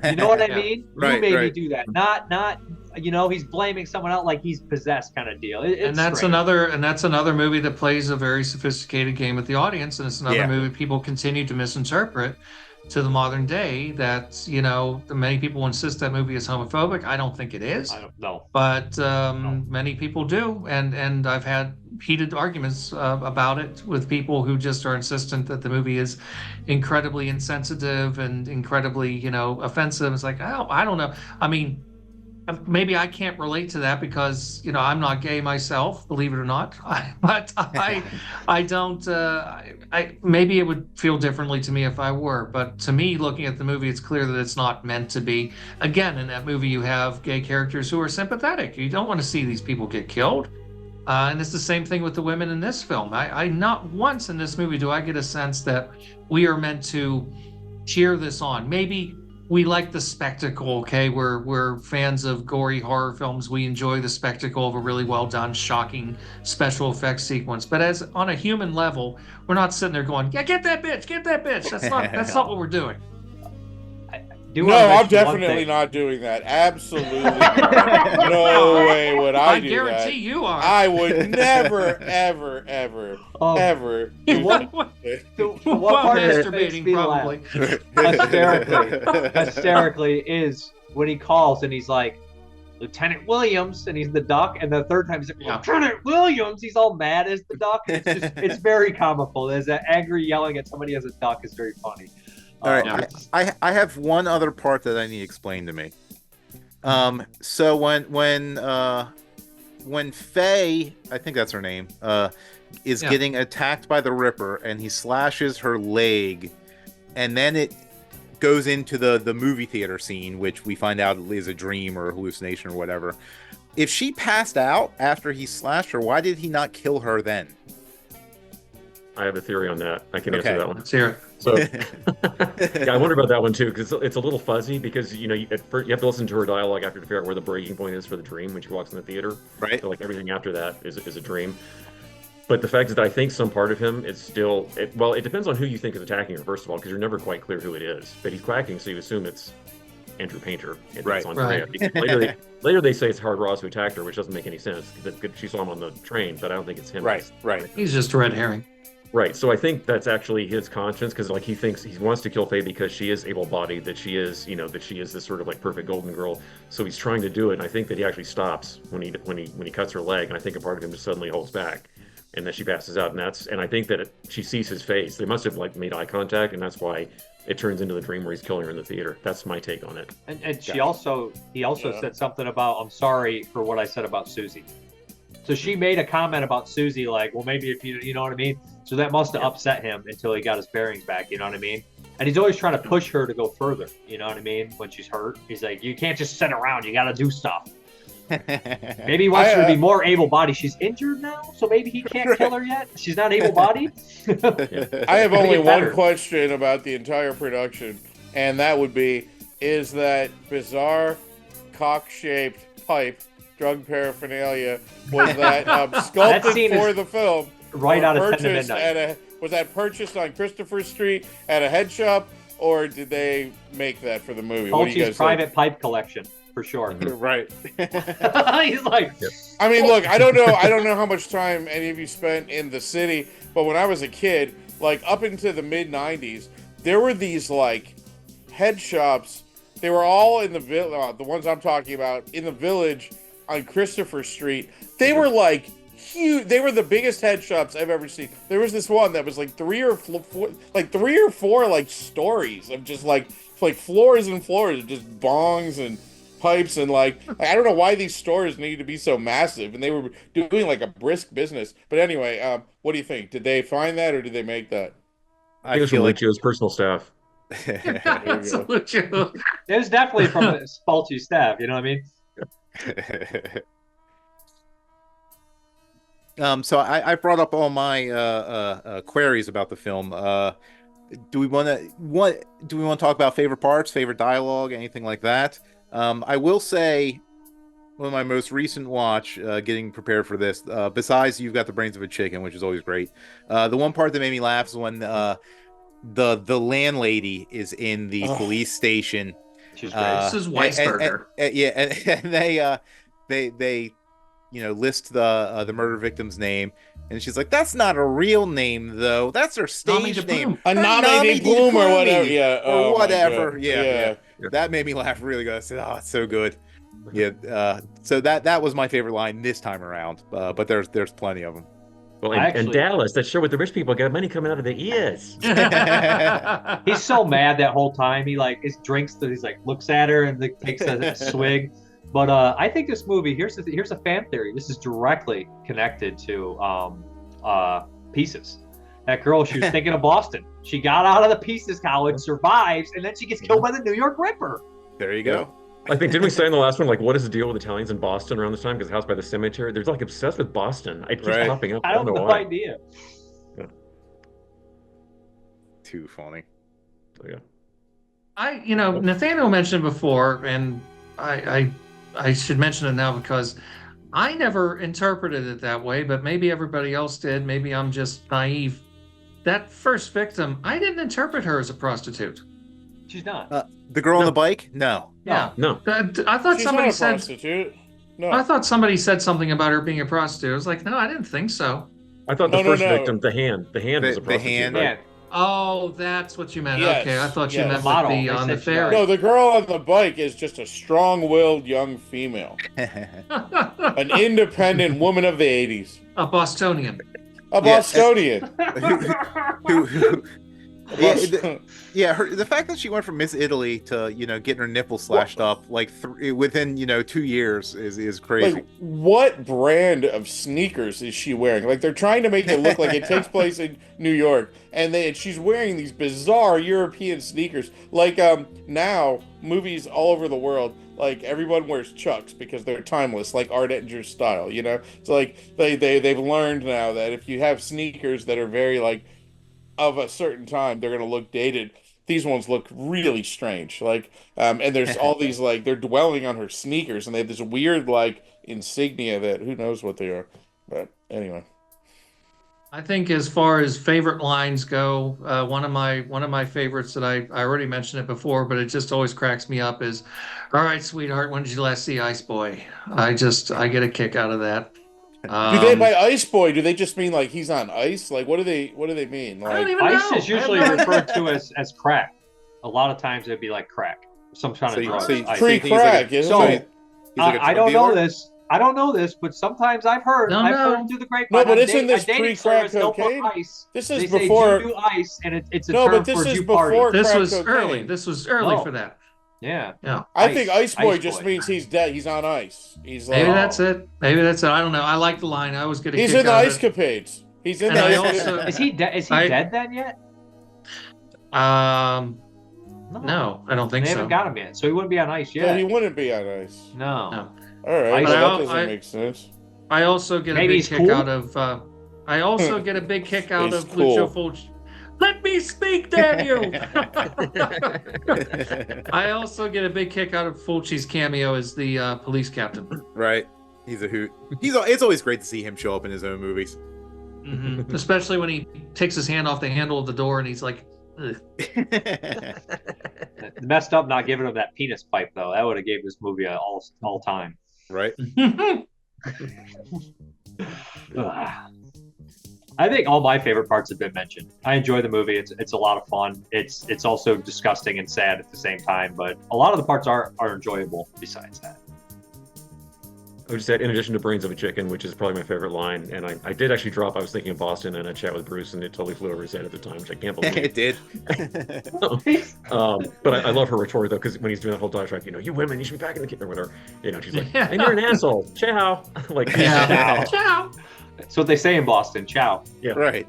You know what I mean? Right, you made me do that. Not he's blaming someone else like he's possessed kind of deal. And that's another movie that plays a very sophisticated game with the audience, and it's another movie people continue to misinterpret to the modern day. That many people insist that movie is homophobic. I don't think it is. I don't know. But many people do, and I've had heated arguments about it with people who just are insistent that the movie is incredibly insensitive and incredibly offensive. It's like, I don't know. I mean, maybe I can't relate to that because I'm not gay myself, believe it or not. But I don't. Maybe it would feel differently to me if I were. But to me, looking at the movie, it's clear that it's not meant to be. Again, in that movie, you have gay characters who are sympathetic. You don't want to see these people get killed. And it's the same thing with the women in this film. I not once in this movie do I get a sense that we are meant to cheer this on. Maybe we like the spectacle, okay? We're fans of gory horror films. We enjoy the spectacle of a really well done, shocking special effects sequence. But as on a human level, we're not sitting there going, "Yeah, get that bitch, get that bitch." That's not what we're doing. I'm definitely not doing that. Absolutely not. No way would I do that. I guarantee you are. I would never, ever, ever, ever do what part masturbating probably. Hysterically is when he calls and he's like, "Lieutenant Williams," and he's the duck, and the third time he's like, "Lieutenant Williams," he's all mad as the duck. It's very comical. There's that angry yelling at somebody as a duck is very funny. All right, I have one other part that I need explained to me. So when Faye, I think that's her name, is getting attacked by the Ripper, and he slashes her leg, and then it goes into the movie theater scene, which we find out is a dream or a hallucination or whatever. If she passed out after he slashed her, why did he not kill her then? I have a theory on that. I can answer that one. Let's hear it. So, I wonder about that one too, because it's a little fuzzy. Because you have to listen to her dialogue after to figure out where the breaking point is for the dream when she walks in the theater. Right. So everything after that is a dream. But the fact is that I think some part of him is still. It depends on who you think is attacking her. First of all, because you're never quite clear who it is. But he's quacking, so you assume it's Andrew Painter. And Right. it's Andrea. Right. Because later they say it's Howard Ross who attacked her, which doesn't make any sense. Because she saw him on the train, but I don't think it's him. Right. Right. He's just a red herring. Right. So I think that's actually his conscience, because like he thinks he wants to kill Faye because she is able-bodied, that she is, that she is this sort of like perfect golden girl. So he's trying to do it, and I think that he actually stops when he cuts her leg, and I think a part of him just suddenly holds back, and then she passes out, and I think that she sees his face. They must have like made eye contact, and that's why it turns into the dream where he's killing her in the theater. That's my take on it. And he also said something about, I'm sorry for what I said about Susie. So she made a comment about Susie, like, well, maybe if you know what I mean? So that must have upset him until he got his bearings back, you know what I mean? And he's always trying to push her to go further, you know what I mean? When she's hurt, he's like, you can't just sit around, you got to do stuff. Maybe he wants her to be more able-bodied. She's injured now, so maybe he can't kill her yet. She's not able-bodied. I have only one question about the entire production, and that would be, is that bizarre cock-shaped pipe, drug paraphernalia, was that sculpted for the film? Right out of 10 to Midnight. Was that purchased on Christopher Street at a head shop, or did they make that for the movie? What do you guys private think? pipe collection, for sure. Right. He's like, I mean, look, I don't know how much time any of you spent in the city, but when I was a kid, like up into the mid '90s, there were these like head shops. They were all in the village. The ones I'm talking about in the village on Christopher Street. They were like huge. They were the biggest head shops I've ever seen. There was this one that was like three or four like stories of just like floors and floors of just bongs and pipes, and like I don't know why these stores need to be so massive, and they were doing like a brisk business. But anyway, what do you think? Did they find that, or did they make that? I feel like Lucio's personal staff. Lucio. it was definitely from the Fulci staff, you know what I mean? So I brought up all my queries about the film. Do we want to talk about favorite parts, favorite dialogue, anything like that? I will say, one of my most recent watch, getting prepared for this, besides You've Got the Brains of a Chicken, which is always great, the one part that made me laugh is when the landlady is in the police station. She's great. This is Weisberger. And they list the murder victim's name, and she's like, "That's not a real name, though. That's her stage name, Nami Bloom or whatever." Yeah, or whatever. Yeah. That made me laugh really good. I said, "Oh, it's so good." Yeah. So that was my favorite line this time around. But there's plenty of them. Well, and Dallas, that show with the rich people got money coming out of their ears. He's so mad that whole time. He like his drinks. He's like looks at her and like, takes a swig. But I think this movie, here's a fan theory. This is directly connected to Pieces. That girl, she was thinking of Boston. She got out of the Pieces College, survives, and then she gets killed by the New York Ripper. There you go. I think, didn't we say in the last one, like, what is the deal with Italians in Boston around this time? Because House by the Cemetery, they're like obsessed with Boston. It keeps popping up. I don't know why. idea. Yeah. Too funny. So, yeah. Nathaniel mentioned before, and I should mention it now because I never interpreted it that way, but maybe everybody else did. Maybe I'm just naive. That first victim, I didn't interpret her as a prostitute. She's not. The girl on the bike? No. Yeah. No. I thought She's somebody not a said. prostitute. No. I thought somebody said something about her being a prostitute. I was like, no, I didn't think so. I thought the first victim, the hand was a prostitute. The hand. Right? Oh, that's what you meant. Yes, Okay, I thought you yes. meant Model. with the They on the said she ferry. No, the girl on the bike is just a strong-willed young female, an independent woman of the '80s, A Bostonian. a Bostonian. The fact that she went from Miss Italy to getting her nipple slashed up like within 2 years is crazy. Like, what brand of sneakers is she wearing? Like, they're trying to make it look like it takes place in New York, and she's wearing these bizarre European sneakers. Like, now movies all over the world, like, everyone wears Chucks because they're timeless, like Art Ettinger's style. It's like they've learned now that if you have sneakers that are very like of a certain time, they're gonna look dated. These ones look really strange. Like, and there's all these like they're dwelling on her sneakers, and they have this weird like insignia that who knows what they are. But anyway, I think as far as favorite lines go, one of my favorites that I already mentioned it before, but it just always cracks me up is, "All right, sweetheart, when did you last see Ice Boy?" I get a kick out of that. Do they by Ice Boy? Do they just mean like he's on ice? Like what do they mean? I don't Like even Ice know. is usually referred to as crack. A lot of times it'd be like crack, some kind of drug. Ice. pre-crack. So I don't know this. I don't know this, but sometimes I've heard through the grapevine. No, but isn't this dating pre-crack service, they'll put cocaine? Ice. This is They before. say, "Do you do ice?" And it's a No, term but this for is you party. before This crack was cocaine. early. This was early for that. Yeah. Yeah. I think Ice Boy Ice just Boy. means he's dead. He's on ice. He's like, Maybe that's it. Maybe that's it. I don't know. I like the line. I always get a he's kick in the out of ice it. capades. He's in And the I ice also- capades. Is he dead? Is he dead then yet? No, I don't think They so. haven't got him yet, so he wouldn't be on ice No, yet. he wouldn't be on ice. No. No. All right, Ice- well, that doesn't make sense. I also get Maybe a he's big kick cool? out of. I also get a big kick out He's of cool. Lucio Fulci. Let me speak, damn you! I also get a big kick out of Fulci's cameo as the police captain. Right. He's a hoot. It's always great to see him show up in his own movies. Mm-hmm. Especially when he takes his hand off the handle of the door and he's like, "Ugh." Messed up not giving him that penis pipe though. That would have gave this movie a all time. Right. I think all my favorite parts have been mentioned. I enjoy the movie. It's a lot of fun. It's also disgusting and sad at the same time, but a lot of the parts are enjoyable besides that. I would just add, in addition to Brains of a Chicken, which is probably my favorite line, and I did actually drop, I was thinking of Boston in a chat with Bruce, and it totally flew over his head at the time, which I can't believe. It did. But I love her retort, though, because when he's doing that whole diatribe, you women, you should be back in the kitchen, or whatever. She's like, Yeah. and you're an asshole. Ciao. Like, Yeah. Ciao. That's what they say in Boston. Ciao. yeah. Right.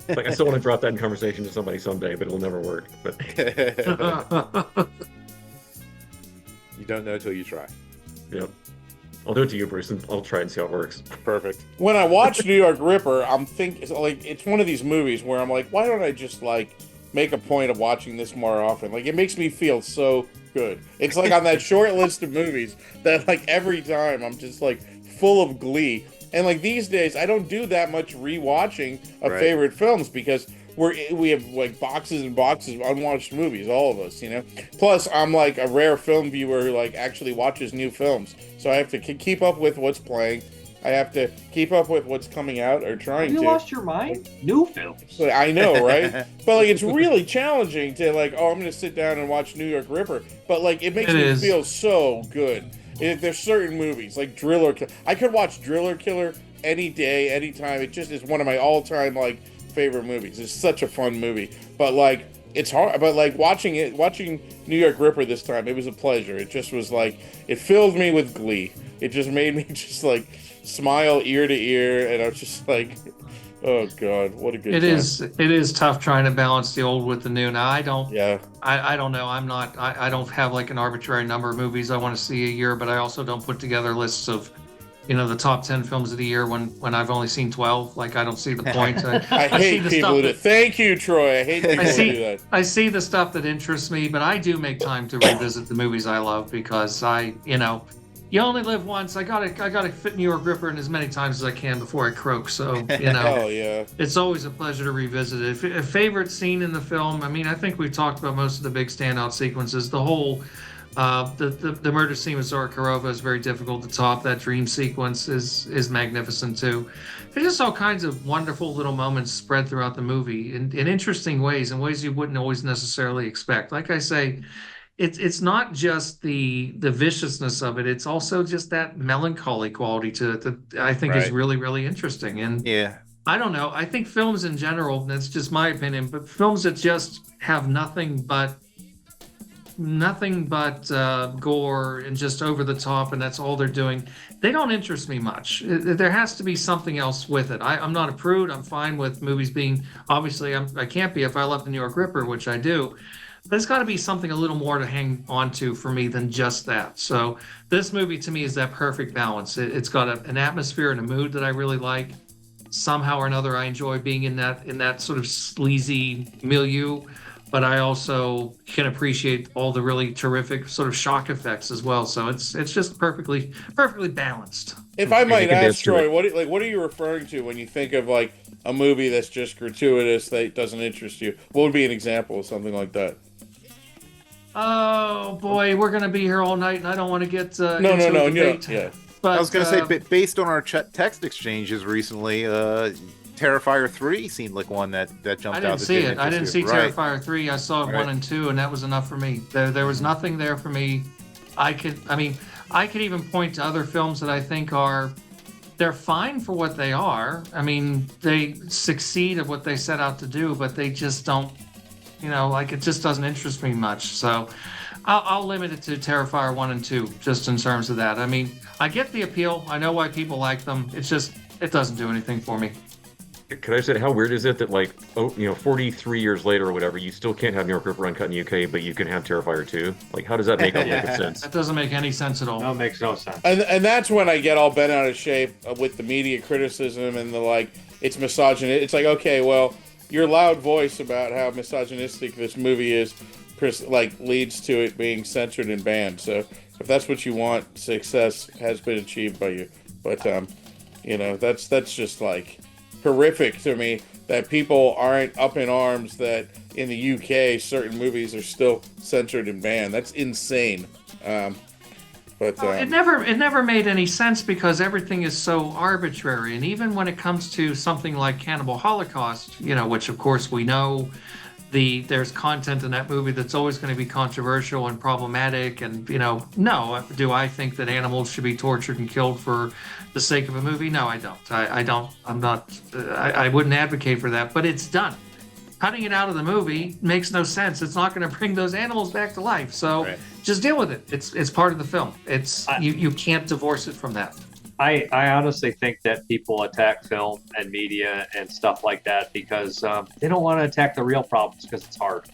Like, I still want to drop that in conversation to somebody someday, but it'll never work. But You don't know till you try. Yep. I'll do it to you, Bruce, and I'll try and see how it works. Perfect. When I watch New York Ripper, I'm thinking like it's one of these movies where I'm like, why don't I just like make a point of watching this more often? Like it makes me feel so good. It's like on that short list of movies that like every time I'm just like full of glee. And like these days, I don't do that much rewatching of Right. favorite films because we have like boxes and boxes of unwatched movies, all of us, Plus, I'm like a rare film viewer who like actually watches new films, so I have to keep up with what's playing. I have to keep up with what's coming out or trying Have you to. lost your mind? New films. But I know, right? But like, it's really challenging to like, oh, I'm gonna sit down and watch New York Ripper, but like, it makes It me is. feel so good. There's certain movies like Driller Killer. I could watch Driller Killer any day, anytime. It just is one of my all-time like favorite movies. It's such a fun movie, but like it's hard. But like watching New York Ripper this time, it was a pleasure. It just was like it filled me with glee. It just made me just like smile ear to ear, and I was just like, oh god, what a good It time. is tough trying to balance the old with the new. Now I don't Yeah. I don't know. I don't have like an arbitrary number of movies I want to see a year, but I also don't put together lists of the top 10 films of the year when I've only seen 12. Like I don't see the point. I see hate the people stuff who do. that- Thank you, Troy. I hate people who do that. I see the stuff that interests me, but I do make time to revisit the movies I love because you only live once. I gotta fit New York Ripper in as many times as I can before I croak. So Oh yeah. it's always a pleasure to revisit it. A favorite scene in the film. I mean, I think we've talked about most of the big standout sequences. The whole the murder scene with Zora Karova is very difficult to top. That dream sequence is magnificent too. There's just all kinds of wonderful little moments spread throughout the movie in interesting ways, in ways you wouldn't always necessarily expect. Like I say, it's not just the viciousness of it, it's also just that melancholy quality to it that I think is Right. really, really interesting. And Yeah. I don't know, I think films in general, that's just my opinion, but films that just have nothing but gore and just over the top, and that's all they're doing, they don't interest me much. There has to be something else with it. I'm not a prude. I'm fine with movies being, obviously I can't be if I love the New York Ripper, which I do. There's got to be something a little more to hang on to for me than just that. So this movie to me is that perfect balance. It's got an atmosphere and a mood that I really like. Somehow or another, I enjoy being in that sort of sleazy milieu, but I also can appreciate all the really terrific sort of shock effects as well. So it's just perfectly balanced. If I might can dance ask, to Troy, it. what are you referring to when you think of like a movie that's just gratuitous that doesn't interest you? What would be an example of something like that? Oh boy, we're gonna be here all night, and I don't want to get No, into a you know, debate. yeah. But, I was going to say, based on our text exchanges recently, Terrifier 3 seemed like one that jumped out. I didn't see it. I didn't see Right. Terrifier 3. I saw Right. 1 and 2, and that was enough for me. There was nothing there for me. I could even point to other films that I think they're fine for what they are. I mean, they succeed at what they set out to do, but they just don't, it just doesn't interest me much. So I'll limit it to Terrifier 1 and 2, just in terms of that. I mean, I get the appeal. I know why people like them. It's just, it doesn't do anything for me. Could I say, how weird is it that, like, 43 years later or whatever, you still can't have New York Ripper uncut in the UK, but you can have Terrifier 2? Like, how does that make any sense? That doesn't make any sense at all. No, it makes no sense. And that's when I get all bent out of shape with the media criticism and the, like, it's misogynistic. It's like, okay, well, your loud voice about how misogynistic this movie is, leads to it being censored and banned. So if that's what you want, success has been achieved by you. But that's just like horrific to me that people aren't up in arms that in the UK certain movies are still censored and banned. That's insane. It never made any sense because everything is so arbitrary. And even when it comes to something like Cannibal Holocaust, which of course we know there's content in that movie that's always going to be controversial and problematic. And, no, do I think that animals should be tortured and killed for the sake of a movie? No, I don't. I wouldn't advocate for that, but it's done. Cutting it out of the movie makes no sense. It's not going to bring those animals back to life. So just deal with it. It's part of the film. You can't divorce it from that. I honestly think that people attack film and media and stuff like that because they don't want to attack the real problems because it's hard.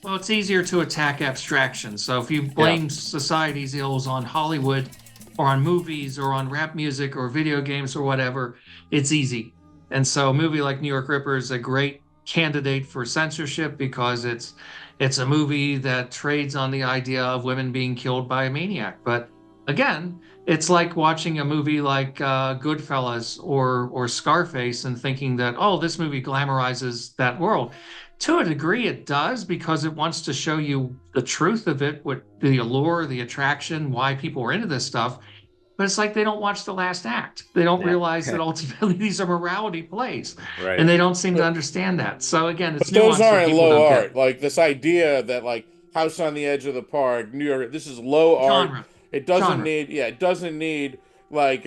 Well, it's easier to attack abstraction. So if you blame society's ills on Hollywood or on movies or on rap music or video games or whatever, it's easy. And so a movie like New York Ripper is a great candidate for censorship because it's a movie that trades on the idea of women being killed by a maniac. But again, it's like watching a movie like Goodfellas or Scarface and thinking that, this movie glamorizes that world. To a degree, it does because it wants to show you the truth of it, what the allure, the attraction, why people are into this stuff. But it's like they don't watch the last act. They don't realize that ultimately these are morality plays. Right. And they don't seem to understand that. So again, it's those aren't low art. Get. Like this idea that like House on the Edge of the Park, New York, this is low Genre. art. It doesn't need like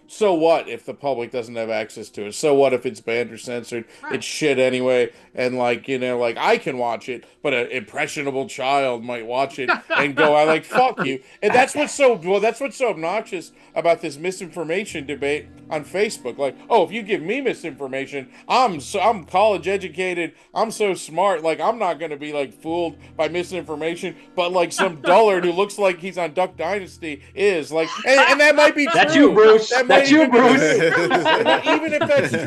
so what if the public doesn't have access to it? So what if it's banned or censored? Right. It's shit anyway. And like I can watch it, but an impressionable child might watch it and go, I like fuck you. And that's what's so obnoxious about this misinformation debate on Facebook. Like, if you give me misinformation, I'm college educated, I'm so smart, like I'm not gonna be like fooled by misinformation, but like some dullard who looks like he's on Duck Dynasty is like, and that might be true. That's you, Bruce. That's you, Bruce.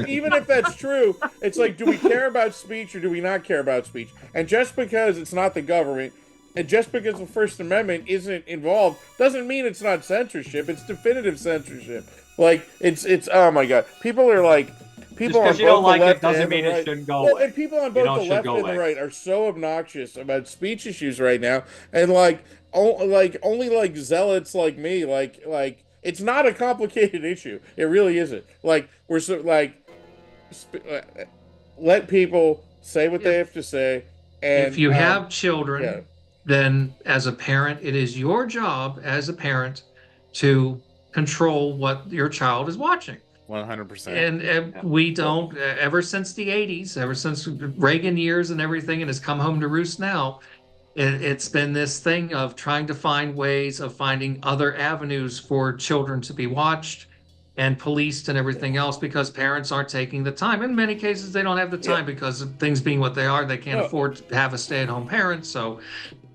Even if that's true, it's like, do we care about speech or do we not care about speech? And just because it's not the government, and just because the First Amendment isn't involved, doesn't mean it's not censorship. It's definitive censorship. Like it's oh my god, people are like people on both the left and the right. Shouldn't go well, away. and people on both the left and the right are so obnoxious about speech issues right now, and only like zealots like me, like it's not a complicated issue. It really isn't. Like we're so let people say what they have to say. And if you have children, then as a parent, it is your job as a parent to control what your child is watching. 100%. And we don't, ever since the 80s, ever since Reagan years and everything, and it's come home to roost now, it's been this thing of trying to find ways of finding other avenues for children to be watched and policed and everything else because parents aren't taking the time. In many cases, they don't have the time because of things being what they are. They can't afford to have a stay-at-home parent. So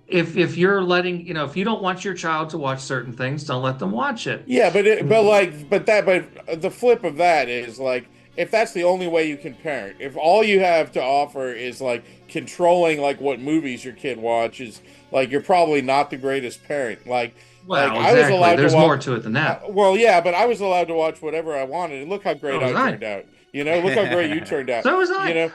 if you're letting, if you don't want your child to watch certain things, don't let them watch it. Yeah, but the flip of that is like, if that's the only way you can parent, if all you have to offer is like controlling like what movies your kid watches, like you're probably not the greatest parent. Like, well, like exactly. I was allowed There's to watch, more to it than that. Well, yeah, but I was allowed to watch whatever I wanted, and look how great I turned out. Look how great you turned out. So was I.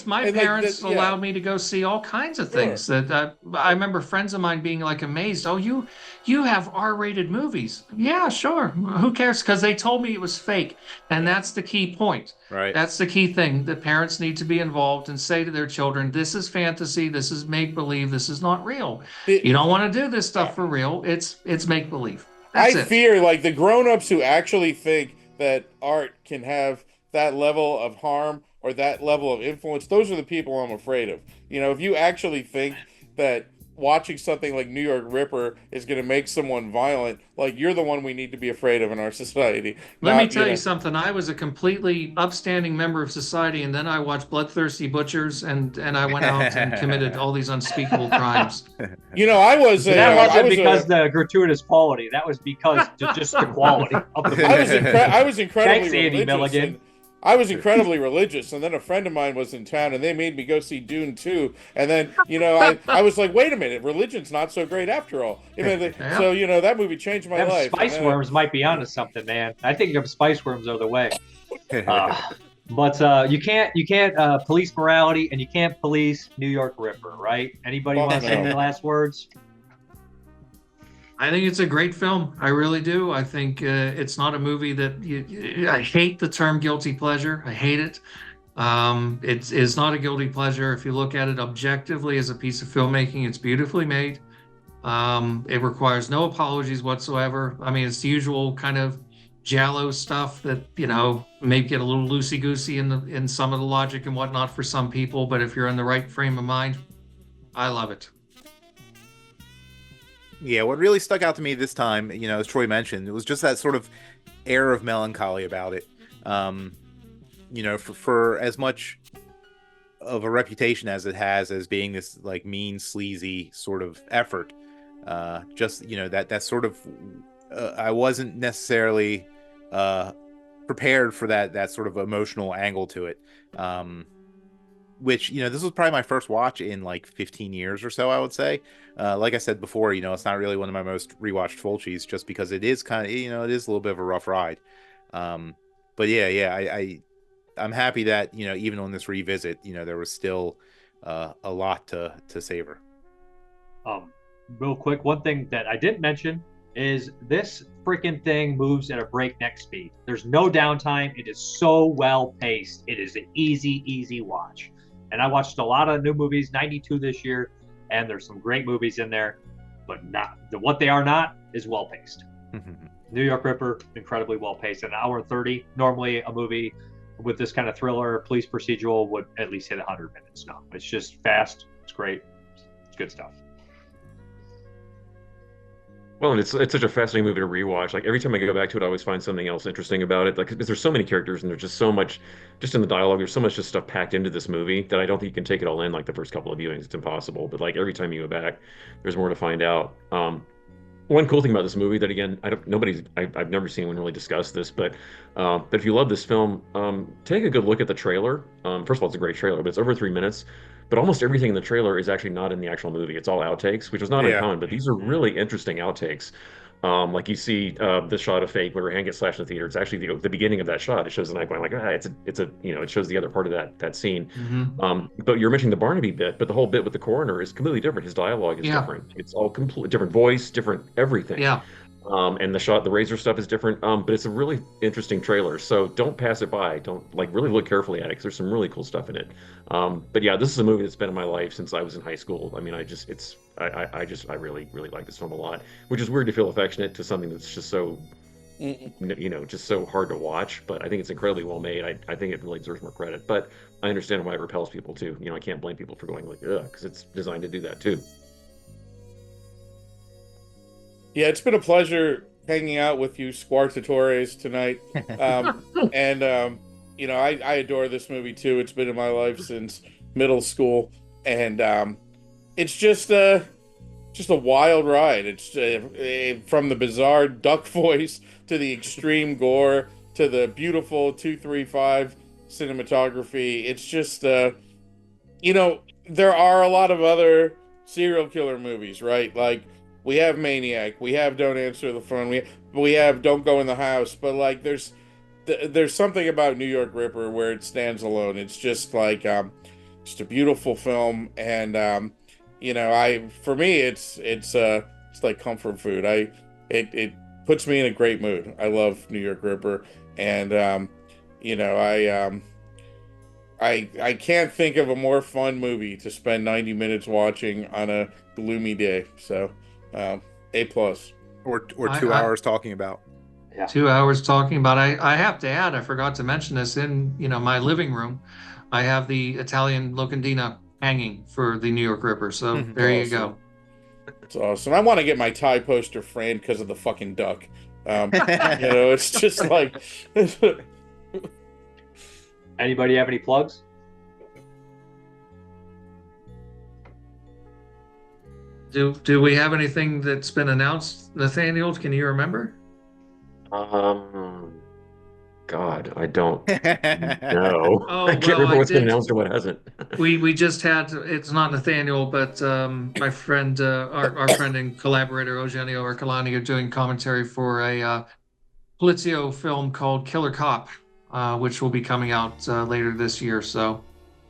My and parents yeah. allowed me to go see all kinds of things that I remember friends of mine being like amazed. Oh, you have R-rated movies. Yeah, sure. Who cares? Because they told me it was fake. And that's the key point. Right. That's the key thing that parents need to be involved and say to their children, this is fantasy, this is make-believe, this is not real. You don't want to do this stuff for real. It's make-believe. I fear like the grown-ups who actually think that art can have that level of harm or that level of influence, those are the people I'm afraid of. If you actually think that watching something like New York Ripper is going to make someone violent, like you're the one we need to be afraid of in our society. Let me tell you something. I was a completely upstanding member of society, and then I watched Bloodthirsty Butchers, and I went out and committed all these unspeakable crimes. I was. That wasn't because the gratuitous quality. That was because just the quality. I was incredibly Thanks, Andy Milligan. I was incredibly religious, and then a friend of mine was in town, and they made me go see Dune 2. And then, I was like, wait a minute, religion's not so great after all. So, that movie changed my life. Spice worms might be onto something, man. I think them spice worms are the way. But you can't police morality, and you can't police New York Ripper, right? Anybody want to say any last words? I think it's a great film. I really do. I think it's not a movie that I hate the term guilty pleasure. I hate it. It's not a guilty pleasure. If you look at it objectively as a piece of filmmaking, it's beautifully made. It requires no apologies whatsoever. I mean, it's the usual kind of giallo stuff that, may get a little loosey-goosey in some of the logic and whatnot for some people. But if you're in the right frame of mind, I love it. Yeah, what really stuck out to me this time, as Troy mentioned, it was just that sort of air of melancholy about it. For as much of a reputation as it has as being this like mean, sleazy sort of effort, that sort of, I wasn't necessarily prepared for that sort of emotional angle to it. Which, this was probably my first watch in like 15 years or so, I would say. Like I said before, it's not really one of my most rewatched Fulcis just because it is kind of, it is a little bit of a rough ride. But I'm happy that, even on this revisit, there was still a lot to savor. Real quick, one thing that I didn't mention is this freaking thing moves at a breakneck speed. There's no downtime. It is so well paced. It is an easy watch. And I watched a lot of new movies, 92 this year, and there's some great movies in there, but what they are not is well paced. New York Ripper, incredibly well paced. An hour and 30. Normally, a movie with this kind of thriller, police procedural would at least hit 100 minutes. No, it's just fast. It's great. It's good stuff. Well, and it's such a fascinating movie to rewatch. Like every time I go back to it, I always find something else interesting about it. Like because there's so many characters and there's just so much, just in the dialogue, there's so much just stuff packed into this movie that I don't think you can take it all in like the first couple of viewings. It's impossible. But like every time you go back, there's more to find out. One cool thing about this movie that again, I've never seen anyone really discuss this, but if you love this film, take a good look at the trailer. First of all, it's a great trailer, but it's over 3 minutes. But almost everything in the trailer is actually not in the actual movie. It's all outtakes, which is not uncommon, but these are really interesting outtakes. Like you see this shot of Fake where her hand gets slashed in the theater. It's actually the beginning of that shot. It shows the knife going like, it shows the other part of that scene. But you're mentioning the Barnaby bit, but the whole bit with the coroner is completely different. His dialogue is different. It's all completely different voice, different everything. Yeah. And the razor stuff is different. But it's a really interesting trailer. So don't pass it by. Don't really look carefully at it because there's some really cool stuff in it. But yeah, this is a movie that's been in my life since I was in high school. I mean, I really like this film a lot, which is weird to feel affectionate to something that's just so, just so hard to watch. But I think it's incredibly well made. I think it really deserves more credit. But I understand why it repels people too. I can't blame people for going like, ugh, because it's designed to do that too. Yeah, it's been a pleasure hanging out with you Squartatores tonight. I adore this movie too. It's been in my life since middle school. And it's just a wild ride. It's from the bizarre duck voice to the extreme gore to the beautiful 235 cinematography. It's just, there are a lot of other serial killer movies, right? Like, we have Maniac, we have Don't Answer the Phone, we have Don't Go in the House, but like there's there's something about New York Ripper where it stands alone. It's just like just a beautiful film, and you know, for me it's like comfort food. It puts me in a great mood. I love New York Ripper, and you know, I can't think of a more fun movie to spend 90 minutes watching on a gloomy day. So A plus. Or 2 hours talking about. Yeah. 2 hours talking about. I have to add, I forgot to mention this, in my living room, I have the Italian locandina hanging for the New York Ripper. So there you go. It's awesome. I want to get my tie poster framed because of the fucking duck. It's just like. Anybody have any plugs? Do we have anything that's been announced, Nathaniel? Can you remember? God, I don't know. Oh, I can't well, remember I what's been did. announced or what hasn't. We just had, it's not Nathaniel, but my friend, our friend and collaborator Eugenio Ercolani are doing commentary for a Polizio film called Killer Cop, which will be coming out later this year. So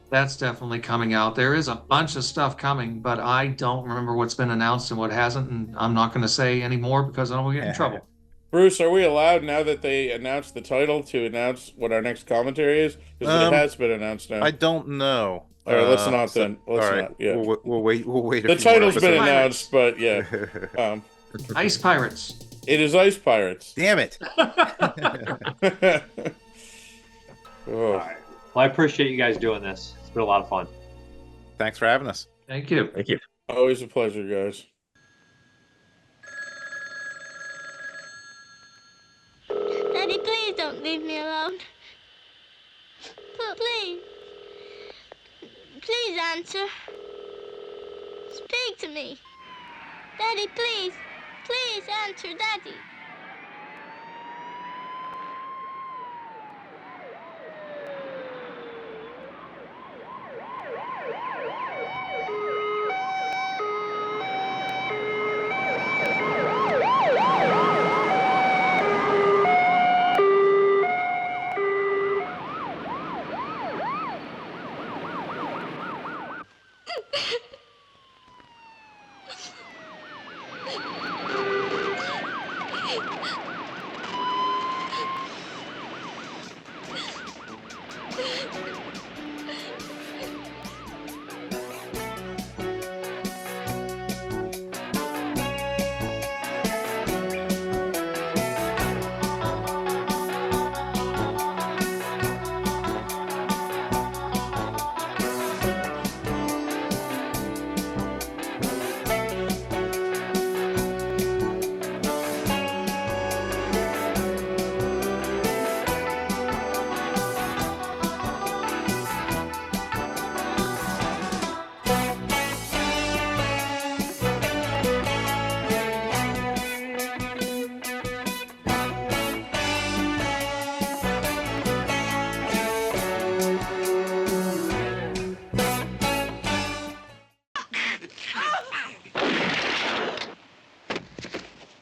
that's definitely coming out. There is a bunch of stuff coming, but I don't remember what's been announced and what hasn't, and I'm not going to say any more because I don't want to get in trouble. Bruce, are we allowed, now that they announced the title, to announce what our next commentary is? Because it has been announced now. I don't know. All right, let's not then. Let's all right, not. Yeah. we'll wait. We'll wait. The title's been announced, but yeah. Ice Pirates. It is Ice Pirates. Damn it! All right. Well, I appreciate you guys doing this. It's been a lot of fun. Thanks for having us. Thank you. Thank you. Always a pleasure, guys. Daddy, please don't leave me alone. Please. Please answer. Speak to me. Daddy, please. Please answer, Daddy.